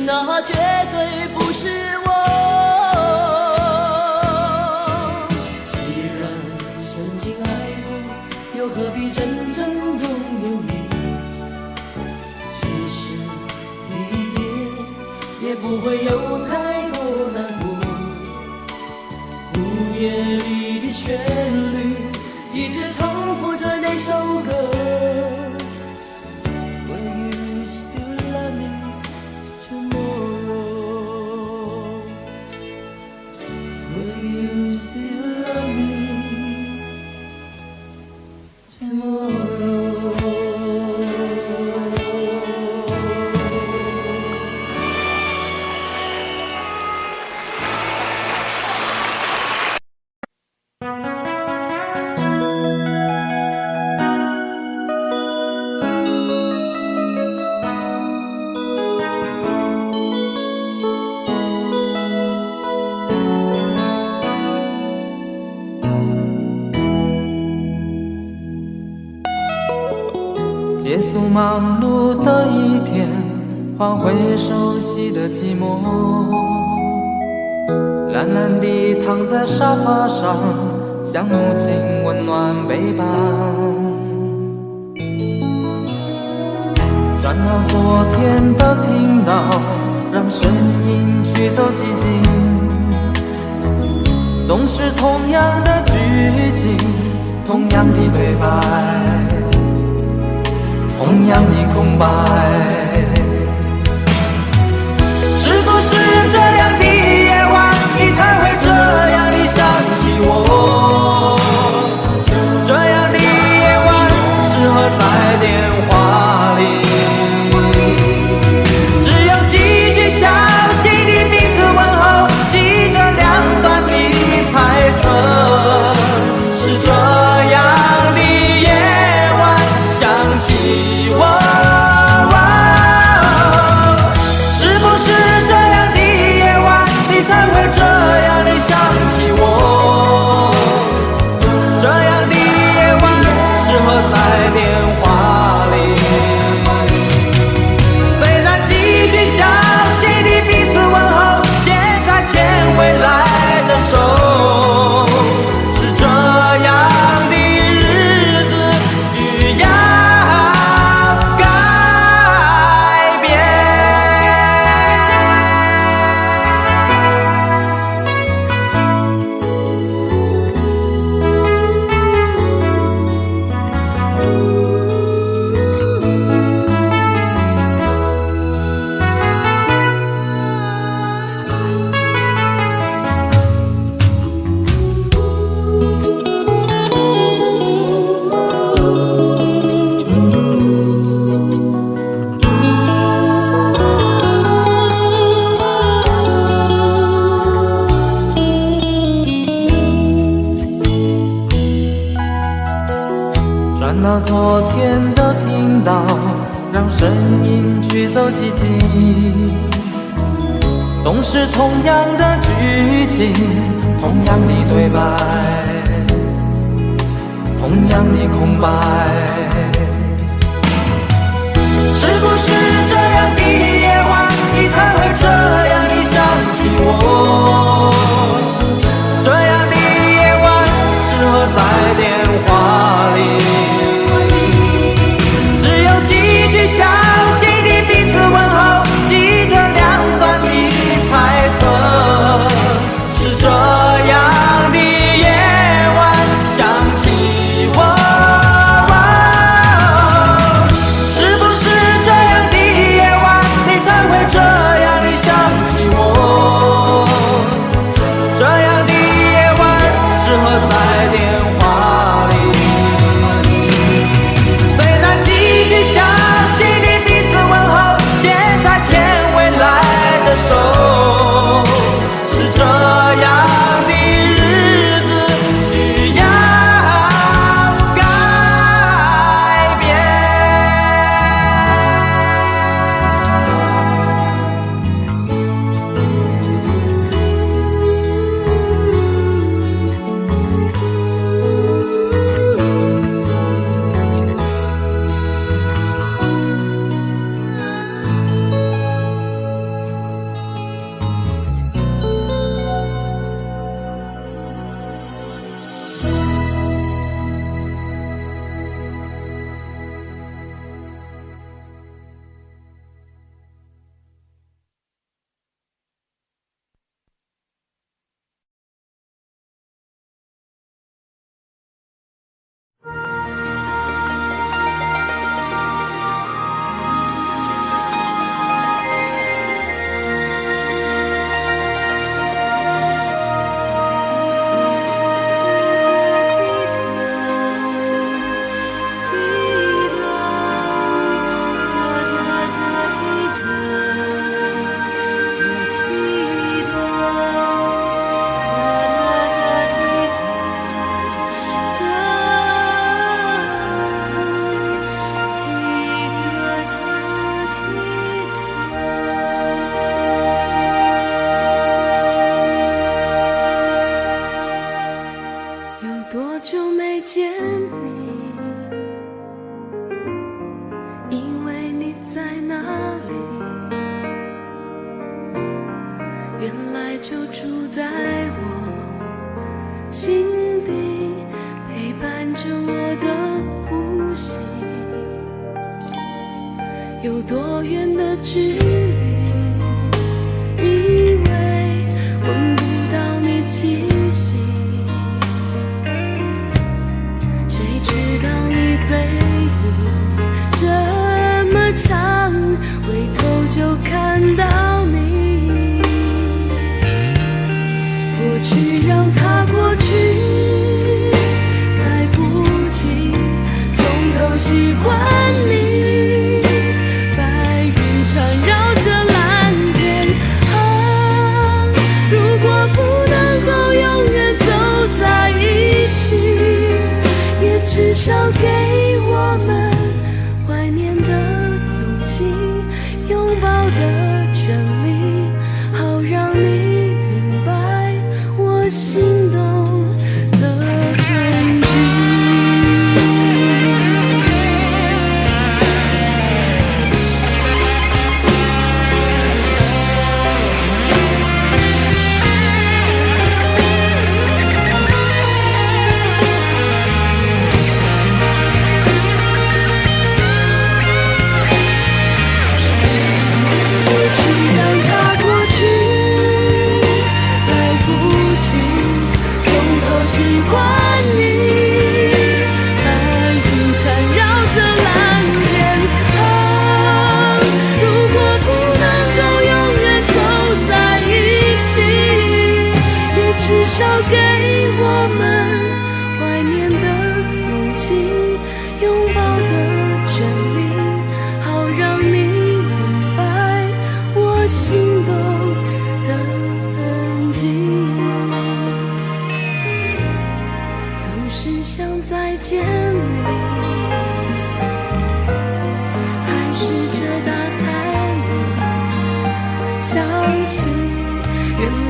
那绝对不是我。既然曾经爱过，又何必真正拥有你？即使离别，也不会有太多难过。午夜里的旋律，一直重复着那首歌。Will you still love me tomorrow? Will you still love me tomorrow? 结束忙碌的一天，换回熟悉的寂寞，懒懒地躺在沙发上，像母亲温暖背叛。转到昨天的频道，让声音驱走寂静，总是同样的剧情，同样的对白，同样的空白。是不是这样的夜晚，你才会这样地想起我？这样的夜晚适合在电话里，只有几句详细的彼此问候，记着两段的猜测。是这样的夜晚想起我。把昨天都听到，让声音驱走寂静。总是同样的剧情，同样的对白，同样的空白。是不是这样的夜晚，你才会这样的想起我？这样的夜晚适合在电话里，只有几句详细的彼此问候，记着两端的猜测。是这样的夜晚想起我。有多远的距离，以为闻不到你气息，谁知道你背影这么长，回头就看到你。过去让它过去，来不及从头喜欢你。至少给我们怀念的勇气，拥抱的权利，好让你明白我心动的痕迹。喜欢你，白云缠绕着蓝天。如果不能够永远走在一起，也至少给我们怀念的勇气，拥抱的权利，好让你明白我心动的痕迹。总是想再见你。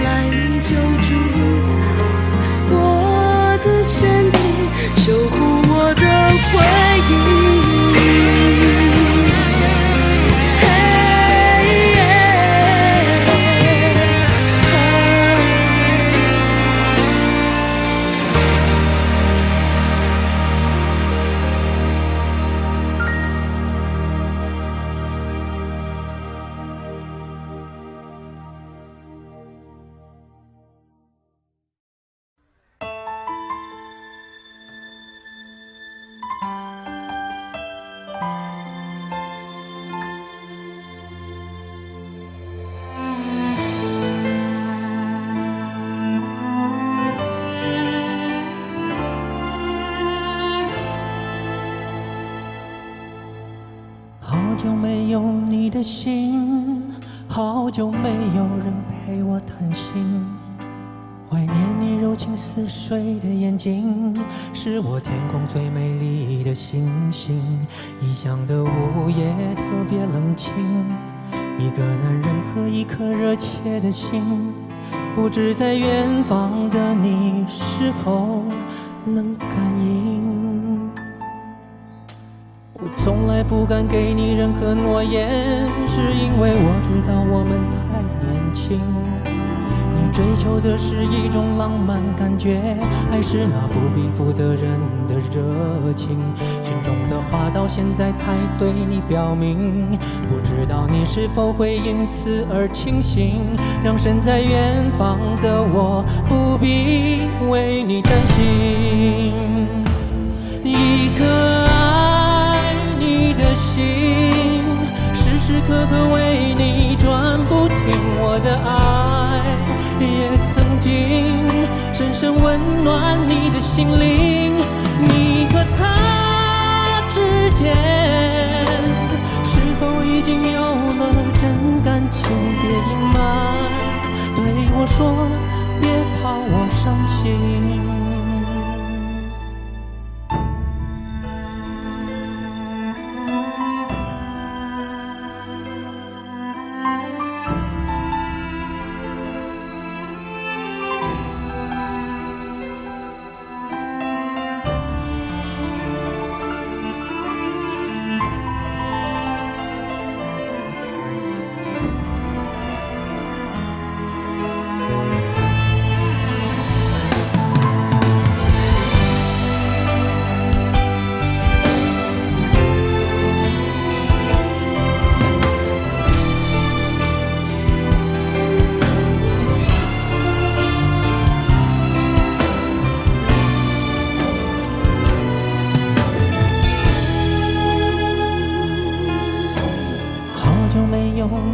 来你就住在我的身边，守护我的回忆。好久没有你的信，好久没有人陪我谈心，怀念你柔情似水的眼睛，是我天空最美丽的星星。异乡的午夜特别冷清，一个男人和一颗热切的心，不知在远方的你是否能感应。我从来不敢给你任何诺言，是因为我知道我们太年轻。你追求的是一种浪漫感觉，还是那不必负责任的热情？心中的话到现在才对你表明，不知道你是否会因此而清醒，让身在远方的我不必为你担心。一颗爱你的心，时时刻刻为你转不停，我的爱也曾经深深温暖你的心灵。你和他之间是否已经有了真感情？别隐瞒，对我说，别怕我伤心。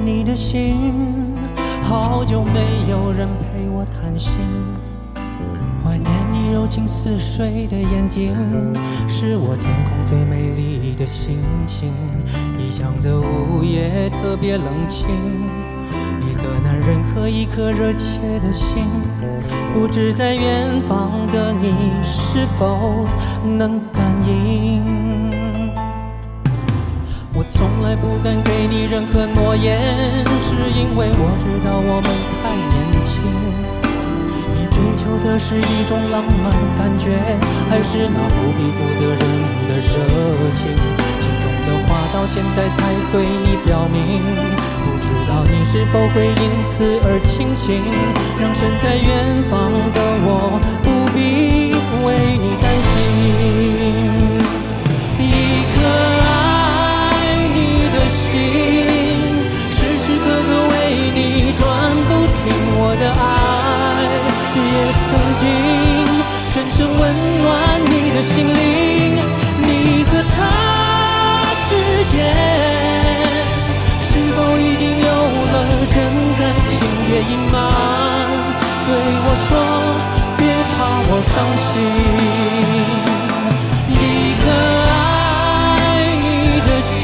你的心，好久没有人陪我谈心，怀念你柔情似水的眼睛，是我天空最美丽的星星。异乡的午夜特别冷清，一个男人和一颗热切的心，不知在远方的你是否能感应。我从来不敢给你任何诺言，是因为我知道我们太年轻。你追求的是一种浪漫感觉，还是那不必负责任的热情？心中的话到现在才对你表明，不知道你是否会因此而清醒，让身在远方的我不必为你担心。一颗心，时时刻刻为你转不停，我的爱也曾经深深温暖你的心灵。你和他之间是否已经有了真感情？别隐瞒，对我说，别怕我伤心。一颗爱你的心，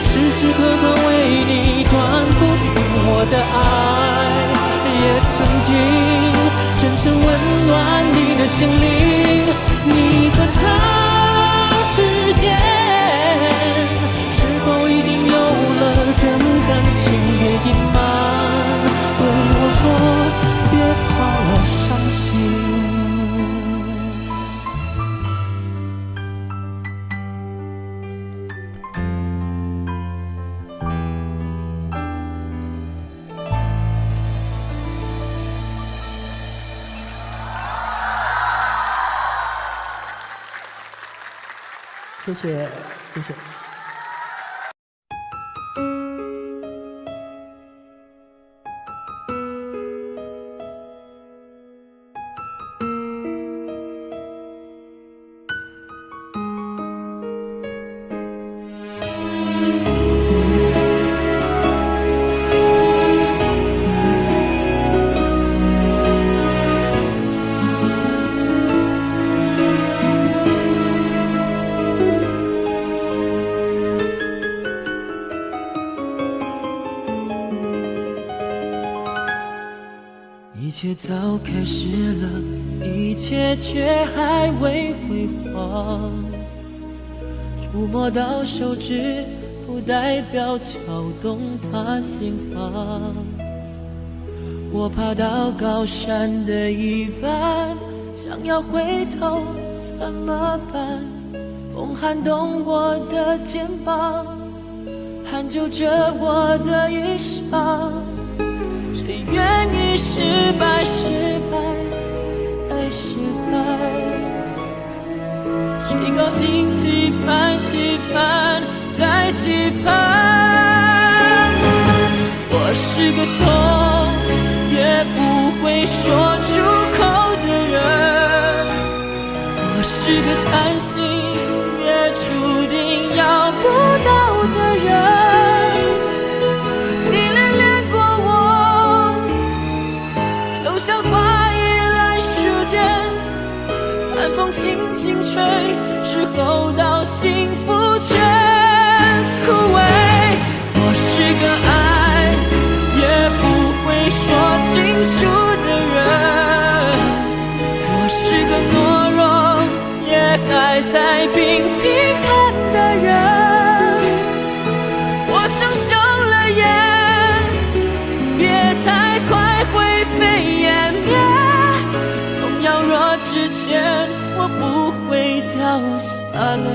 时时刻刻为你转不停，我的爱也曾经深深温暖你的心灵。你和他之间是否已经有了真感情？别隐瞒，对我说，谢谢，谢谢。一切早开始了，一切却还未辉煌。触摸到手指，不代表敲动他心房。我爬到高山的一半，想要回头怎么办？风撼动我的肩膀，hand就着我的衣裳。谁愿意失败，失败再失败？谁高兴期盼，期盼再期盼？我是个痛也不会说出口的人，我是个贪心也注定要不到的人。像花依赖时间，寒风轻轻吹，之后到幸福全枯萎。我是个爱也不会说清楚的人，我是个懦弱也还在拼拼看的人。我想休了眼，别太快灰飞烟灭，痛要若之前我不会掉下泪。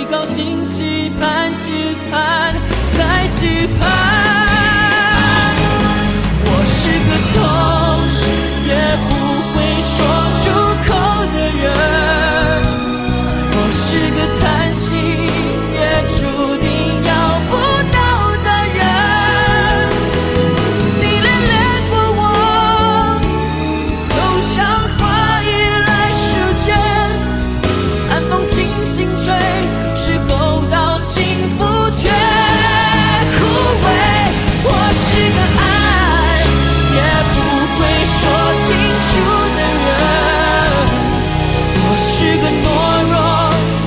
高兴期盼，期盼再期盼。我是个痛也不会说出口的人，我是个贪心也注定要不到的人。你恋恋过我，就像花依赖时间，寒风轻轻吹，之后到幸福却枯萎。我是个爱也不会说清楚的人，我是个懦弱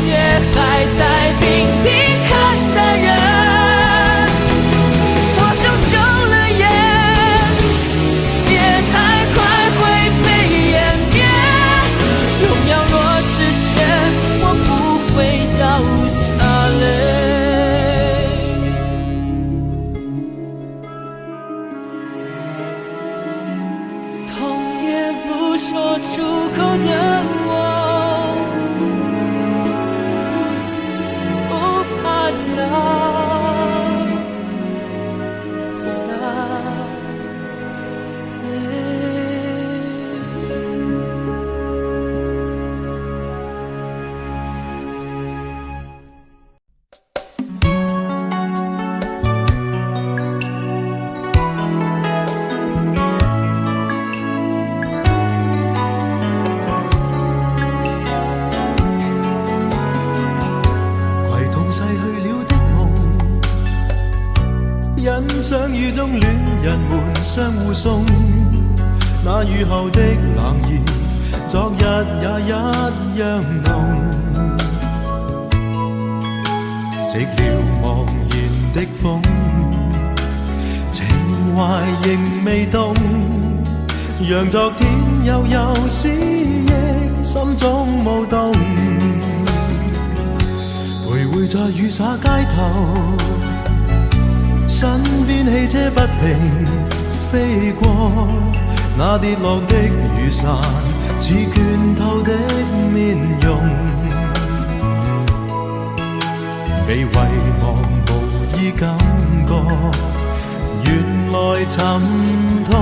也还在拼拼看的人。我想休了眼，别太快灰飞烟灭，荣耀落之前我不会掉下泪。痛也不说出口的我，相互送，那雨後的冷意，昨日也一樣濃。寂寥茫然的風，情懷仍未動，讓昨天悠悠思憶心中舞動。徘徊在雨灑街頭，身邊汽車不停飛過，那跌落的雨傘似倦透的面容，被遺忘無意感覺，原來沉痛，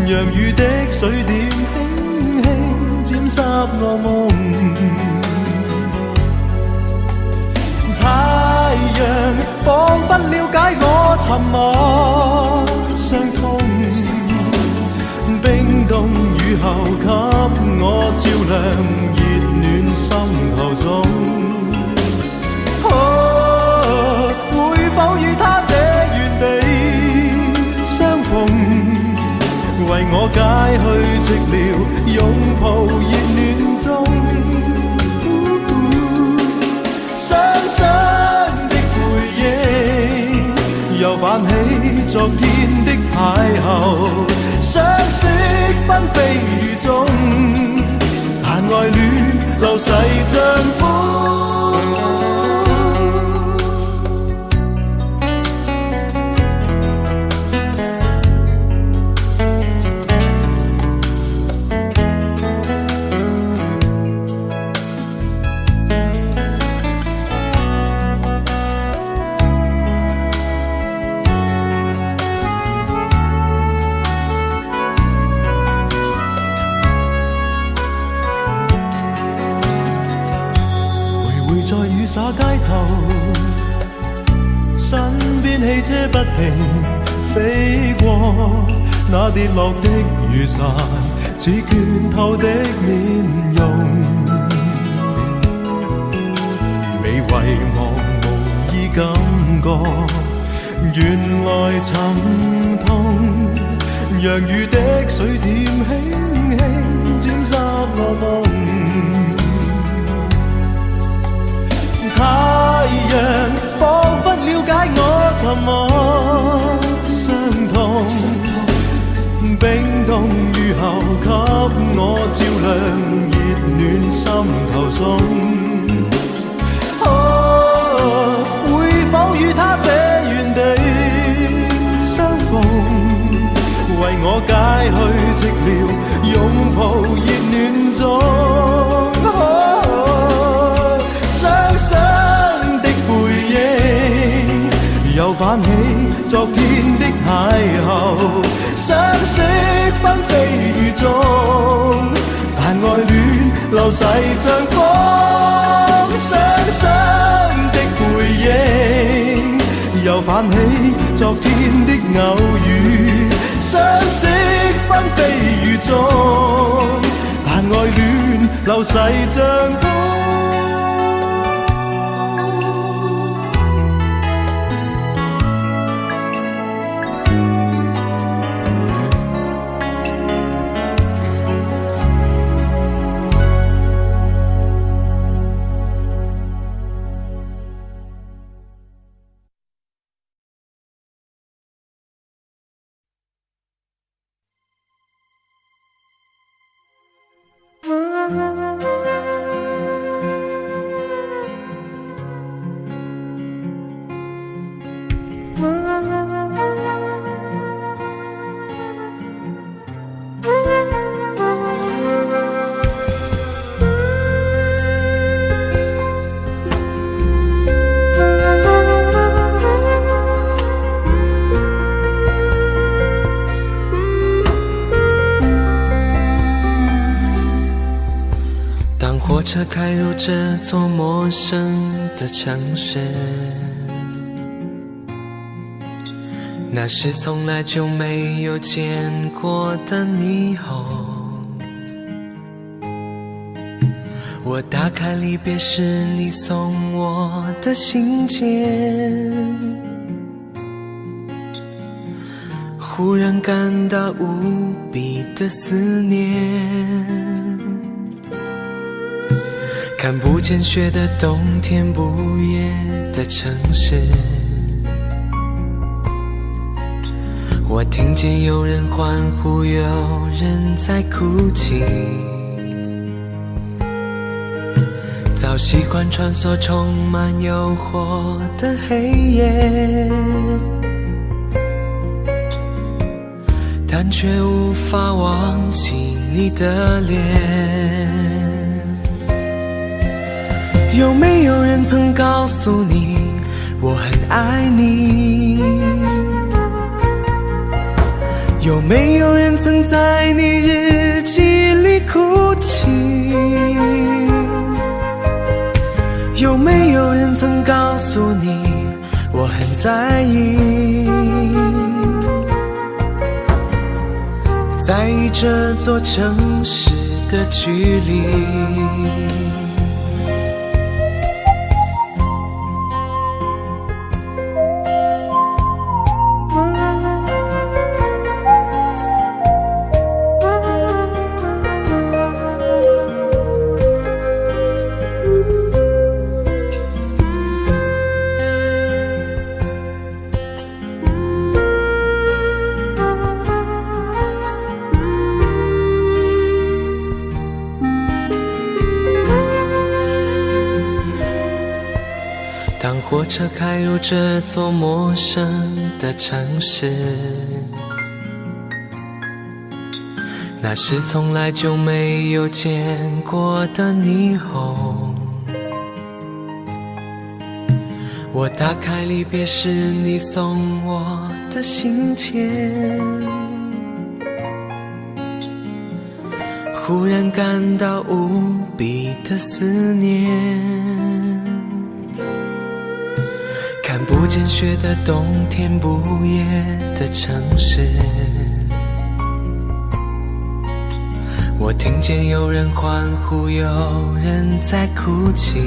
讓雨的水點輕輕沾濕我夢。太陽彷彿了解我沉默傷痛，冰凍雨後給我照亮熱暖心頭中。會否與他這原地相逢，為我解去寂寥，擁抱熱暖中。雙雙的背影，又泛起昨天的邂逅，相識紛飛雨中，但愛戀流逝像風。在雨灑街頭，身邊汽車不停飛過，那跌落的雨傘似倦透的面容，被遺忘無意感覺，原來沉痛，讓雨的水點輕輕沾濕我夢。太陽彷彿了解我沉默傷痛，冰凍雨後給我照亮熱暖心頭中。會否與他這原地相逢，為我解去寂寥，擁抱熱暖中。雙雙的背影，又泛起昨天的邂逅，相識紛飛雨中，但愛戀流逝像風。雙雙的背影，又泛起昨天的偶遇，相識紛飛雨中，但愛戀流逝像風。火车开入这座陌生的城市，那是从来就没有见过的霓虹。我打开离别时你送我的信件，忽然感到无比的思念，看不见雪的冬天，不夜的城市，我听见有人欢呼，有人在哭泣，早习惯穿梭充满诱惑的黑夜，但却无法忘记你的脸。有没有人曾告诉你我很爱你？有没有人曾在你日记里哭泣？有没有人曾告诉你我很在意？在意这座城市的距离。当火车开入这座陌生的城市，那是从来就没有见过的霓虹。我打开离别时你送我的信笺，忽然感到无比的思念。看不见雪的冬天，不夜的城市，我听见有人欢呼，有人在哭泣，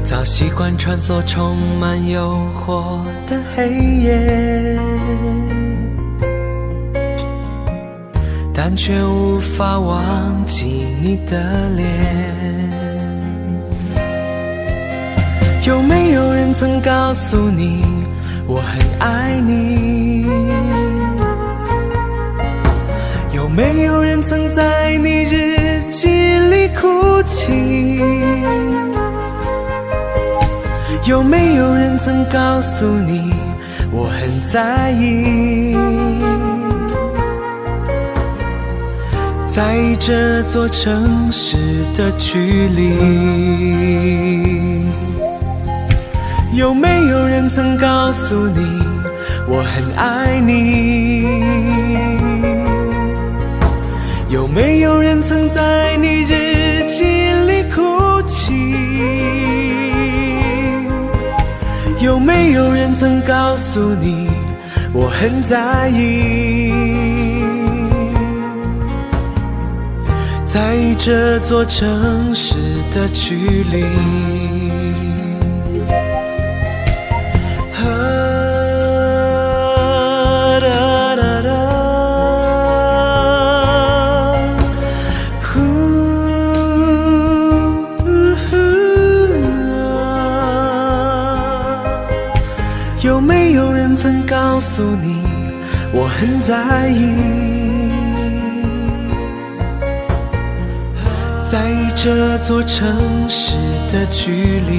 早习惯穿梭充满诱惑的黑夜，但却无法忘记你的脸。有没有人曾告诉你我很爱你？有没有人曾在你日记里哭泣？有没有人曾告诉你我很在意？在意这座城市的距离。有没有人曾告诉你我很爱你？有没有人曾在你日记里哭泣？有没有人曾告诉你我很在意？在意这座城市的距离。有没有人曾告诉你我很在意？在意这座城市的距离。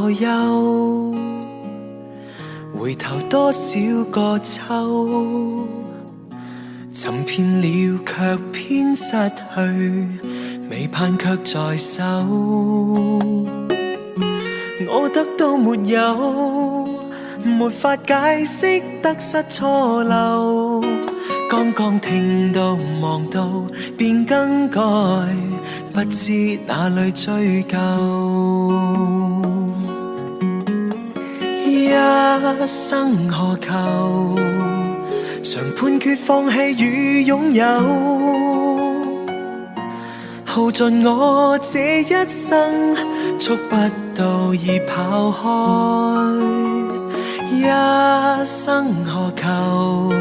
何有？回頭多少個秋，尋遍了卻偏失去，未盼卻在手。我得到沒有？沒法解釋得失錯漏，剛剛聽到望到便更改，不知哪裏追究。一生何求？常判決放棄與擁有，耗盡我這一生，觸不到已跑開。一生何求？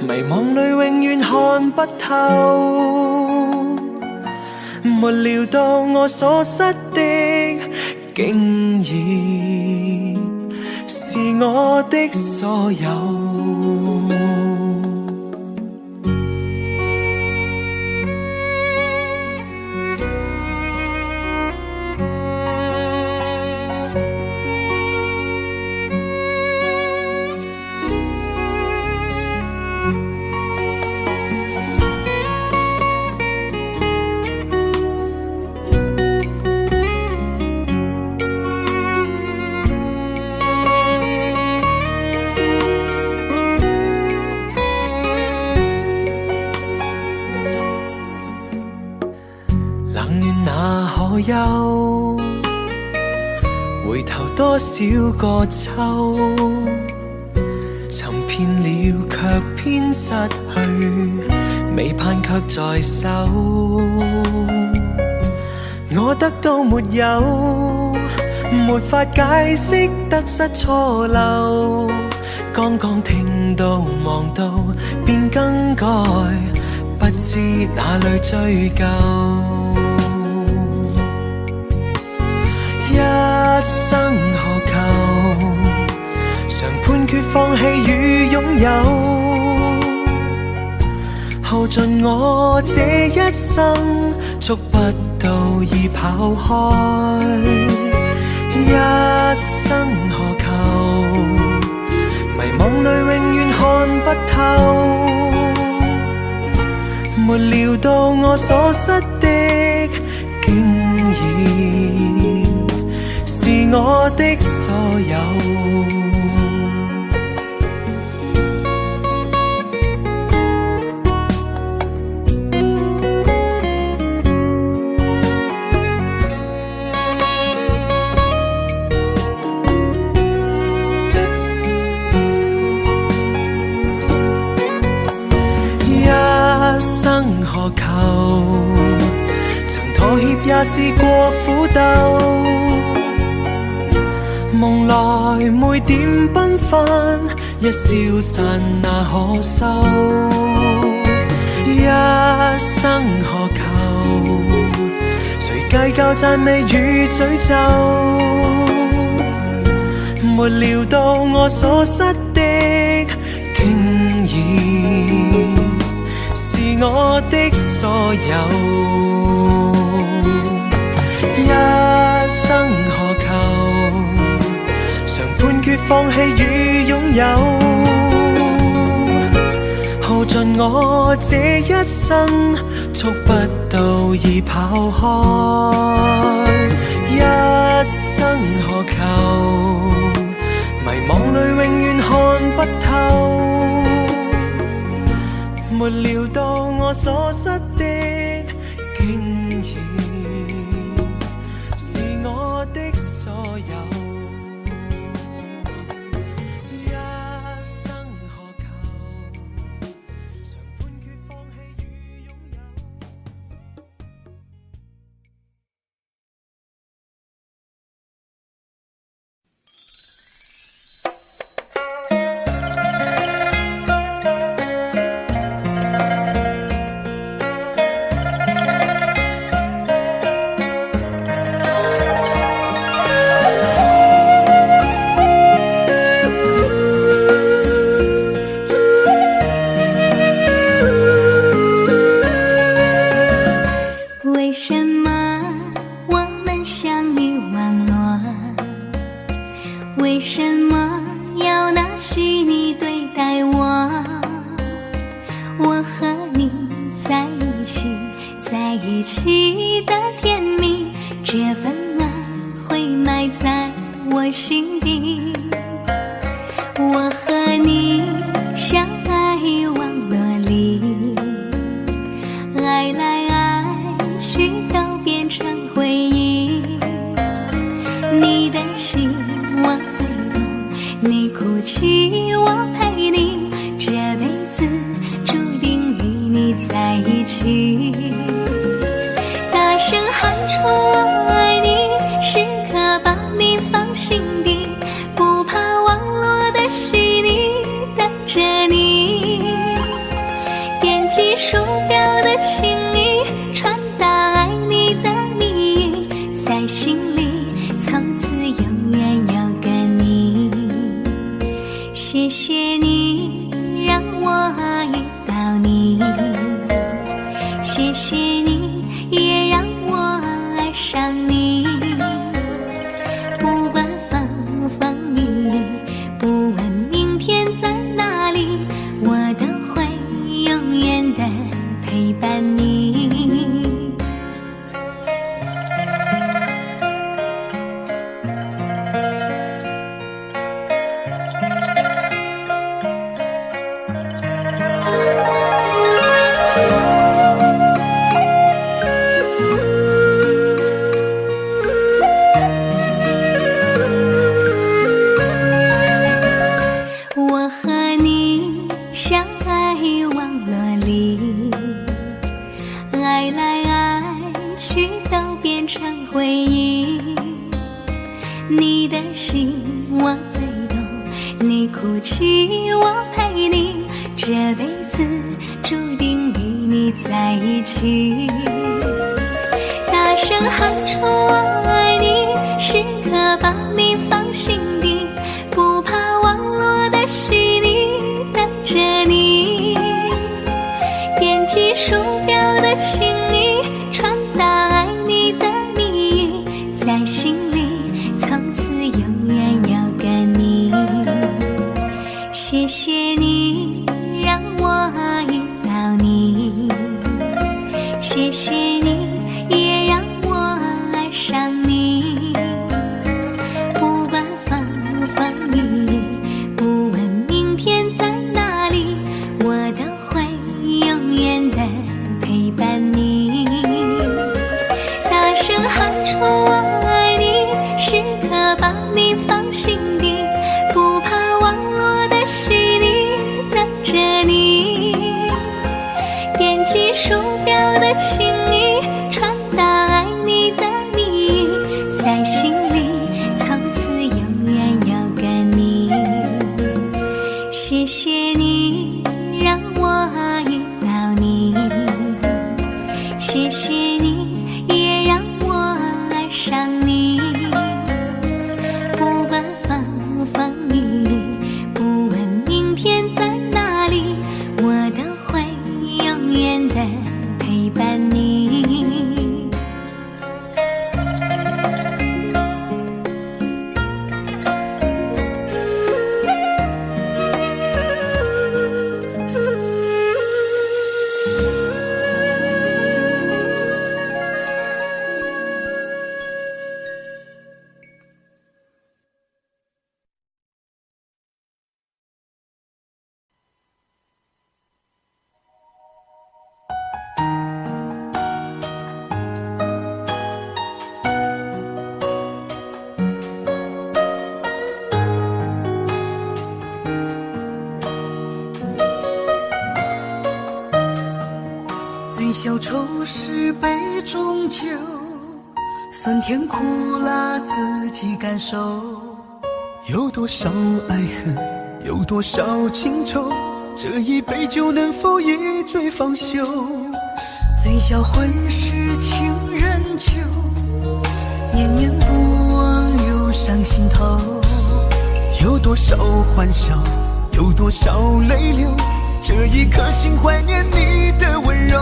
迷惘裏永遠看不透，沒料到我所失的，竟然是我的所有。有回頭多少個秋，尋遍了卻偏失去，未盼卻在手。我得到沒有？沒法解釋得失錯漏，剛剛聽到望到便更改，不知哪裏追究。一生何求？常判決放棄與擁有，耗盡我這一生，觸不到已跑開。一生何求？迷惘裏永遠看不透，沒料到我所失的，竟然是我的所有。一生何求？曾妥協也試過苦鬥，夢來每點繽紛，一消散那可收。一生何求？誰計較讚美與詛咒？沒料到我所失的，竟然是我的所有。一生何求？常判決放棄與擁有，耗盡我這一生，觸不到已跑開。一生何求？迷惘裏永遠看不透，沒料到我所失的，竟然是我的所有。什么要那虚拟对待我？我和你在一起，在一起的甜蜜，这份爱会埋在我心底。我和你相爱网络里，爱来爱去都变成回忆。你的心我最懂，你哭泣我陪你，这辈子注定与你在一起。大声喊出我爱你，时刻把你放心底，不怕网络的洗礼，等着你。点击鼠标的情意，传达爱你的蜜语，在心里从此永远有个你。谢谢你让我遇到你，谢谢你也让我爱上你。不管风风雨雨，不问明天在哪里，我都会永远的陪伴你。我和你相爱网络里，爱来爱去都变成回忆。你的心我最懂，你哭泣我陪你，这辈子注定与你在一起。大声喊出我爱你，时刻把你放心底，不怕网络的洗礼，等着你。点击鼠标的情意，传达爱你的蜜语，在心里从此永远有个你。谢谢你让我遇到你，谢谢你也让我爱上你。不管风风雨雨，不问明天在哪里，我都会永远的陪伴你。大声喊出我爱你，时刻把你放心底，不怕网络的洗礼，等着你。点击鼠标的情意，传达爱你的蜜语，在心里从此永远有个你。谢谢你让我遇到你，谢谢你也让我爱上你。不管风风雨雨，不问明天在哪里，我都会永远的陪伴你。醉消愁是杯中酒，酸甜苦辣自己感受。有多少爱恨，有多少情愁，这一杯酒能否一醉方休？醉消魂是情人酒，念念不忘又上心头。有多少欢笑，有多少泪流，这一颗心怀念你的温柔。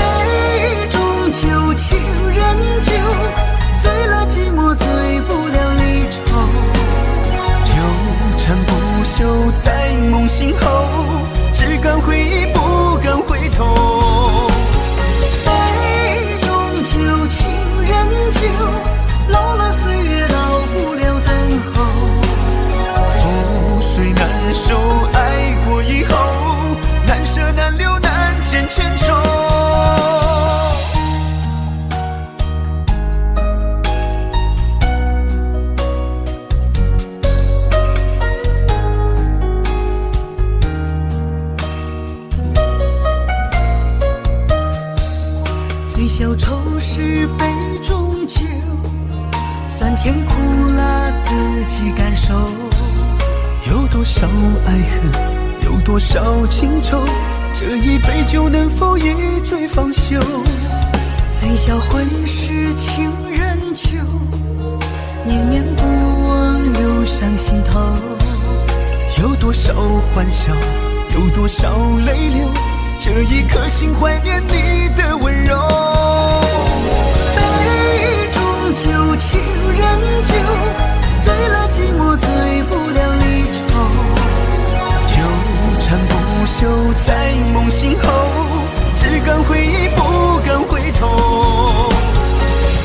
杯中酒，情人酒，醉了寂寞，醉不了离愁。久，老了岁月老不了等候。覆水难收，爱过以后，难舍难留难见千愁。最消愁是杯中酒，酸甜苦辣自己感受。有多少爱恨，有多少情愁，这一杯酒能否一醉方休？最销魂是情人酒，念念不忘又上心头。有多少欢笑，有多少泪流，这一颗心怀念你的温柔。杯中酒，情人酒，醉了寂寞，醉不了离愁。纠缠不休在梦醒后，只敢回忆不敢回头。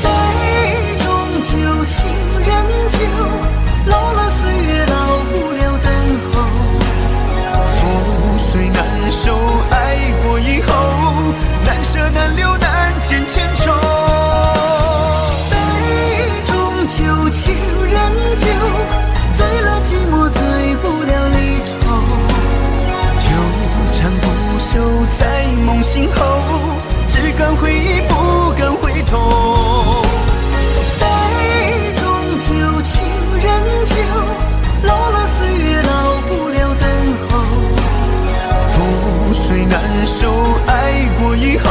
杯中酒，情人酒，老了岁月老不了等候。覆水难收，爱过以后，难舍难留难见千愁。杯中酒，情人酒，醉了寂寞，醉不了离愁。纠缠不休在梦醒后，只敢回忆不敢回头。杯中酒，情人酒，老了岁月老不了等候。覆水难收，爱过以后，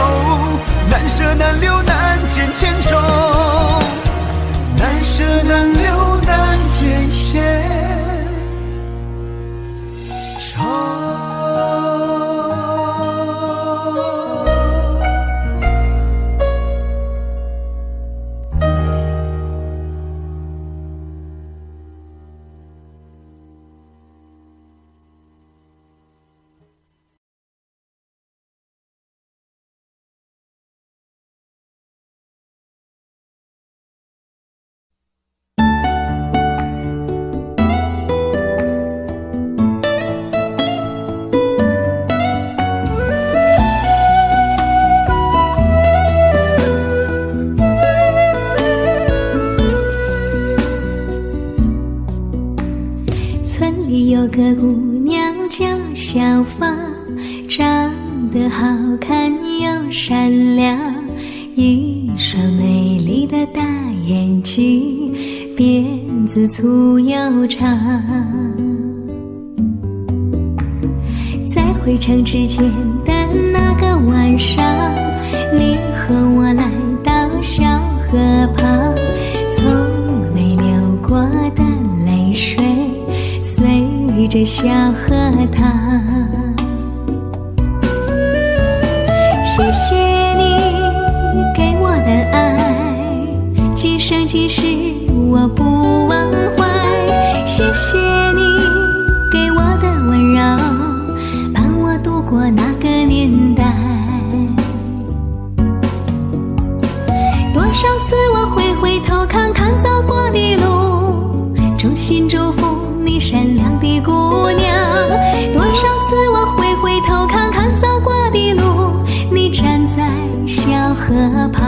难舍难留难见千愁。难舍难留难见千愁。村里有个姑娘叫小芳，长得好看又善良，一双美丽的大眼睛，辫子粗又长。在回城之前的那个晚上，你和我来到小河旁，从没流过的泪水随着小河淌。谢谢你给我的爱，今生今世我不忘怀。谢谢你给我的温柔，伴我度过那个年代。多少次我会回头看看走过的路，衷心祝福你善良的姑娘。多少次我会回头看看走过的路，你站在小河旁。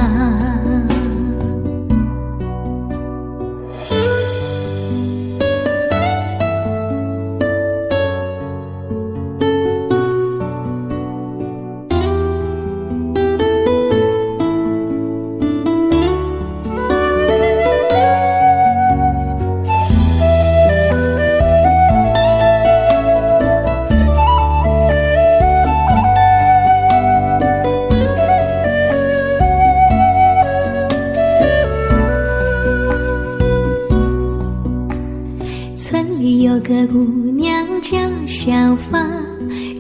村里有个姑娘叫小芳，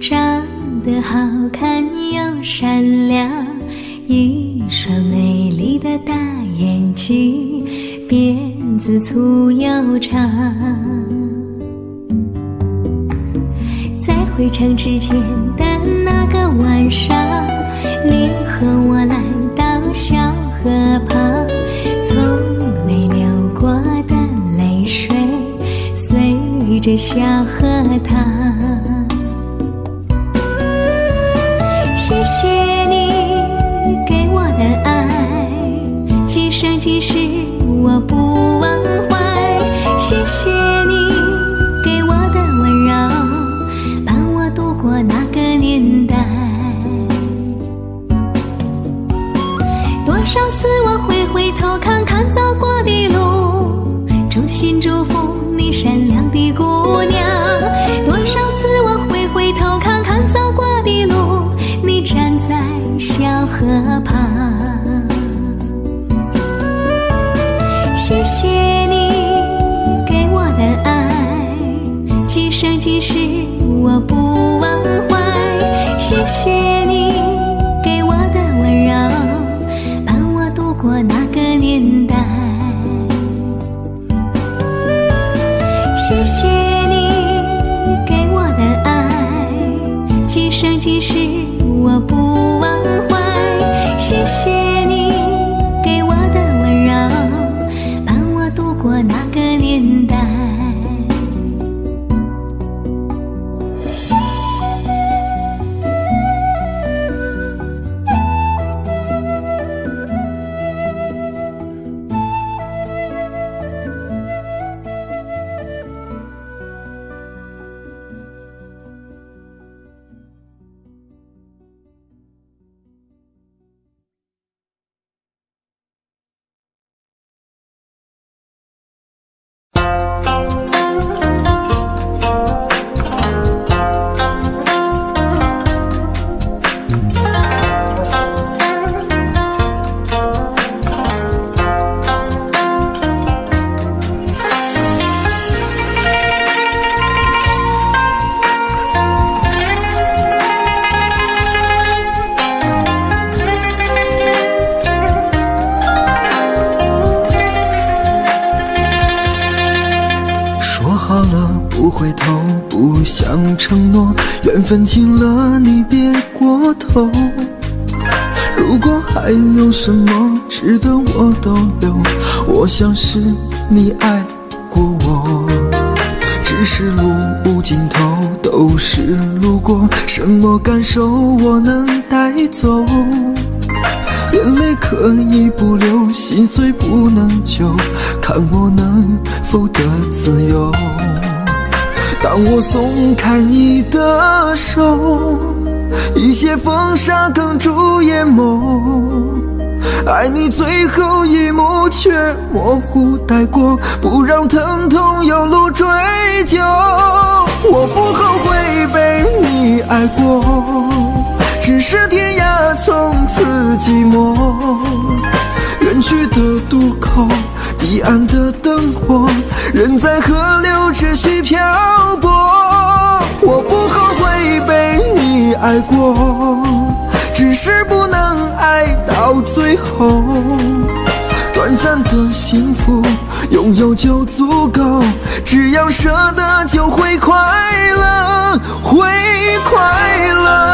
长得好看又善良，一双美丽的大眼睛，辫子粗又长。在回城之前的那个晚上，你和我来到小河旁，从着小河塘。谢谢你给我的爱，今生今世我不忘怀。谢谢你给我的温柔，伴我度过那个年代。多少次我会回头看看走过的路，衷心祝福你善良的姑娘。多少次我会回头看看走过的路，你站在小河旁。谢谢你给我的爱，今生今世我不忘怀。谢谢你给我的温柔，伴我度过那个年代。谢谢你给我的爱，今生今世我不忘怀。谢谢你给我的温柔，伴我度过那个年代。不回头，不想承诺，缘分尽了，你别过头。如果还有什么值得我逗留，我想是你爱过我。只是路无尽头，都是路过，什么感受我能带走？眼泪可以不流，心碎不能救，看我能否得自由。当我松开你的手，一些风沙哽住眼眸，爱你最后一幕却模糊带过，不让疼痛有路追究。我不后悔被你爱过，只是天涯从此寂寞。远去的渡口，彼岸的灯火，人在河流只需漂泊。我不后悔被你爱过，只是不能爱到最后。短暂的幸福拥有就足够，只要舍得就会快乐，会快乐。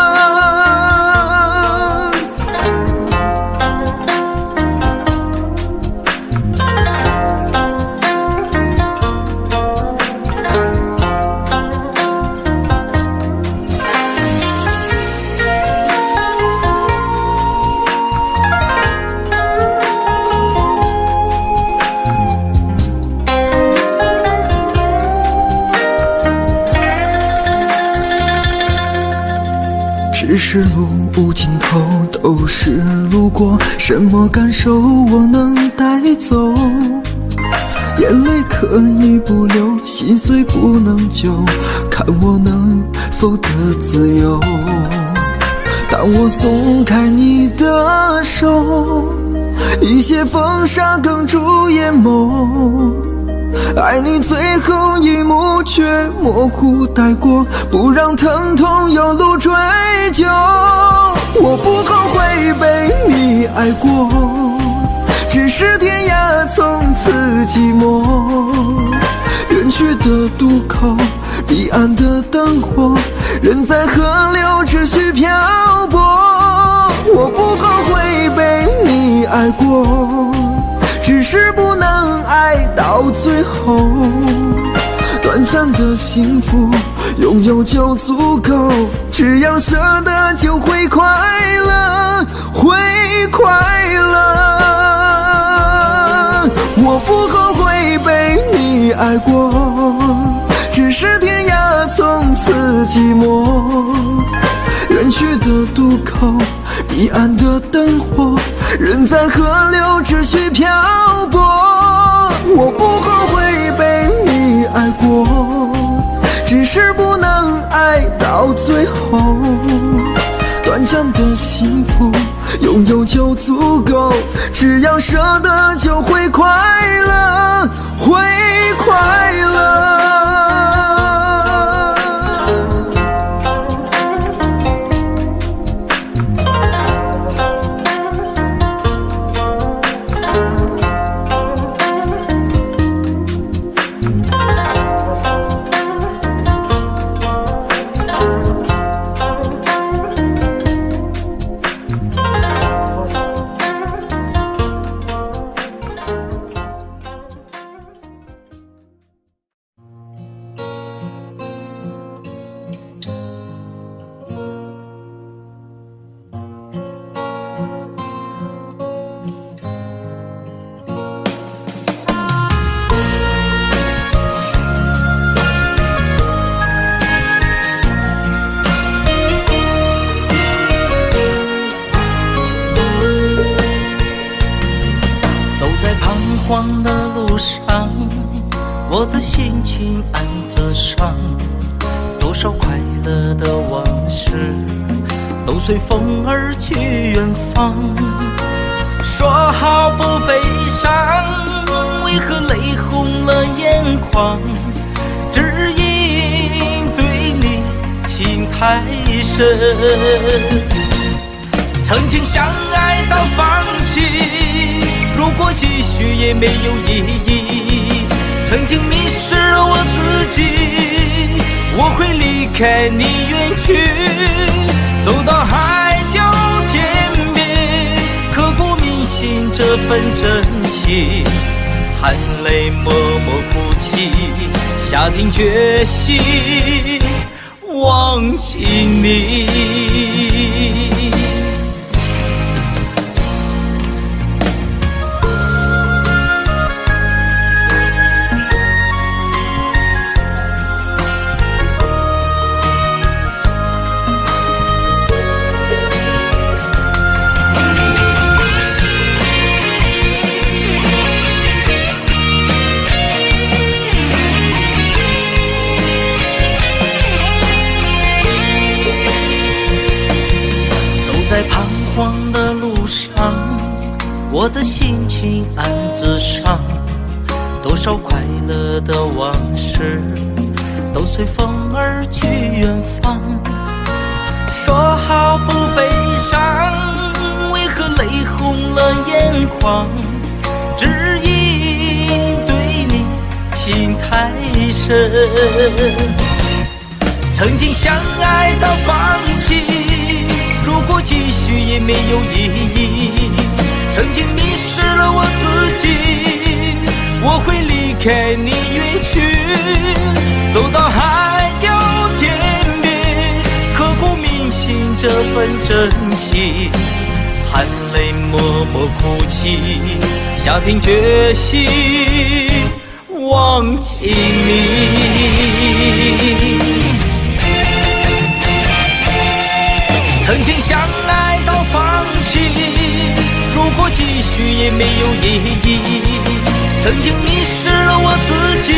只是路无尽头，都是路过，什么感受我能带走？眼泪可以不流，心碎不能救，看我能否得自由。当我松开你的手，一些风沙哽住眼眸，爱你最后一幕却模糊带过，不让疼痛有路追究。我不后悔被你爱过，只是天涯从此寂寞。远去的渡口，彼岸的灯火，人在河流只需漂泊。我不后悔被你爱过，只是不能爱到最后。短短暂的幸福，拥有就足够，只要舍得就会快乐，会快乐。我不后悔被你爱过，只是天涯从此寂寞。远去的渡口，彼岸的灯火，人在河流只需漂泊。我不后悔被你爱过，只是不能爱到最后。短暂的幸福，拥有就足够，只要舍得就会快乐，会快乐。的路上，我的心情暗自伤，多少快乐的往事都随风而去远方。说好不悲伤，为何泪红了眼眶？只因对你情太深，曾经相爱到放弃，如果继续也没有意义。曾经迷失我自己，我会离开你远去，走到海角天边，刻骨铭心这份真情，含泪默默哭泣，下定决心忘记你。在彷徨的路上，我的心情暗自伤，多少快乐的往事都随风而去远方。说好不悲伤，为何泪红了眼眶？只因对你情太深，曾经相爱到放弃，如果继续也没有意义。曾经迷失了我自己，我会离开你远去，走到海角天边，刻骨铭心这份真情，含泪默默哭泣，下定决心忘记你。曾经相爱到放弃，如果继续也没有意义。曾经迷失了我自己，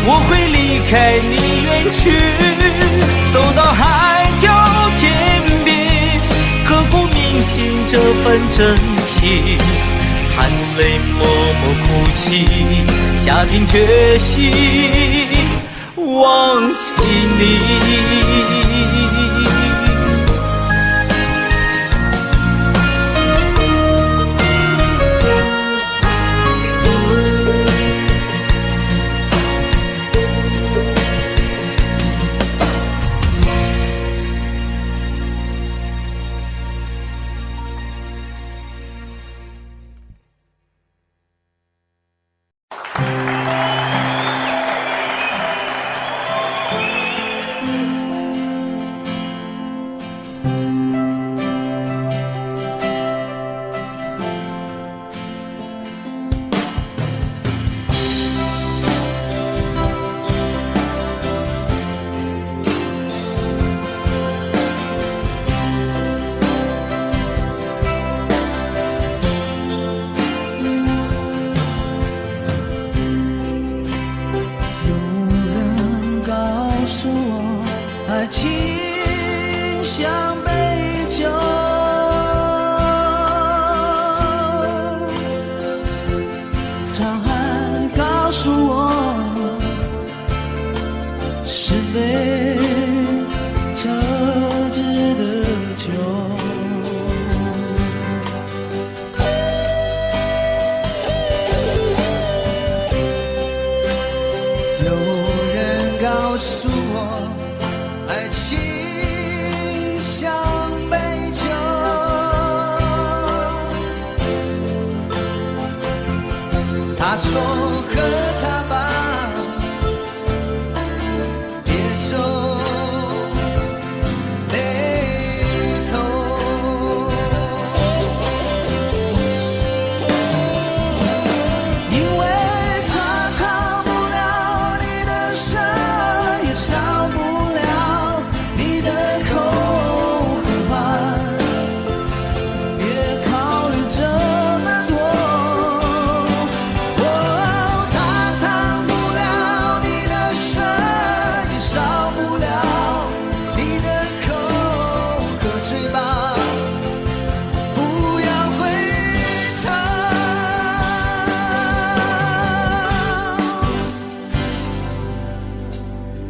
我会离开你远去，走到海角天边，刻骨铭心这份真情，含泪默默哭泣，下定决心忘记你。他还告诉我，是被特制的酒。有人告诉我，爱情像杯酒，他说喝它吧，别皱眉头，因为它逃不了你的舌，也少不了你的口和饭，别考虑这么多。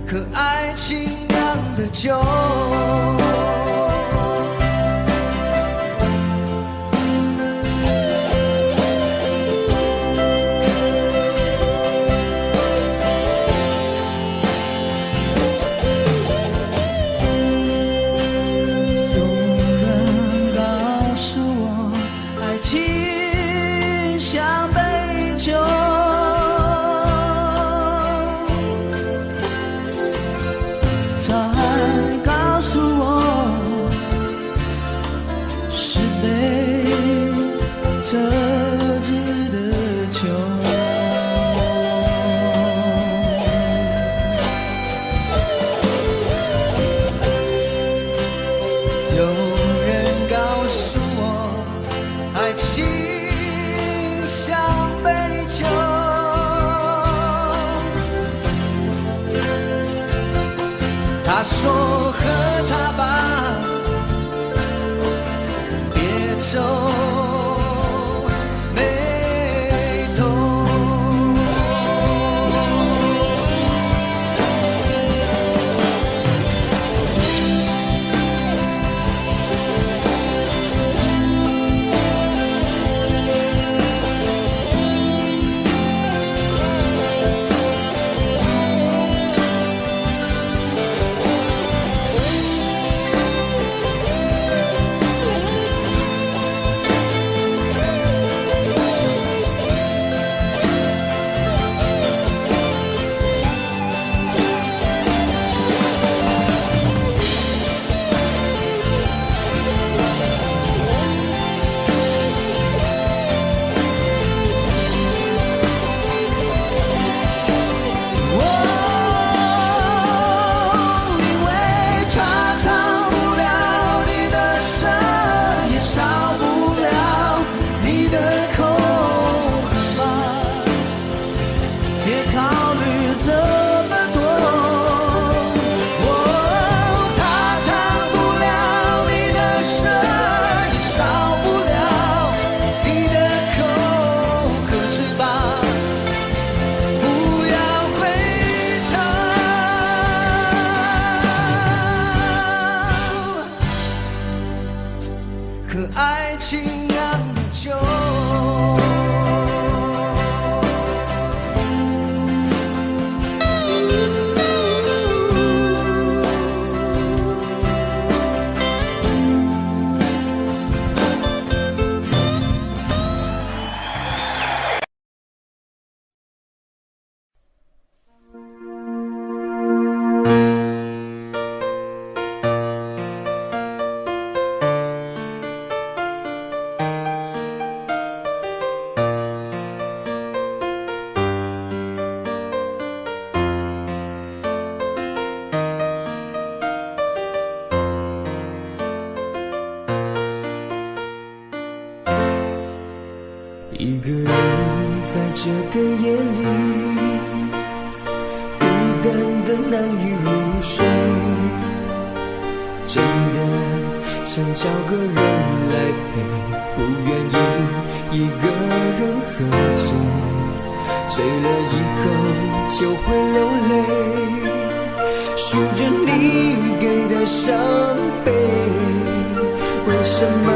可爱情酿的酒，有人告诉我，爱情像杯酒。他还告诉我，是被特制的酒。有人告诉我，爱情像杯酒。他说喝它吧，别皱眉头。可爱情酿的酒。一个人在这个夜里，孤单的难以入睡，真的想找个人来陪，不愿意一个人喝醉。醉了以后就会流泪，数着你给的伤悲。为什么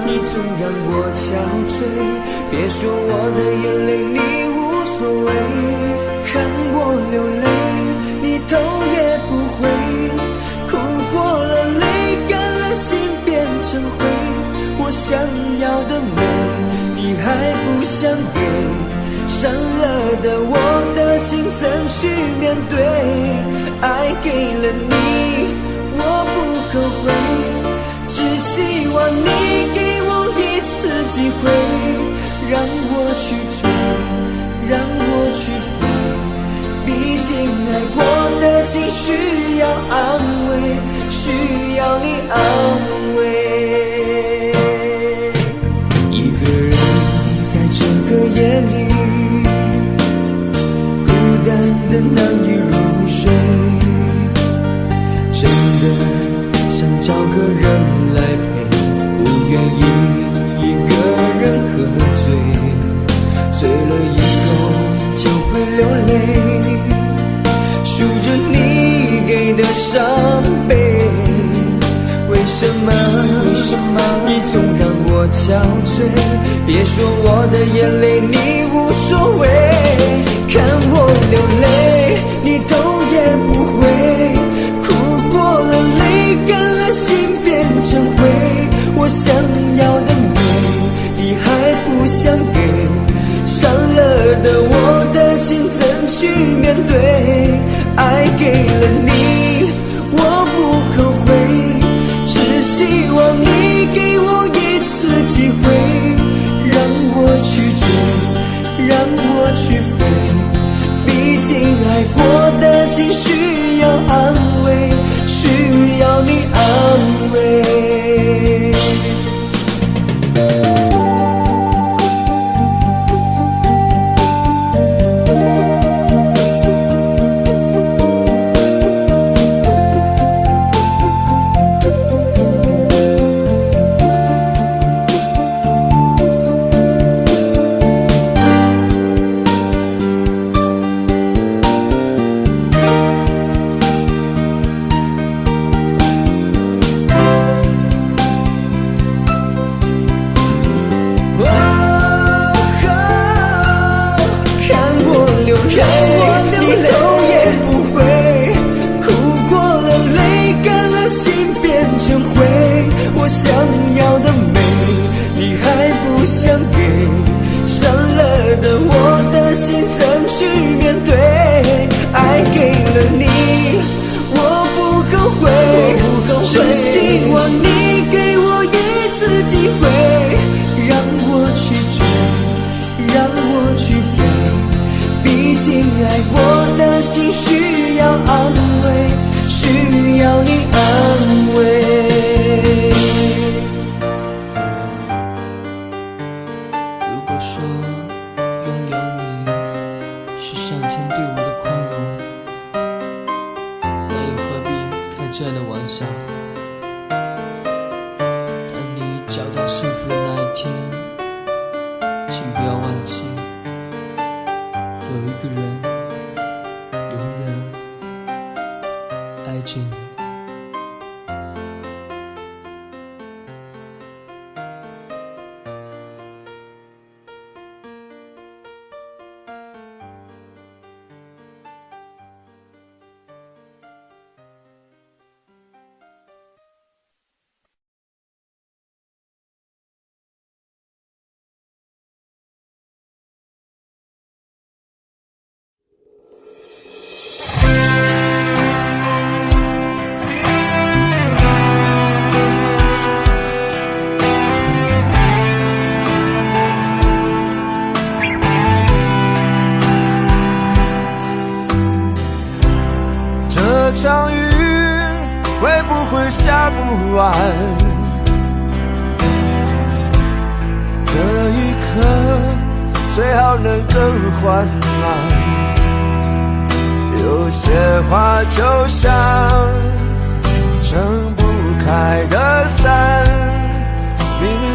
你总让我憔悴？别说我的眼泪你无所谓，看我流泪你头也不回，哭过了泪干了心变成灰，我想要的美你还不想给，伤了的我的心怎去面对？爱给了你我不后悔，只希望你给我一次机会，让我去追，让我去飞，毕竟爱过的心需要安慰，需要你安慰。一个人在这个夜里孤单的难以入睡，真的想找个人来陪，不愿意一个人喝醉，醉了以后就会流泪，数着你给的伤悲。为什么你总让我憔悴？别说我的眼泪你无所谓，看我流泪你头也不回，哭过了泪干了心变成灰，我想要的美你还不想给，伤了的我的心怎去面对？爱给了你我不后悔，只希望你给我一次机会，让我去追，让我去飞，毕竟爱过的心需要安慰，需要你安慰。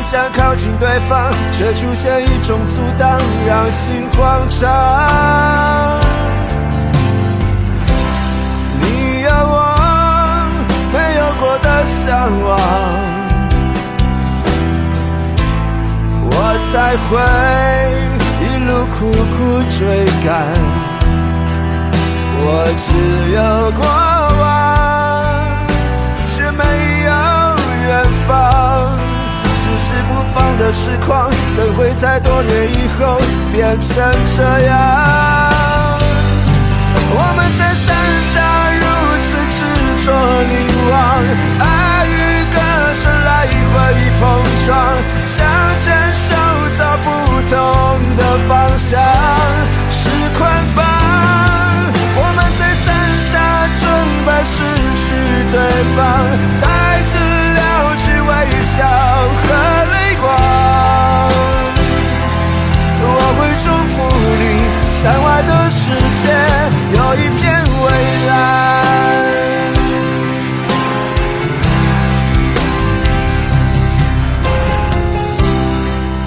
想靠近对方，却出现一种阻挡，让心慌张。你有我没有过的向往，我才会一路苦苦追赶。我只有过往，却没有远方。只是不放的实况，怎会在多年以后变成这样？我们在伞下如此执着凝望，爱与歌声来回碰撞，想牵手找不同的方向，是捆绑。我们在伞下准备失去对方，带着了去微笑和泪光。我会祝福你，伞外的世界有一片蔚蓝。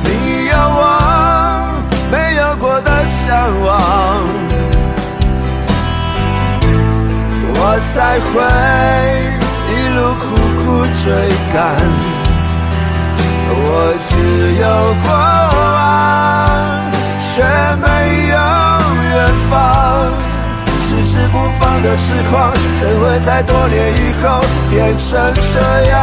你有我没有过的向往，我才会一路苦苦追赶。我只有过往，却没有远方。迟迟不放的痴狂，怎会在多年以后变成这样？